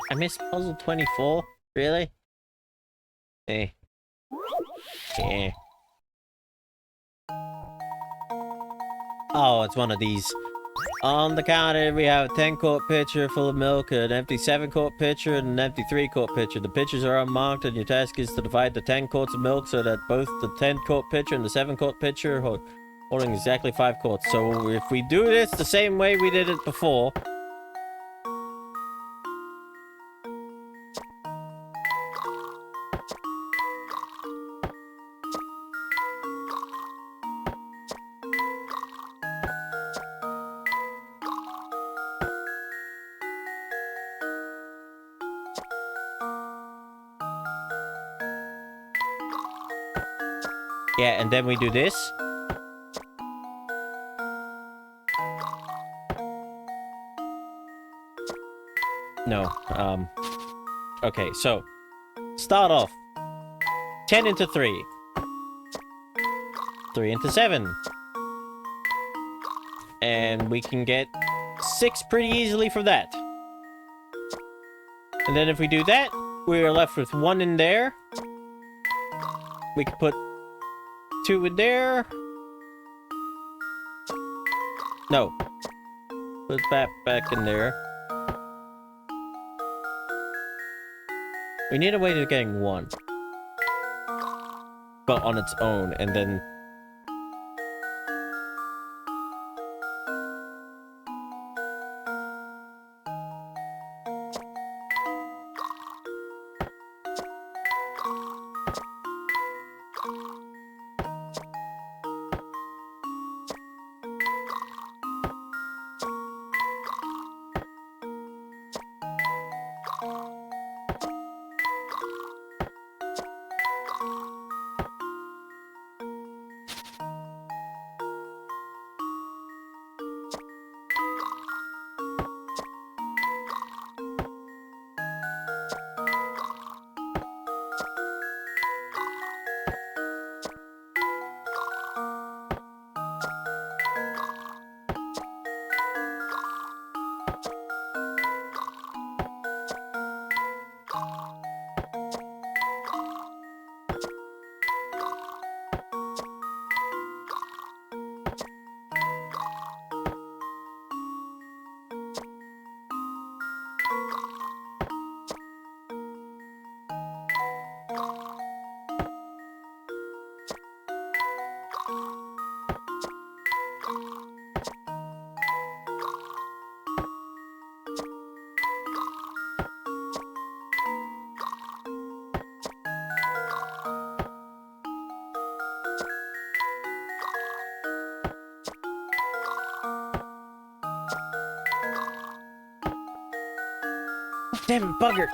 I missed puzzle 24? Really? Eh. Yeah. Oh, it's one of these. On the counter, we have a 10-quart pitcher full of milk, an empty 7-quart pitcher, and an empty 3-quart pitcher. The pitchers are unmarked, and your task is to divide the 10 quarts of milk so that both the 10-quart pitcher and the 7-quart pitcher hold holding exactly 5 quarts. So if we do this the same way we did it before... Yeah, and then we do this. No, okay, so, start off. 10 into 3. 3 into 7. And we can get 6 pretty easily from that. And then if we do that, we're left with 1 in there. We can put 2 in there. No. Put that back in there. We need a way to getting 1. But on its own, and then... Damn it, bugger!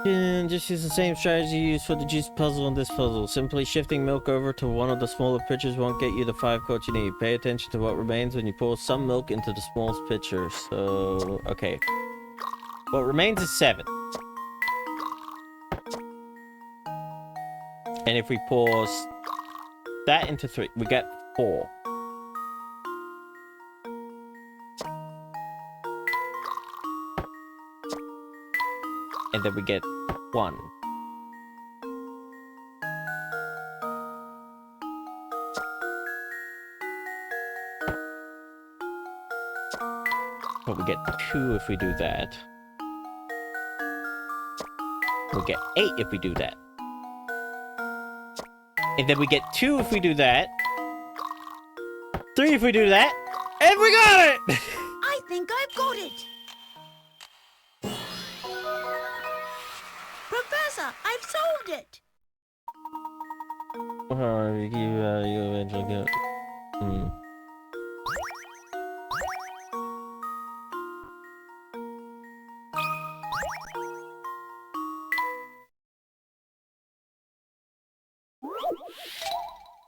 And just use the same strategy used for the juice puzzle and this puzzle. Simply shifting milk over to one of the smaller pitchers won't get you the 5 quarts you need. Pay attention to what remains when you pour some milk into the smallest pitcher. So, okay. What remains is 7. And if we pour that into 3, we get 4. And then we get 1. But we get 2 if we do that. We get 8 if we do that. And then we get 2 if we do that. 3 if we do that. And we got it! I think I've got it. Professor, I've solved it. You eventually get.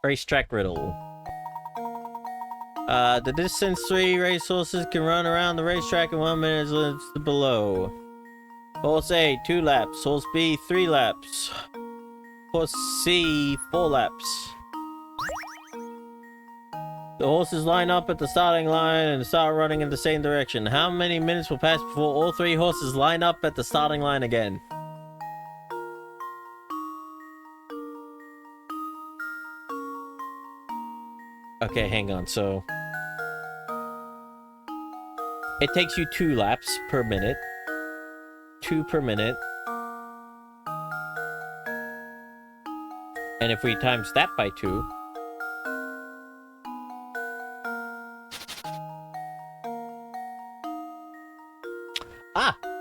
Racetrack riddle. The distance 3 racehorses can run around the racetrack in 1 minute is listed below. Horse A, 2 laps. Horse B, 3 laps. Horse C, 4 laps. The horses line up at the starting line and start running in the same direction. How many minutes will pass before all 3 horses line up at the starting line again? Okay, hang on. So it takes you 2 laps per minute. 2 per minute. And if we times that by 2,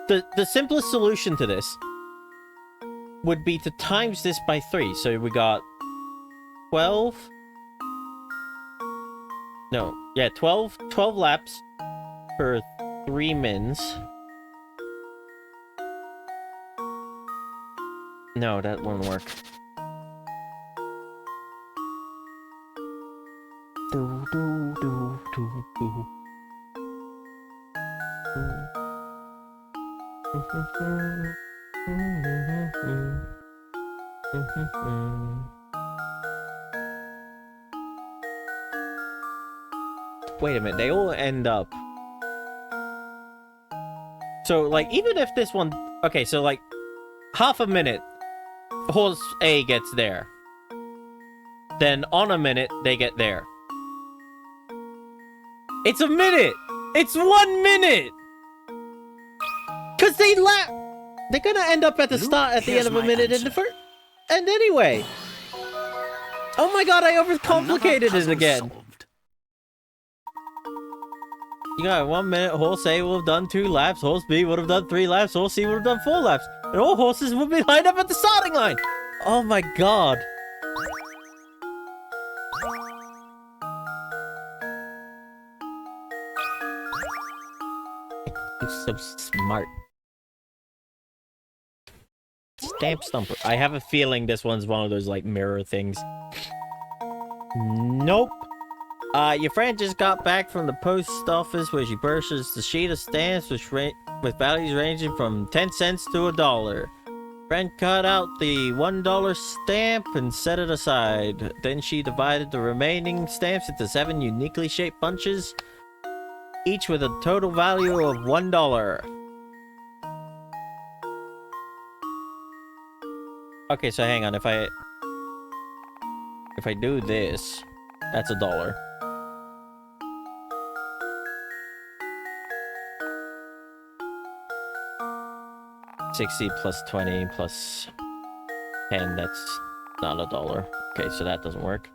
the simplest solution to this would be to times this by 3. So we got 12. No, yeah, 12 laps per 3 mins. No, that won't work. Wait a minute, they all end up. So, like, even if this one... Okay, so, like, half a minute, horse A gets there. Then, on a minute, they get there. It's a minute! It's 1 minute! Because they're gonna end up at the start, at the end of a minute in the first... And anyway... Oh my god, I overcomplicated it again! You got 1 minute, horse A will have done 2 laps, horse B would have done 3 laps, horse C would have done 4 laps. And all horses would be lined up at the starting line! Oh my god. You're so smart. Stamp Stumper. I have a feeling this one's one of those, like, mirror things. Nope. Your friend just got back from the post office where she purchased a sheet of stamps with values ranging from 10 cents to $1. Friend cut out the $1 stamp and set it aside. Then she divided the remaining stamps into 7 uniquely shaped bunches, each with a total value of $1. Okay, so hang on. If I do this, that's $1. 60 plus 20 plus 10, that's not $1. Okay, so that doesn't work.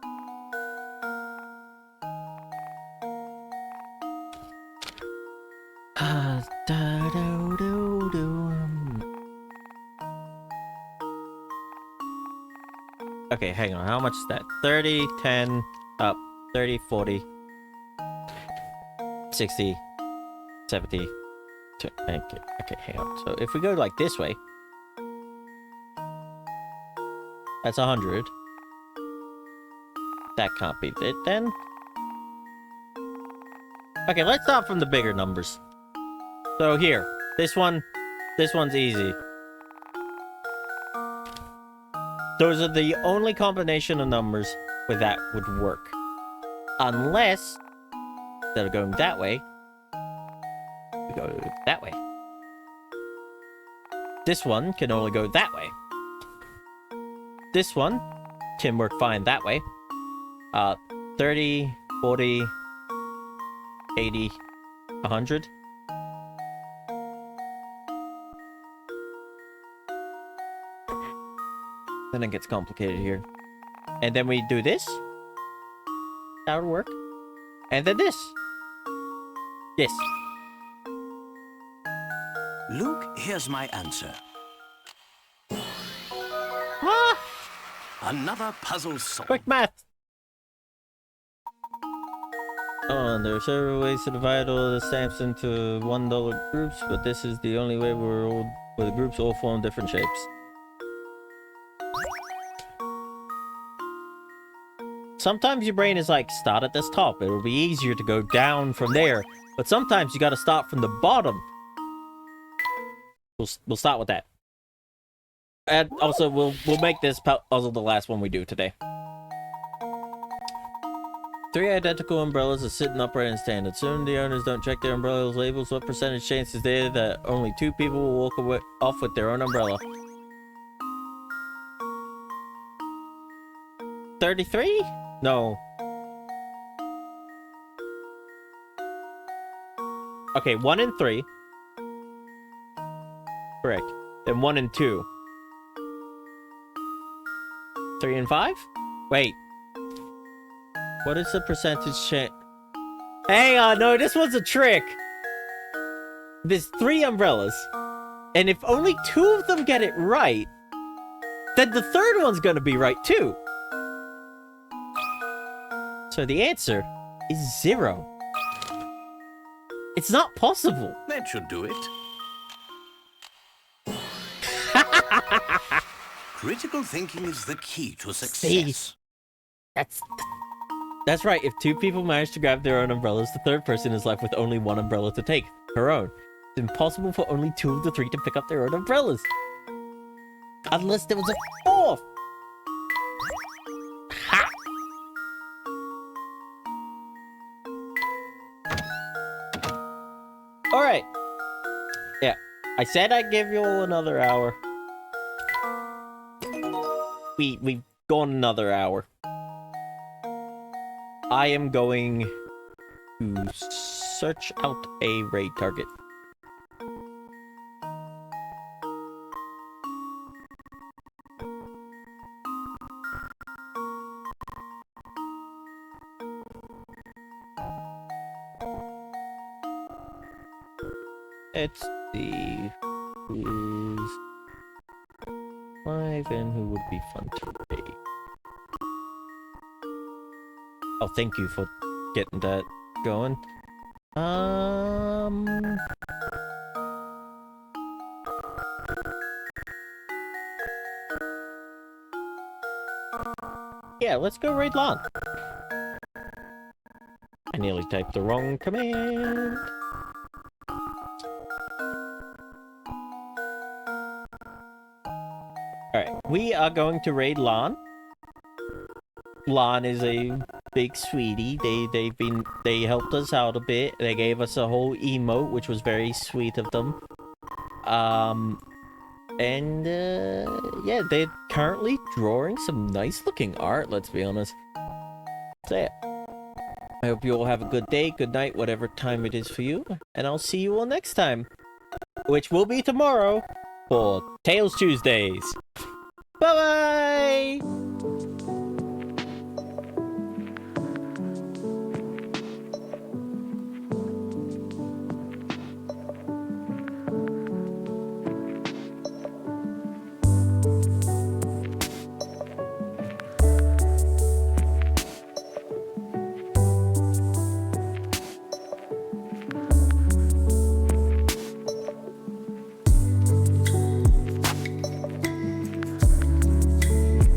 Okay, hang on. How much is that? 30, 10, up. 30, 40, 60, 70, Okay, hang on. So if we go like this way, that's 100. That can't be it then. Okay, let's start from the bigger numbers. So here, this one's easy. Those are the only combination of numbers where that would work. Unless, instead of going that way, we go that way. This one can only go that way. This one can work fine that way. 30, 40, 80, 100. Then it gets complicated here. And then we do this. That would work. And then this. Yes. Luke, here's my answer. Ah! Another puzzle solved. Quick math. Oh, and there are several ways to divide all the stamps into $1 groups, but this is the only way where the groups all form different shapes. Sometimes your brain is like, start at this top. It'll be easier to go down from there. But sometimes you gotta start from the bottom. We'll start with that. And also, we'll make this puzzle the last one we do today. 3 identical umbrellas are sitting upright and stand. Assume the owners don't check their umbrellas labels. What percentage chance is there that only 2 people will walk off with their own umbrella? 33? No. Okay, 1 in 3. Correct. Then 1 in 2. 3 and 5? Wait. What is the percentage chance? Hang on, no, this one's a trick. There's 3 umbrellas. And if only 2 of them get it right, then the third one's gonna be right too. So the answer is 0. It's not possible. That should do it. Critical thinking is the key to success. That's right. If 2 people manage to grab their own umbrellas, the third person is left with only 1 umbrella to take, her own. It's impossible for only 2 of the 3 to pick up their own umbrellas. Unless there was a 4th. Ha! Alright. Yeah. I said I'd give you all another hour. We've gone another hour. I am going to search out a raid target. Let's see who is 5 and who would be fun to raid. Oh, thank you for getting that going. Yeah, let's go raid Lon. I nearly typed the wrong command. Alright, we are going to raid Lon. Lon is a big sweetie. They helped us out a bit. They gave us a whole emote, which was very sweet of them. Yeah, they're currently drawing some nice looking art, let's be honest. So yeah. I hope you all have a good day, good night, whatever time it is for you. And I'll see you all next time. Which will be tomorrow for Tales Tuesdays. Bye-bye!